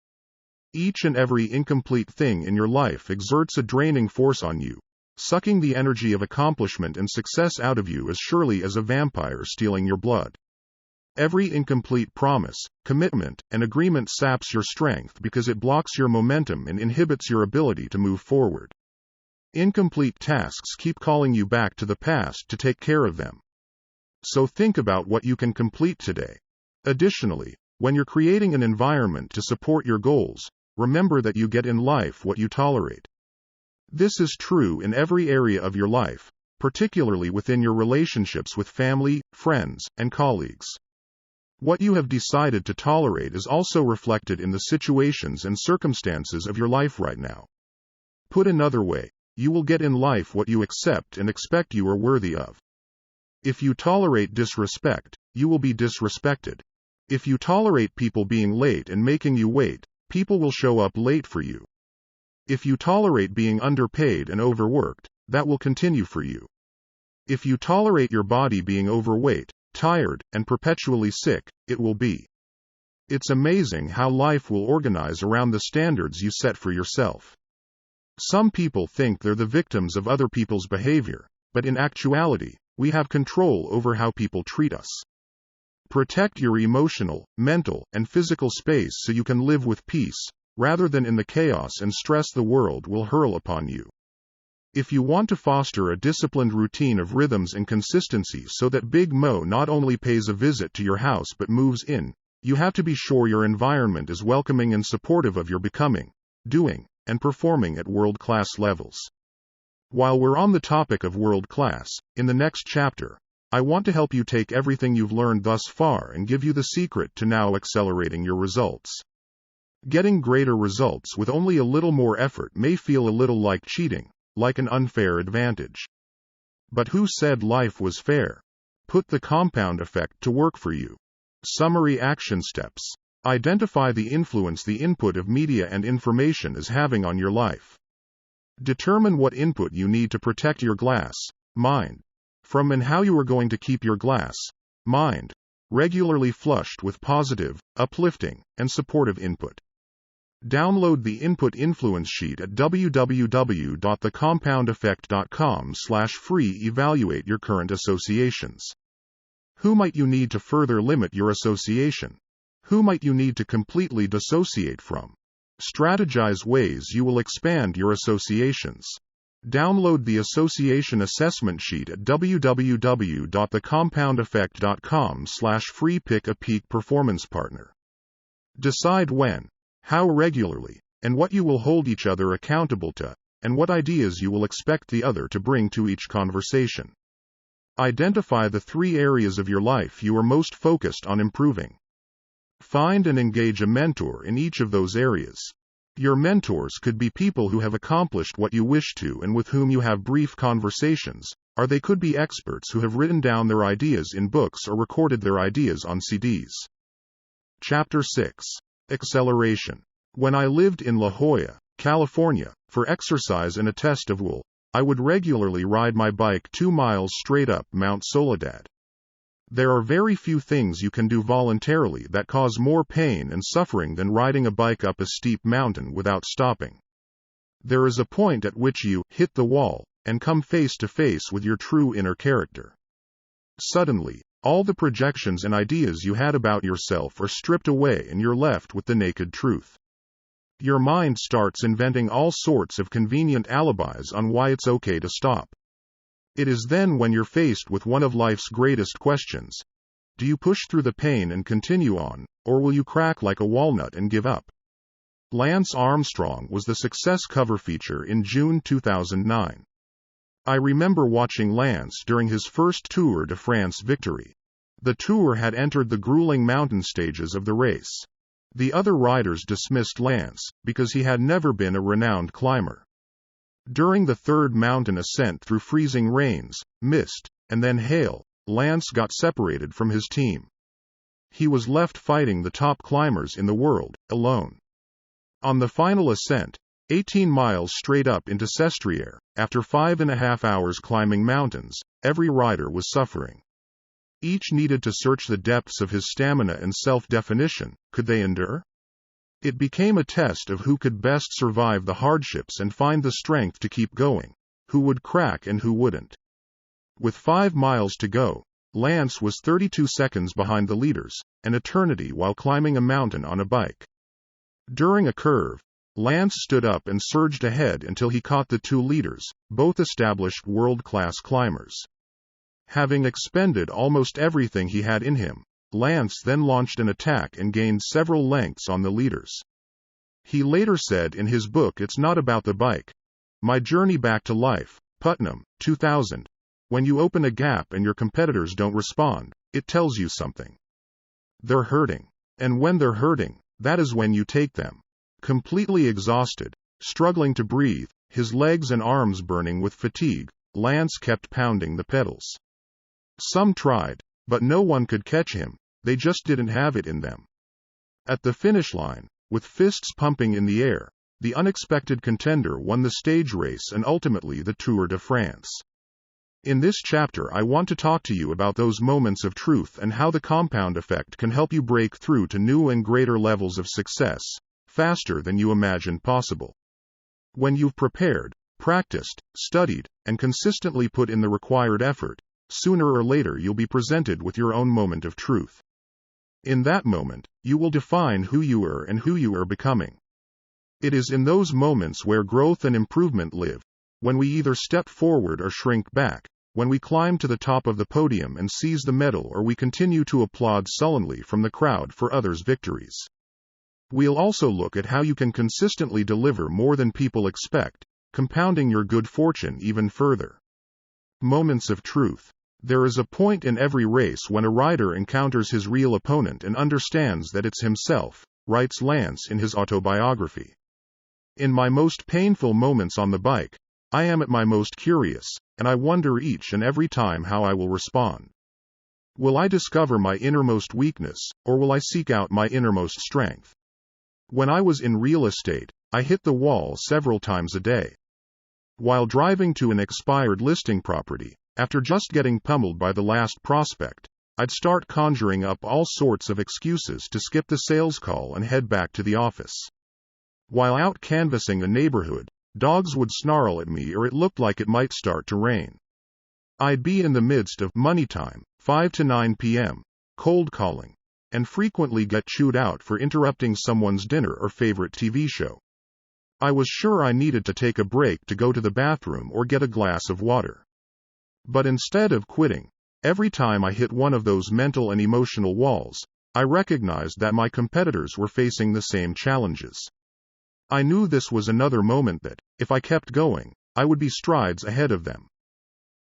Each and every incomplete thing in your life exerts a draining force on you, sucking the energy of accomplishment and success out of you as surely as a vampire stealing your blood. Every incomplete promise, commitment, and agreement saps your strength because it blocks your momentum and inhibits your ability to move forward. Incomplete tasks keep calling you back to the past to take care of them. So think about what you can complete today. Additionally, when you're creating an environment to support your goals, remember that you get in life what you tolerate. This is true in every area of your life, particularly within your relationships with family, friends, and colleagues. What you have decided to tolerate is also reflected in the situations and circumstances of your life right now. Put another way, you will get in life what you accept and expect you are worthy of. If you tolerate disrespect, you will be disrespected. If you tolerate people being late and making you wait, people will show up late for you. If you tolerate being underpaid and overworked, that will continue for you. If you tolerate your body being overweight, tired, and perpetually sick, it will be. It's amazing how life will organize around the standards you set for yourself. Some people think they're the victims of other people's behavior, but in actuality, we have control over how people treat us. Protect your emotional, mental, and physical space so you can live with peace, rather than in the chaos and stress the world will hurl upon you. If you want to foster a disciplined routine of rhythms and consistency so that Big Mo not only pays a visit to your house but moves in, you have to be sure your environment is welcoming and supportive of your becoming, doing, and performing at world-class levels. While we're on the topic of world-class, in the next chapter, I want to help you take everything you've learned thus far and give you the secret to now accelerating your results. Getting greater results with only a little more effort may feel a little like cheating, like an unfair advantage. But who said life was fair? Put the compound effect to work for you. Summary action steps. Identify the influence the input of media and information is having on your life. Determine what input you need to protect your glass, mind, from and how you are going to keep your glass, mind, regularly flushed with positive, uplifting, and supportive input. Download the Input Influence Sheet at www.thecompoundeffect.com/free. Evaluate your current associations. Who might you need to further limit your association? Who might you need to completely dissociate from? Strategize ways you will expand your associations. Download the Association Assessment Sheet at www.thecompoundeffect.com/free. Pick a peak performance partner. Decide when, how regularly, and what you will hold each other accountable to, and what ideas you will expect the other to bring to each conversation. Identify the 3 areas of your life you are most focused on improving. Find and engage a mentor in each of those areas. Your mentors could be people who have accomplished what you wish to and with whom you have brief conversations, or they could be experts who have written down their ideas in books or recorded their ideas on CDs. Chapter 6. Acceleration. When I lived in La Jolla, California, for exercise and a test of will, I would regularly ride my bike 2 miles straight up Mount Soledad. There are very few things you can do voluntarily that cause more pain and suffering than riding a bike up a steep mountain without stopping. There is a point at which you hit the wall and come face to face with your true inner character. Suddenly, all the projections and ideas you had about yourself are stripped away and you're left with the naked truth. Your mind starts inventing all sorts of convenient alibis on why it's okay to stop. It is then when you're faced with one of life's greatest questions. Do you push through the pain and continue on, or will you crack like a walnut and give up? Lance Armstrong was the Success cover feature in June 2009. I remember watching Lance during his first Tour de France victory. The Tour had entered the grueling mountain stages of the race. The other riders dismissed Lance because he had never been a renowned climber. During the third mountain ascent through freezing rains, mist, and then hail, Lance got separated from his team. He was left fighting the top climbers in the world, alone. On the final ascent, 18 miles straight up into Sestriere, after 5.5 hours climbing mountains, every rider was suffering. Each needed to search the depths of his stamina and self-definition. Could they endure? It became a test of who could best survive the hardships and find the strength to keep going, who would crack and who wouldn't. With 5 miles to go, Lance was 32 seconds behind the leaders, an eternity while climbing a mountain on a bike. During a curve, Lance stood up and surged ahead until he caught the 2 leaders, both established world-class climbers. Having expended almost everything he had in him, Lance then launched an attack and gained several lengths on the leaders. He later said in his book It's Not About the Bike. My Journey Back to Life, Putnam, 2000. When you open a gap and your competitors don't respond, it tells you something. They're hurting. And when they're hurting, that is when you take them. Completely exhausted, struggling to breathe, his legs and arms burning with fatigue, Lance kept pounding the pedals. Some tried, but no one could catch him, they just didn't have it in them. At the finish line, with fists pumping in the air, the unexpected contender won the stage race and ultimately the Tour de France. In this chapter I want to talk to you about those moments of truth and how the compound effect can help you break through to new and greater levels of success, faster than you imagined possible. When you've prepared, practiced, studied, and consistently put in the required effort, sooner or later you'll be presented with your own moment of truth. In that moment, you will define who you are and who you are becoming. It is in those moments where growth and improvement live, when we either step forward or shrink back, when we climb to the top of the podium and seize the medal or we continue to applaud sullenly from the crowd for others' victories. We'll also look at how you can consistently deliver more than people expect, compounding your good fortune even further. Moments of truth. There is a point in every race when a rider encounters his real opponent and understands that it's himself, writes Lance in his autobiography. In my most painful moments on the bike, I am at my most curious, and I wonder each and every time how I will respond. Will I discover my innermost weakness, or will I seek out my innermost strength? When I was in real estate, I hit the wall several times a day. While driving to an expired listing property, after just getting pummeled by the last prospect, I'd start conjuring up all sorts of excuses to skip the sales call and head back to the office. While out canvassing a neighborhood, dogs would snarl at me or it looked like it might start to rain. I'd be in the midst of money time, 5 to 9 p.m., cold calling, and frequently get chewed out for interrupting someone's dinner or favorite TV show. I was sure I needed to take a break to go to the bathroom or get a glass of water. But instead of quitting, every time I hit one of those mental and emotional walls, I recognized that my competitors were facing the same challenges. I knew this was another moment that, if I kept going, I would be strides ahead of them.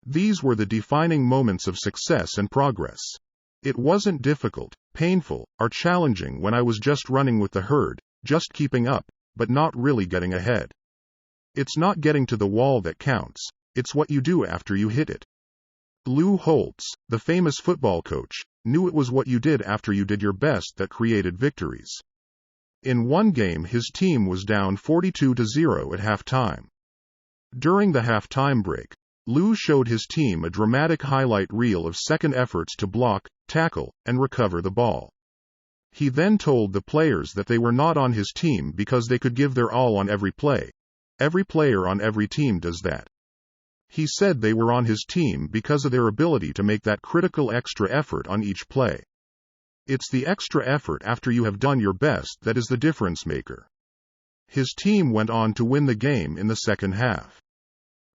These were the defining moments of success and progress. It wasn't difficult, painful, or challenging when I was just running with the herd, just keeping up, but not really getting ahead. It's not getting to the wall that counts, it's what you do after you hit it. Lou Holtz, the famous football coach, knew it was what you did after you did your best that created victories. In one game his team was down 42-0 at halftime. During the halftime break, Lou showed his team a dramatic highlight reel of second efforts to block, tackle, and recover the ball. He then told the players that they were not on his team because they could give their all on every play. Every player on every team does that. He said they were on his team because of their ability to make that critical extra effort on each play. It's the extra effort after you have done your best that is the difference maker. His team went on to win the game in the second half.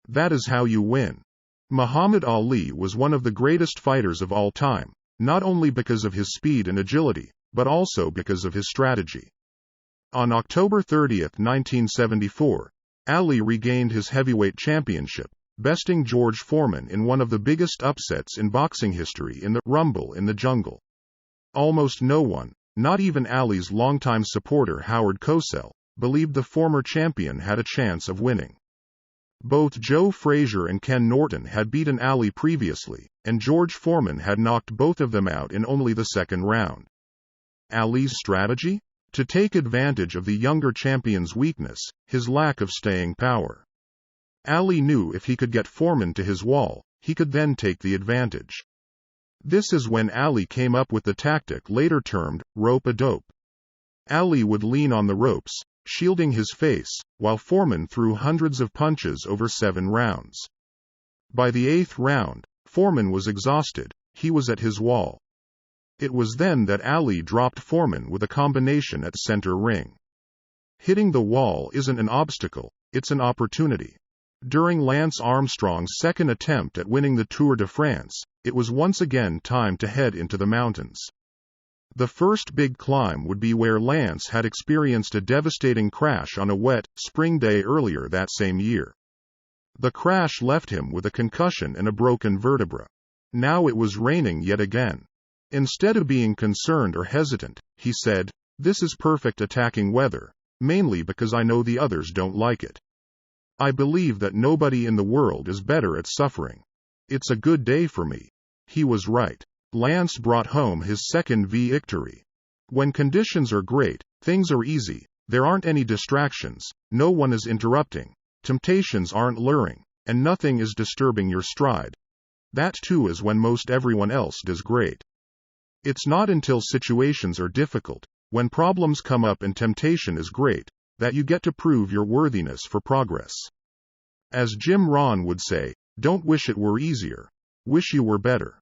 That is how you win. Muhammad Ali was one of the greatest fighters of all time, not only because of his speed and agility, but also because of his strategy. On October 30, 1974, Ali regained his heavyweight championship, besting George Foreman in one of the biggest upsets in boxing history in the Rumble in the Jungle. Almost no one, not even Ali's longtime supporter Howard Cosell, believed the former champion had a chance of winning. Both Joe Frazier and Ken Norton had beaten Ali previously, and George Foreman had knocked both of them out in only the second round. Ali's strategy? To take advantage of the younger champion's weakness, his lack of staying power. Ali knew if he could get Foreman to his wall, he could then take the advantage. This is when Ali came up with the tactic later termed rope-a-dope. Ali would lean on the ropes, shielding his face, while Foreman threw hundreds of punches over 7 rounds. By the 8th round, Foreman was exhausted, he was at his wall. It was then that Ali dropped Foreman with a combination at center ring. Hitting the wall isn't an obstacle, it's an opportunity. During Lance Armstrong's second attempt at winning the Tour de France, it was once again time to head into the mountains. The first big climb would be where Lance had experienced a devastating crash on a wet, spring day earlier that same year. The crash left him with a concussion and a broken vertebra. Now it was raining yet again. Instead of being concerned or hesitant, he said, "This is perfect attacking weather, mainly because I know the others don't like it. I believe that nobody in the world is better at suffering. It's a good day for me." He was right. Lance brought home his second victory. When conditions are great, things are easy, there aren't any distractions, no one is interrupting, temptations aren't luring, and nothing is disturbing your stride. That too is when most everyone else does great. It's not until situations are difficult, when problems come up and temptation is great, that you get to prove your worthiness for progress. As Jim Rohn would say, don't wish it were easier, wish you were better.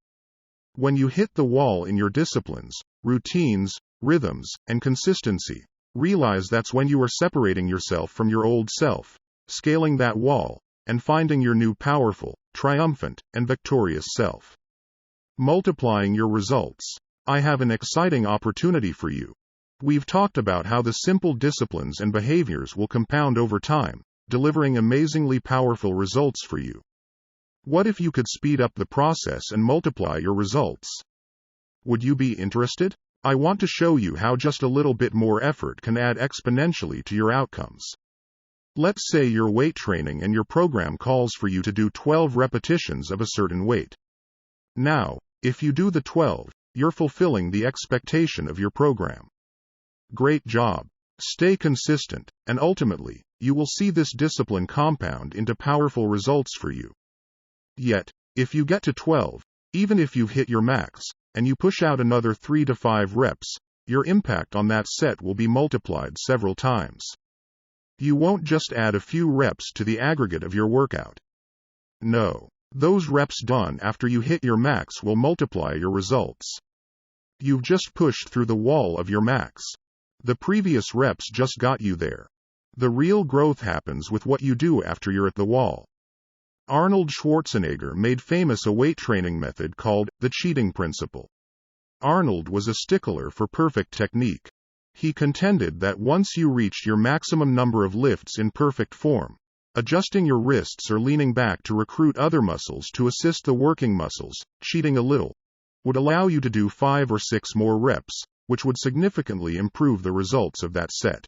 When you hit the wall in your disciplines, routines, rhythms, and consistency, realize that's when you are separating yourself from your old self, scaling that wall, and finding your new powerful, triumphant, and victorious self. Multiplying your results. I have an exciting opportunity for you. We've talked about how the simple disciplines and behaviors will compound over time, delivering amazingly powerful results for you. What if you could speed up the process and multiply your results? Would you be interested? I want to show you how just a little bit more effort can add exponentially to your outcomes. Let's say your weight training and your program calls for you to do 12 repetitions of a certain weight. Now, if you do the 12, you're fulfilling the expectation of your program. Great job. Stay consistent, and ultimately, you will see this discipline compound into powerful results for you. Yet, if you get to 12, even if you've hit your max, and you push out another 3 to 5 reps, your impact on that set will be multiplied several times. You won't just add a few reps to the aggregate of your workout. No, those reps done after you hit your max will multiply your results. You've just pushed through the wall of your max. The previous reps just got you there. The real growth happens with what you do after you're at the wall. Arnold Schwarzenegger made famous a weight training method called the cheating principle. Arnold was a stickler for perfect technique. He contended that once you reached your maximum number of lifts in perfect form, adjusting your wrists or leaning back to recruit other muscles to assist the working muscles, cheating a little, would allow you to do 5 or 6 more reps, which would significantly improve the results of that set.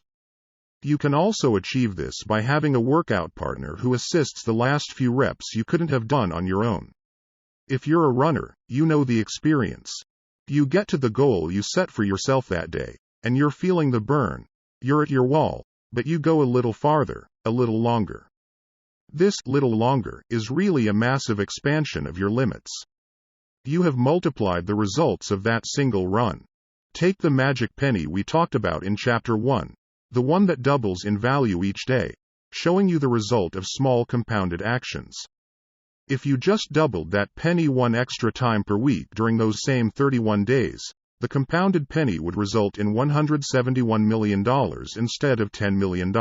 You can also achieve this by having a workout partner who assists the last few reps you couldn't have done on your own. If you're a runner, you know the experience. You get to the goal you set for yourself that day, and you're feeling the burn. You're at your wall, but you go a little farther, a little longer. This little longer is really a massive expansion of your limits. You have multiplied the results of that single run. Take the magic penny we talked about in Chapter 1. The one that doubles in value each day, showing you the result of small compounded actions. If you just doubled that penny 1 extra time per week during those same 31 days, the compounded penny would result in $171 million instead of $10 million.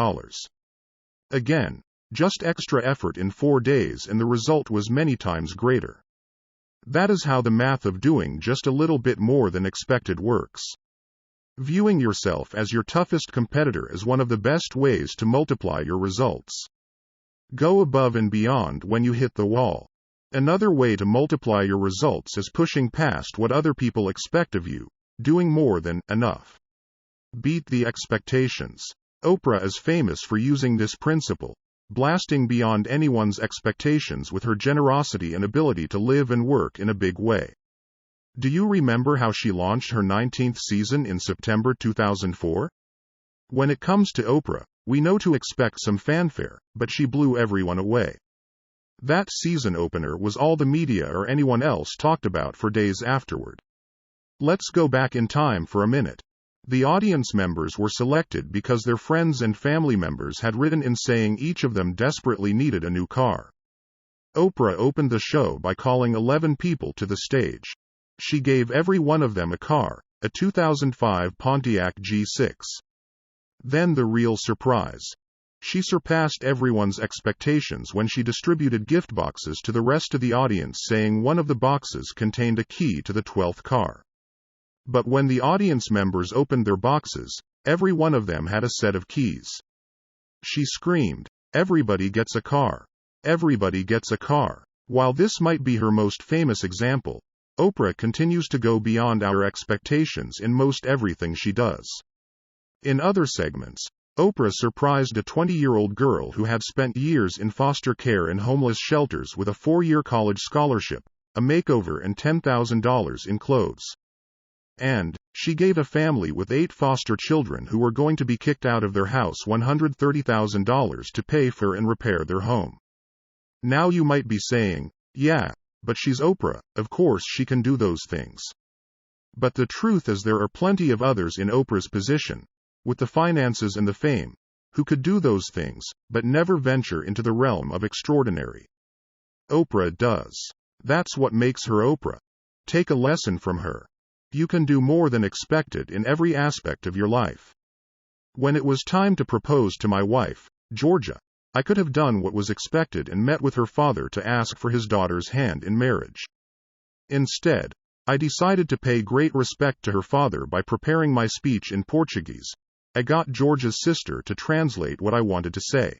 Again, just extra effort in 4 days and the result was many times greater. That is how the math of doing just a little bit more than expected works. Viewing yourself as your toughest competitor is one of the best ways to multiply your results. Go above and beyond when you hit the wall. Another way to multiply your results is pushing past what other people expect of you, doing more than enough. Beat the expectations. Oprah is famous for using this principle, blasting beyond anyone's expectations with her generosity and ability to live and work in a big way. Do you remember how she launched her 19th season in September 2004? When it comes to Oprah, we know to expect some fanfare, but she blew everyone away. That season opener was all the media or anyone else talked about for days afterward. Let's go back in time for a minute. The audience members were selected because their friends and family members had written in saying each of them desperately needed a new car. Oprah opened the show by calling 11 people to the stage. She gave every one of them a car, a 2005 Pontiac G6. Then the real surprise. She surpassed everyone's expectations when she distributed gift boxes to the rest of the audience, saying one of the boxes contained a key to the 12th car. But when the audience members opened their boxes, every one of them had a set of keys. She screamed, "Everybody gets a car! Everybody gets a car!" While this might be her most famous example, Oprah continues to go beyond our expectations in most everything she does. In other segments, Oprah surprised a 20-year-old girl who had spent years in foster care and homeless shelters with a 4-year college scholarship, a makeover and $10,000 in clothes. And she gave a family with 8 foster children who were going to be kicked out of their house $130,000 to pay for and repair their home. Now you might be saying, yeah, but she's Oprah, of course she can do those things. But the truth is there are plenty of others in Oprah's position, with the finances and the fame, who could do those things, but never venture into the realm of extraordinary. Oprah does. That's what makes her Oprah. Take a lesson from her. You can do more than expected in every aspect of your life. When it was time to propose to my wife, Georgia, I could have done what was expected and met with her father to ask for his daughter's hand in marriage. Instead, I decided to pay great respect to her father by preparing my speech in Portuguese. I got Georgia's sister to translate what I wanted to say.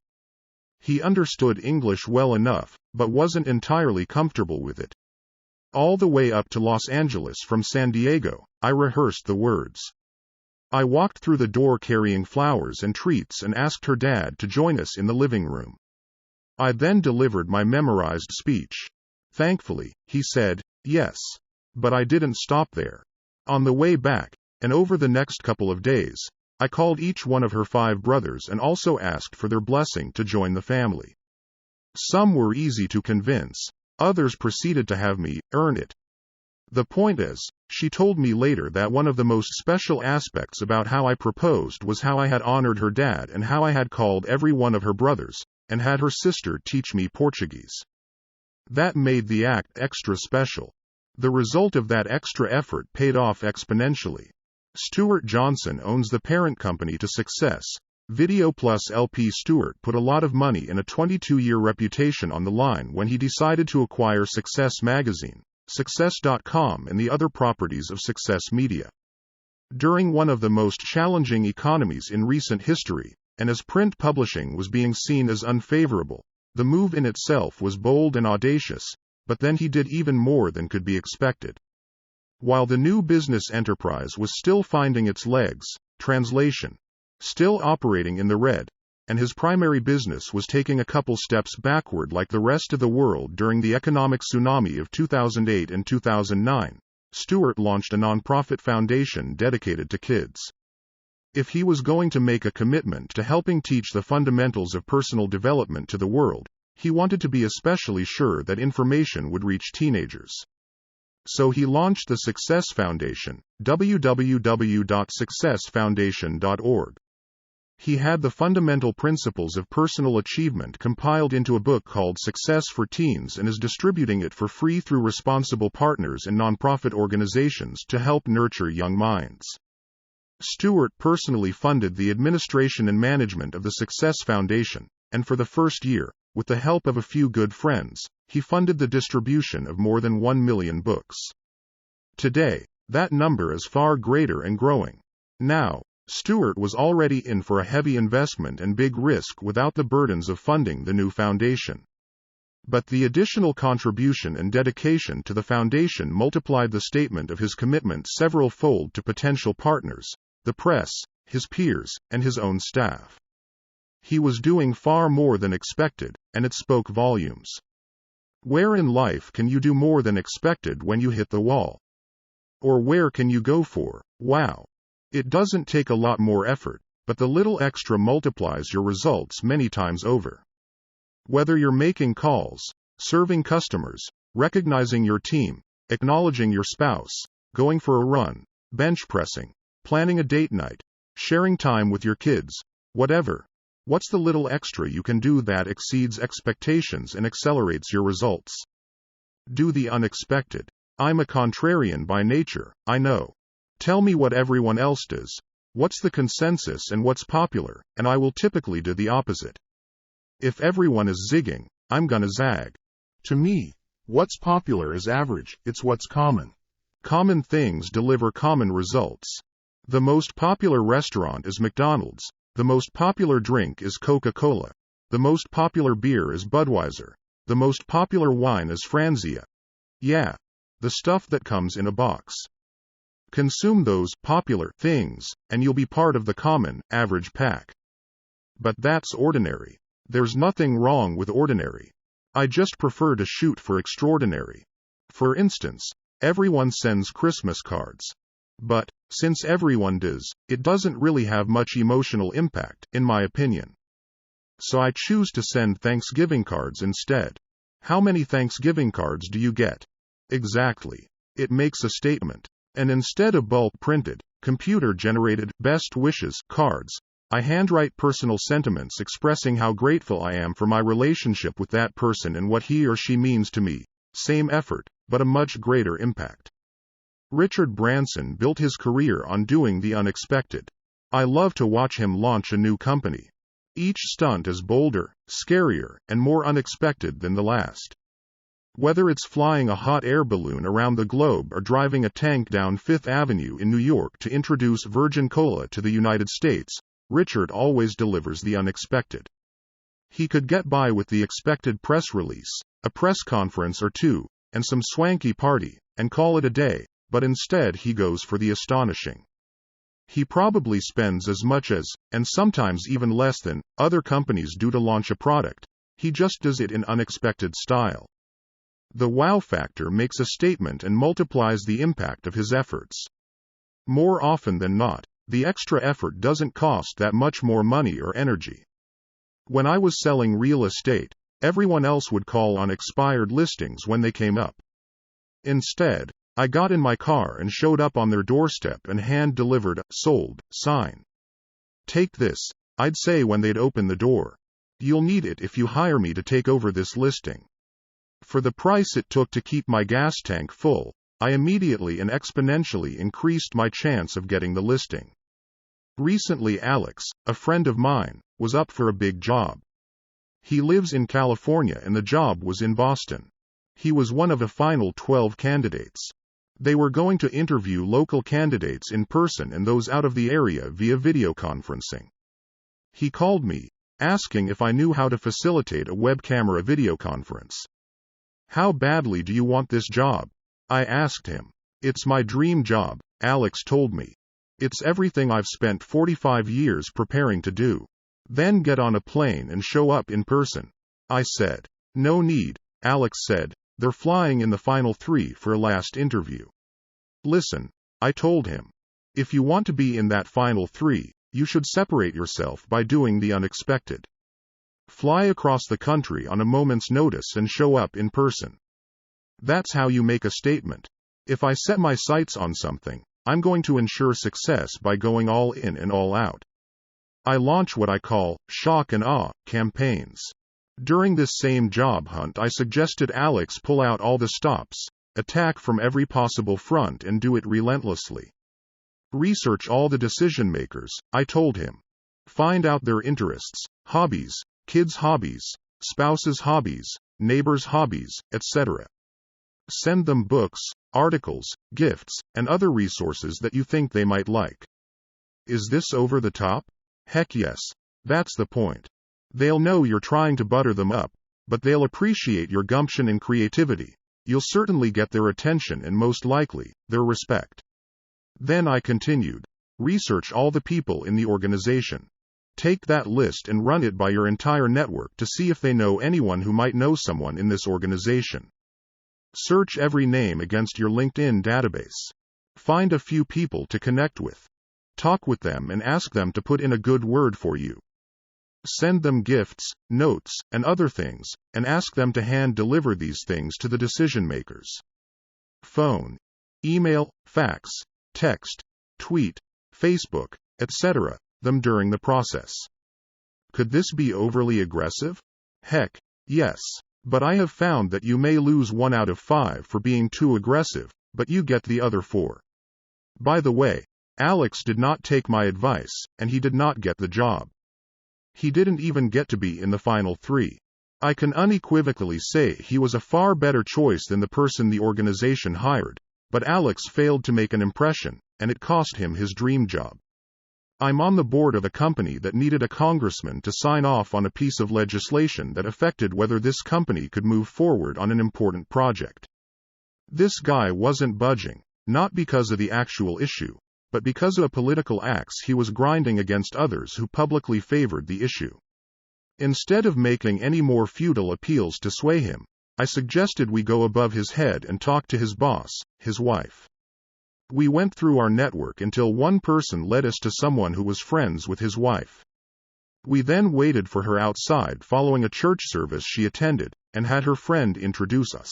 He understood English well enough, but wasn't entirely comfortable with it. All the way up to Los Angeles from San Diego, I rehearsed the words. I walked through the door carrying flowers and treats and asked her dad to join us in the living room. I then delivered my memorized speech. Thankfully, he said, yes. But I didn't stop there. On the way back, and over the next couple of days, I called each one of her 5 brothers and also asked for their blessing to join the family. Some were easy to convince, others proceeded to have me earn it. The point is, she told me later that one of the most special aspects about how I proposed was how I had honored her dad and how I had called every one of her brothers, and had her sister teach me Portuguese. That made the act extra special. The result of that extra effort paid off exponentially. Stuart Johnson owns the parent company to Success, Video Plus LP. Stuart put a lot of money and a 22-year reputation on the line when he decided to acquire Success Magazine, Success.com and the other properties of Success Media. During one of the most challenging economies in recent history, and as print publishing was being seen as unfavorable, the move in itself was bold and audacious, but then he did even more than could be expected. While the new business enterprise was still finding its legs, translation, still operating in the red, and his primary business was taking a couple steps backward like the rest of the world during the economic tsunami of 2008 and 2009, Stuart launched a nonprofit foundation dedicated to kids. If he was going to make a commitment to helping teach the fundamentals of personal development to the world, he wanted to be especially sure that information would reach teenagers. So he launched the Success Foundation, www.successfoundation.org. He had the fundamental principles of personal achievement compiled into a book called Success for Teens and is distributing it for free through responsible partners and nonprofit organizations to help nurture young minds. Stuart personally funded the administration and management of the Success Foundation, and for the first year, with the help of a few good friends, he funded the distribution of more than 1 million books. Today, that number is far greater and growing. Now, Stewart was already in for a heavy investment and big risk without the burdens of funding the new foundation. But the additional contribution and dedication to the foundation multiplied the statement of his commitment several-fold to potential partners, the press, his peers, and his own staff. He was doing far more than expected, and it spoke volumes. Where in life can you do more than expected when you hit the wall? Or where can you go for, wow? It doesn't take a lot more effort, but the little extra multiplies your results many times over. Whether you're making calls, serving customers, recognizing your team, acknowledging your spouse, going for a run, bench pressing, planning a date night, sharing time with your kids, whatever. What's the little extra you can do that exceeds expectations and accelerates your results? Do the unexpected. I'm a contrarian by nature, I know. Tell me what everyone else does, what's the consensus and what's popular, and I will typically do the opposite. If everyone is zigging, I'm gonna zag. To me, what's popular is average, it's what's common. Common things deliver common results. The most popular restaurant is McDonald's. The most popular drink is Coca-Cola. The most popular beer is Budweiser. The most popular wine is Franzia. Yeah. The stuff that comes in a box. Consume those popular things, and you'll be part of the common, average pack. But that's ordinary. There's nothing wrong with ordinary. I just prefer to shoot for extraordinary. For instance, everyone sends Christmas cards. But, since everyone does, it doesn't really have much emotional impact, in my opinion. So I choose to send Thanksgiving cards instead. How many Thanksgiving cards do you get? Exactly. It makes a statement. And instead of bulk printed, computer-generated, best wishes cards, I handwrite personal sentiments expressing how grateful I am for my relationship with that person and what he or she means to me. Same effort, but a much greater impact. Richard Branson built his career on doing the unexpected. I love to watch him launch a new company. Each stunt is bolder, scarier, and more unexpected than the last. Whether it's flying a hot air balloon around the globe or driving a tank down Fifth Avenue in New York to introduce Virgin Cola to the United States, Richard always delivers the unexpected. He could get by with the expected press release, a press conference or two, and some swanky party, and call it a day. But instead he goes for the astonishing. He probably spends as much as, and sometimes even less than, other companies do to launch a product. He just does it in unexpected style. The wow factor makes a statement and multiplies the impact of his efforts. More often than not, the extra effort doesn't cost that much more money or energy. When I was selling real estate, everyone else would call on expired listings when they came up. Instead, I got in my car and showed up on their doorstep and hand-delivered a "sold" sign. Take this, I'd say when they'd open the door. You'll need it if you hire me to take over this listing. For the price it took to keep my gas tank full, I immediately and exponentially increased my chance of getting the listing. Recently Alex, a friend of mine, was up for a big job. He lives in California and the job was in Boston. He was one of a final 12 candidates. They were going to interview local candidates in person and those out of the area via video conferencing. He called me, asking if I knew how to facilitate a web camera video conference. How badly do you want this job? I asked him. It's my dream job, Alex told me. It's everything I've spent 45 years preparing to do. Then get on a plane and show up in person. I said. No need, Alex said. They're flying in the final 3 for a last interview. Listen, I told him. If you want to be in that final 3, you should separate yourself by doing the unexpected. Fly across the country on a moment's notice and show up in person. That's how you make a statement. If I set my sights on something, I'm going to ensure success by going all in and all out. I launch what I call shock and awe campaigns. During this same job hunt, I suggested Alex pull out all the stops, attack from every possible front and do it relentlessly. Research all the decision makers, I told him. Find out their interests, hobbies, kids' hobbies, spouse's hobbies, neighbor's hobbies, etc. Send them books, articles, gifts, and other resources that you think they might like. Is this over the top? Heck yes. That's the point. They'll know you're trying to butter them up, but they'll appreciate your gumption and creativity. You'll certainly get their attention and most likely, their respect. Then I continued. Research all the people in the organization. Take that list and run it by your entire network to see if they know anyone who might know someone in this organization. Search every name against your LinkedIn database. Find a few people to connect with. Talk with them and ask them to put in a good word for you. Send them gifts, notes, and other things, and ask them to hand deliver these things to the decision makers. Phone, email, fax, text, tweet, Facebook, etc. them during the process. Could this be overly aggressive? Heck, yes. But I have found that you may lose 1 out of 5 for being too aggressive, but you get the other 4. By the way, Alex did not take my advice, and he did not get the job. He didn't even get to be in the final 3. I can unequivocally say he was a far better choice than the person the organization hired, but Alex failed to make an impression, and it cost him his dream job. I'm on the board of a company that needed a congressman to sign off on a piece of legislation that affected whether this company could move forward on an important project. This guy wasn't budging, not because of the actual issue, but because of a political axe he was grinding against others who publicly favored the issue. Instead of making any more futile appeals to sway him, I suggested we go above his head and talk to his boss, his wife. We went through our network until one person led us to someone who was friends with his wife. We then waited for her outside following a church service she attended, and had her friend introduce us.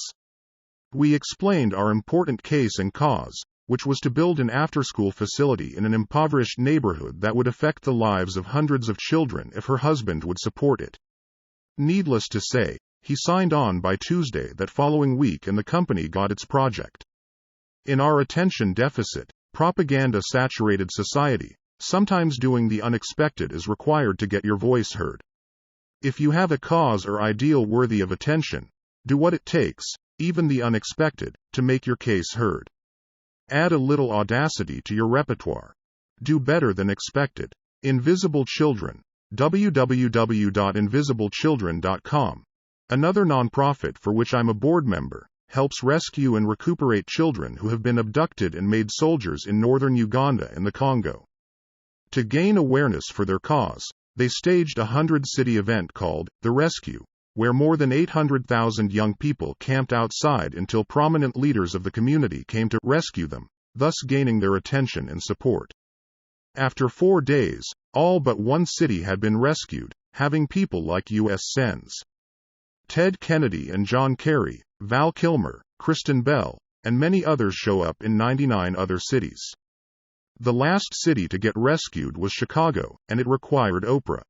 We explained our important case and cause, which was to build an after-school facility in an impoverished neighborhood that would affect the lives of hundreds of children if her husband would support it. Needless to say, he signed on by Tuesday that following week and the company got its project. In our attention deficit, propaganda-saturated society, sometimes doing the unexpected is required to get your voice heard. If you have a cause or ideal worthy of attention, do what it takes, even the unexpected, to make your case heard. Add a little audacity to your repertoire. Do better than expected. Invisible Children. www.invisibleChildren.com. Another nonprofit for which I'm a board member, helps rescue and recuperate children who have been abducted and made soldiers in northern Uganda and the Congo. To gain awareness for their cause, they staged a 100-city event called The Rescue, where more than 800,000 young people camped outside until prominent leaders of the community came to rescue them, thus gaining their attention and support. After 4 days, all but one city had been rescued, having people like U.S. Sens. Ted Kennedy and John Kerry, Val Kilmer, Kristen Bell, and many others show up in 99 other cities. The last city to get rescued was Chicago, and it required Oprah.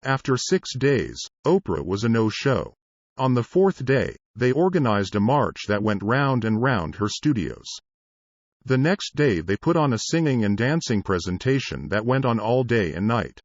After 6 days, Oprah was a no-show. On the 4th day, they organized a march that went round and round her studios. The next day they put on a singing and dancing presentation that went on all day and night.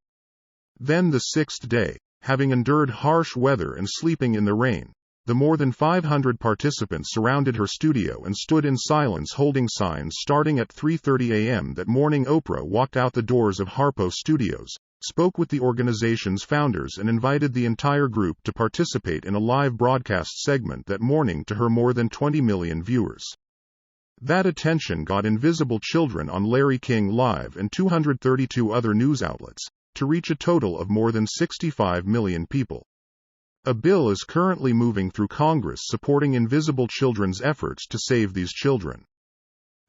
Then the 6th day, having endured harsh weather and sleeping in the rain, the more than 500 participants surrounded her studio and stood in silence holding signs. Starting at 3:30 a.m. that morning, Oprah walked out the doors of Harpo Studios, spoke with the organization's founders and invited the entire group to participate in a live broadcast segment that morning to her more than 20 million viewers. That attention got Invisible Children on Larry King Live and 232 other news outlets, to reach a total of more than 65 million people. A bill is currently moving through Congress supporting Invisible Children's efforts to save these children.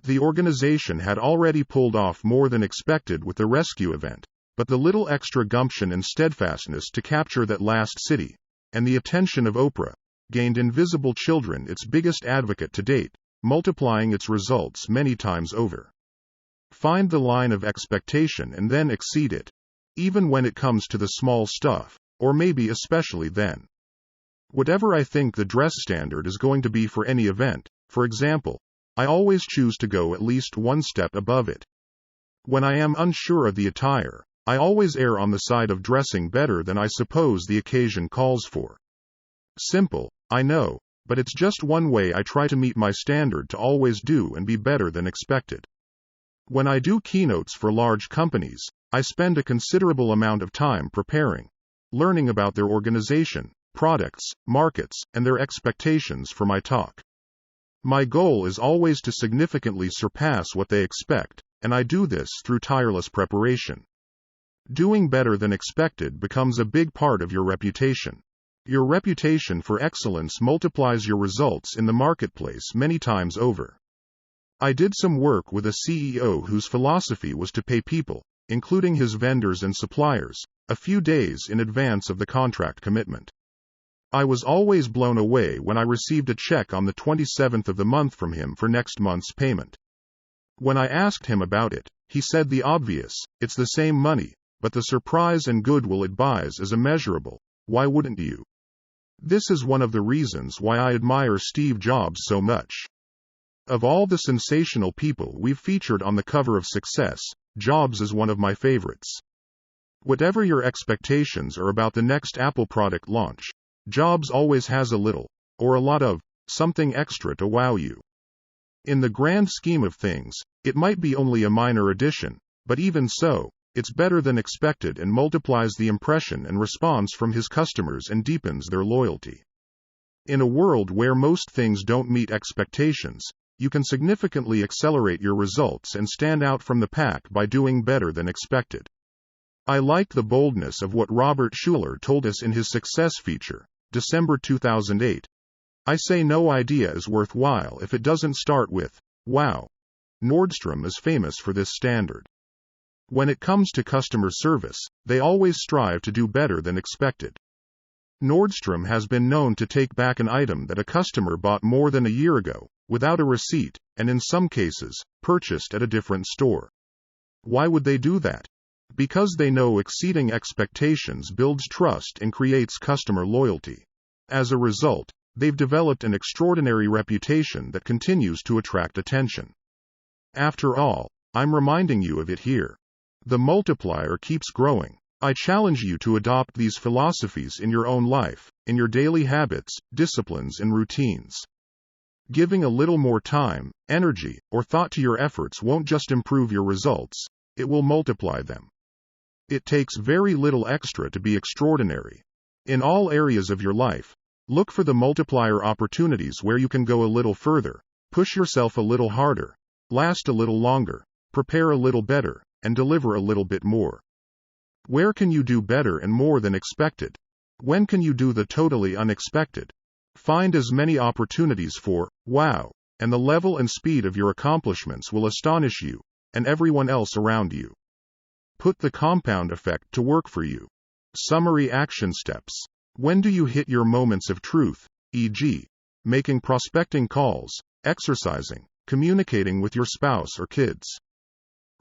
The organization had already pulled off more than expected with the rescue event, but the little extra gumption and steadfastness to capture that last city, and the attention of Oprah, gained Invisible Children its biggest advocate to date, multiplying its results many times over. Find the line of expectation and then exceed it, even when it comes to the small stuff, or maybe especially then. Whatever I think the dress standard is going to be for any event, for example, I always choose to go at least one step above it. When I am unsure of the attire, I always err on the side of dressing better than I suppose the occasion calls for. Simple, I know, but it's just one way I try to meet my standard to always do and be better than expected. When I do keynotes for large companies, I spend a considerable amount of time preparing, learning about their organization, products, markets, and their expectations for my talk. My goal is always to significantly surpass what they expect, and I do this through tireless preparation. Doing better than expected becomes a big part of your reputation. Your reputation for excellence multiplies your results in the marketplace many times over. I did some work with a CEO whose philosophy was to pay people, including his vendors and suppliers, a few days in advance of the contract commitment. I was always blown away when I received a check on the 27th of the month from him for next month's payment. When I asked him about it, he said the obvious, it's the same money, but the surprise and goodwill it buys is immeasurable. Why wouldn't you? This is one of the reasons why I admire Steve Jobs so much. Of all the sensational people we've featured on the cover of Success, Jobs is one of my favorites. Whatever your expectations are about the next Apple product launch, Jobs always has a little, or a lot of, something extra to wow you. In the grand scheme of things, it might be only a minor addition, but even so, it's better than expected and multiplies the impression and response from his customers and deepens their loyalty. In a world where most things don't meet expectations, you can significantly accelerate your results and stand out from the pack by doing better than expected. I like the boldness of what Robert Schuller told us in his Success feature, December 2008. I say no idea is worthwhile if it doesn't start with, wow. Nordstrom is famous for this standard. When it comes to customer service, they always strive to do better than expected. Nordstrom has been known to take back an item that a customer bought more than a year ago, without a receipt, and in some cases, purchased at a different store. Why would they do that? Because they know exceeding expectations builds trust and creates customer loyalty. As a result, they've developed an extraordinary reputation that continues to attract attention. After all, I'm reminding you of it here. The multiplier keeps growing. I challenge you to adopt these philosophies in your own life, in your daily habits, disciplines, and routines. Giving a little more time, energy, or thought to your efforts won't just improve your results, it will multiply them. It takes very little extra to be extraordinary. In all areas of your life, look for the multiplier opportunities where you can go a little further, push yourself a little harder, last a little longer, prepare a little better, and deliver a little bit more. Where can you do better and more than expected? When can you do the totally unexpected? Find as many opportunities for, wow, and the level and speed of your accomplishments will astonish you, and everyone else around you. Put the compound effect to work for you. Summary action steps. When do you hit your moments of truth, e.g., making prospecting calls, exercising, communicating with your spouse or kids?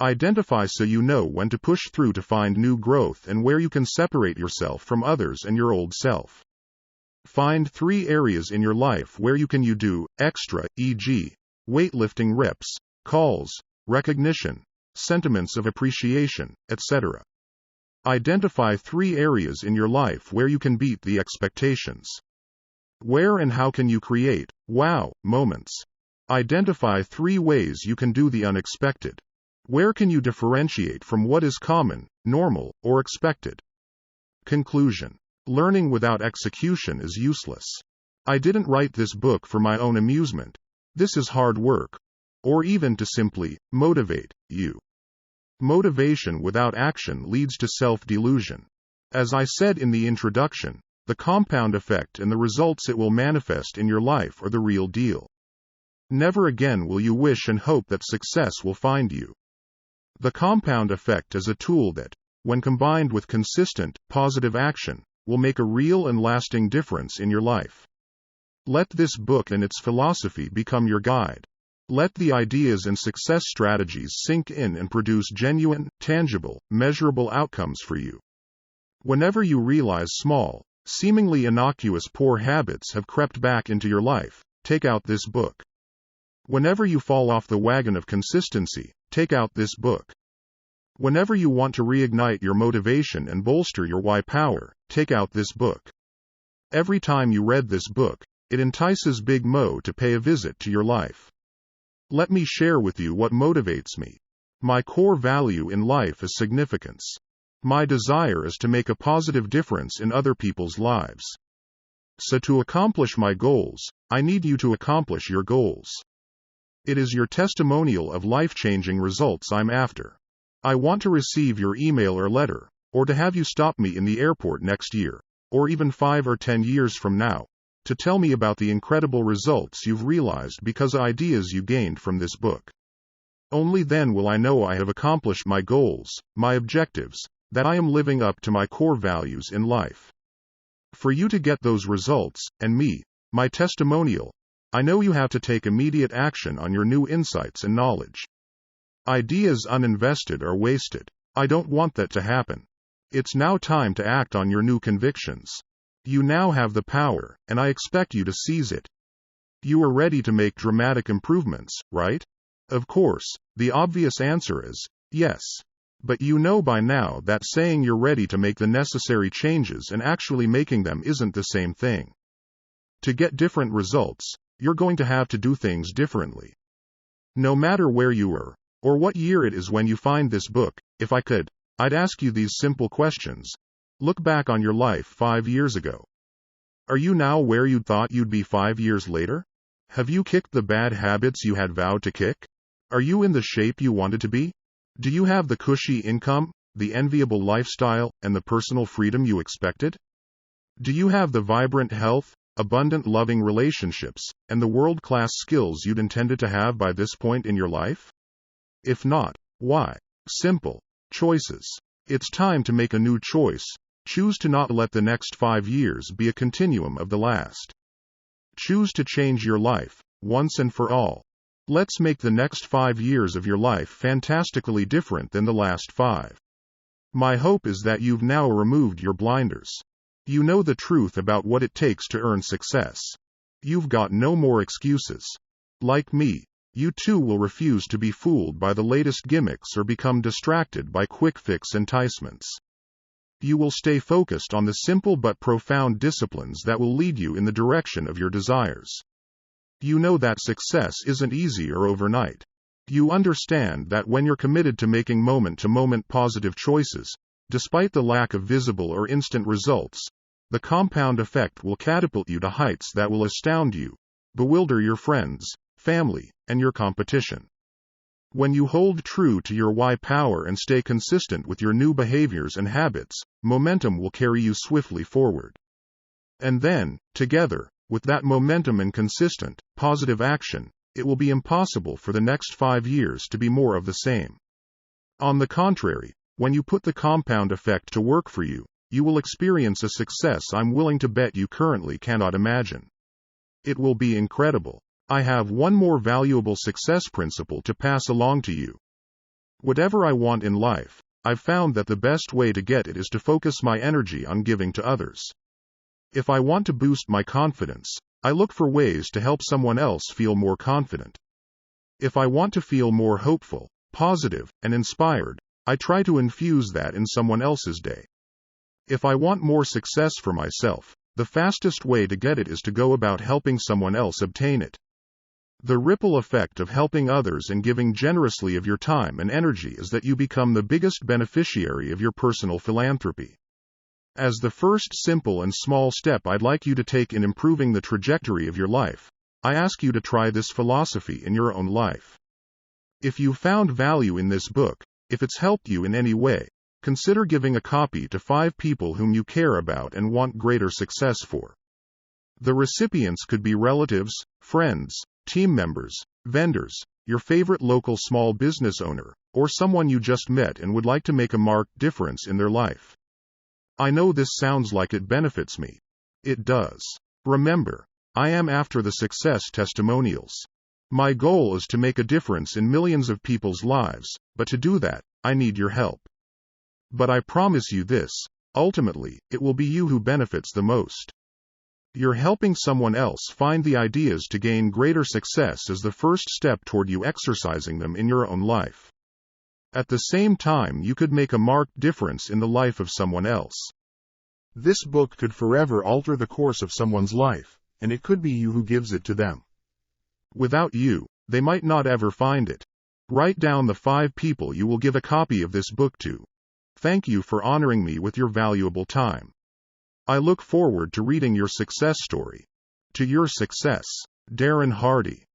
Identify so you know when to push through to find new growth and where you can separate yourself from others and your old self. Find 3 areas in your life where you can do extra, e.g., weightlifting reps, calls, recognition, sentiments of appreciation, etc. Identify 3 areas in your life where you can beat the expectations. Where and how can you create, wow, moments? Identify 3 ways you can do the unexpected. Where can you differentiate from what is common, normal, or expected? Conclusion. Learning without execution is useless. I didn't write this book for my own amusement. This is hard work. Or even to simply motivate you. Motivation without action leads to self-delusion. As I said in the introduction, the compound effect and the results it will manifest in your life are the real deal. Never again will you wish and hope that success will find you. The compound effect is a tool that, when combined with consistent, positive action, will make a real and lasting difference in your life. Let this book and its philosophy become your guide. Let the ideas and success strategies sink in and produce genuine, tangible, measurable outcomes for you. Whenever you realize small, seemingly innocuous poor habits have crept back into your life, take out this book. Whenever you fall off the wagon of consistency, take out this book. Whenever you want to reignite your motivation and bolster your why power, take out this book. Every time you read this book, it entices Big Mo to pay a visit to your life. Let me share with you what motivates me. My core value in life is significance. My desire is to make a positive difference in other people's lives. So to accomplish my goals, I need you to accomplish your goals. It is your testimonial of life-changing results I'm after. I want to receive your email or letter, or to have you stop me in the airport next year, or even 5 or 10 years from now, to tell me about the incredible results you've realized because of ideas you gained from this book. Only then will I know I have accomplished my goals, my objectives, that I am living up to my core values in life. For you to get those results, and me, my testimonial, I know you have to take immediate action on your new insights and knowledge. Ideas uninvested are wasted. I don't want that to happen. It's now time to act on your new convictions. You now have the power, and I expect you to seize it. You are ready to make dramatic improvements, right? Of course, the obvious answer is yes. But you know by now that saying you're ready to make the necessary changes and actually making them isn't the same thing. To get different results, you're going to have to do things differently. No matter where you are, or what year it is when you find this book, if I could, I'd ask you these simple questions. Look back on your life 5 years ago. Are you now where you thought you'd be 5 years later? Have you kicked the bad habits you had vowed to kick? Are you in the shape you wanted to be? Do you have the cushy income, the enviable lifestyle, and the personal freedom you expected? Do you have the vibrant health, abundant loving relationships, and the world-class skills you'd intended to have by this point in your life? If not, why? Simple. Choices. It's time to make a new choice. Choose to not let the next 5 years be a continuum of the last. Choose to change your life, once and for all. Let's make the next 5 years of your life fantastically different than the last 5. My hope is that you've now removed your blinders. You know the truth about what it takes to earn success. You've got no more excuses. Like me, you too will refuse to be fooled by the latest gimmicks or become distracted by quick-fix enticements. You will stay focused on the simple but profound disciplines that will lead you in the direction of your desires. You know that success isn't easy or overnight. You understand that when you're committed to making moment-to-moment positive choices, despite the lack of visible or instant results, the compound effect will catapult you to heights that will astound you, bewilder your friends, family, and your competition. When you hold true to your why power and stay consistent with your new behaviors and habits, momentum will carry you swiftly forward. And then, together, with that momentum and consistent, positive action, it will be impossible for the next 5 years to be more of the same. On the contrary, when you put the compound effect to work for you, you will experience a success I'm willing to bet you currently cannot imagine. It will be incredible. I have one more valuable success principle to pass along to you. Whatever I want in life, I've found that the best way to get it is to focus my energy on giving to others. If I want to boost my confidence, I look for ways to help someone else feel more confident. If I want to feel more hopeful, positive, and inspired, I try to infuse that in someone else's day. If I want more success for myself, the fastest way to get it is to go about helping someone else obtain it. The ripple effect of helping others and giving generously of your time and energy is that you become the biggest beneficiary of your personal philanthropy. As the first simple and small step I'd like you to take in improving the trajectory of your life, I ask you to try this philosophy in your own life. If you found value in this book, if it's helped you in any way, consider giving a copy to 5 people whom you care about and want greater success for. The recipients could be relatives, friends, team members, vendors, your favorite local small business owner, or someone you just met and would like to make a marked difference in their life. I know this sounds like it benefits me. It does. Remember, I am after the success testimonials. My goal is to make a difference in millions of people's lives, but to do that, I need your help. But I promise you this, ultimately, it will be you who benefits the most. You're helping someone else find the ideas to gain greater success as the first step toward you exercising them in your own life. At the same time, you could make a marked difference in the life of someone else. This book could forever alter the course of someone's life, and it could be you who gives it to them. Without you, they might not ever find it. Write down the 5 people you will give a copy of this book to. Thank you for honoring me with your valuable time. I look forward to reading your success story. To your success, Darren Hardy.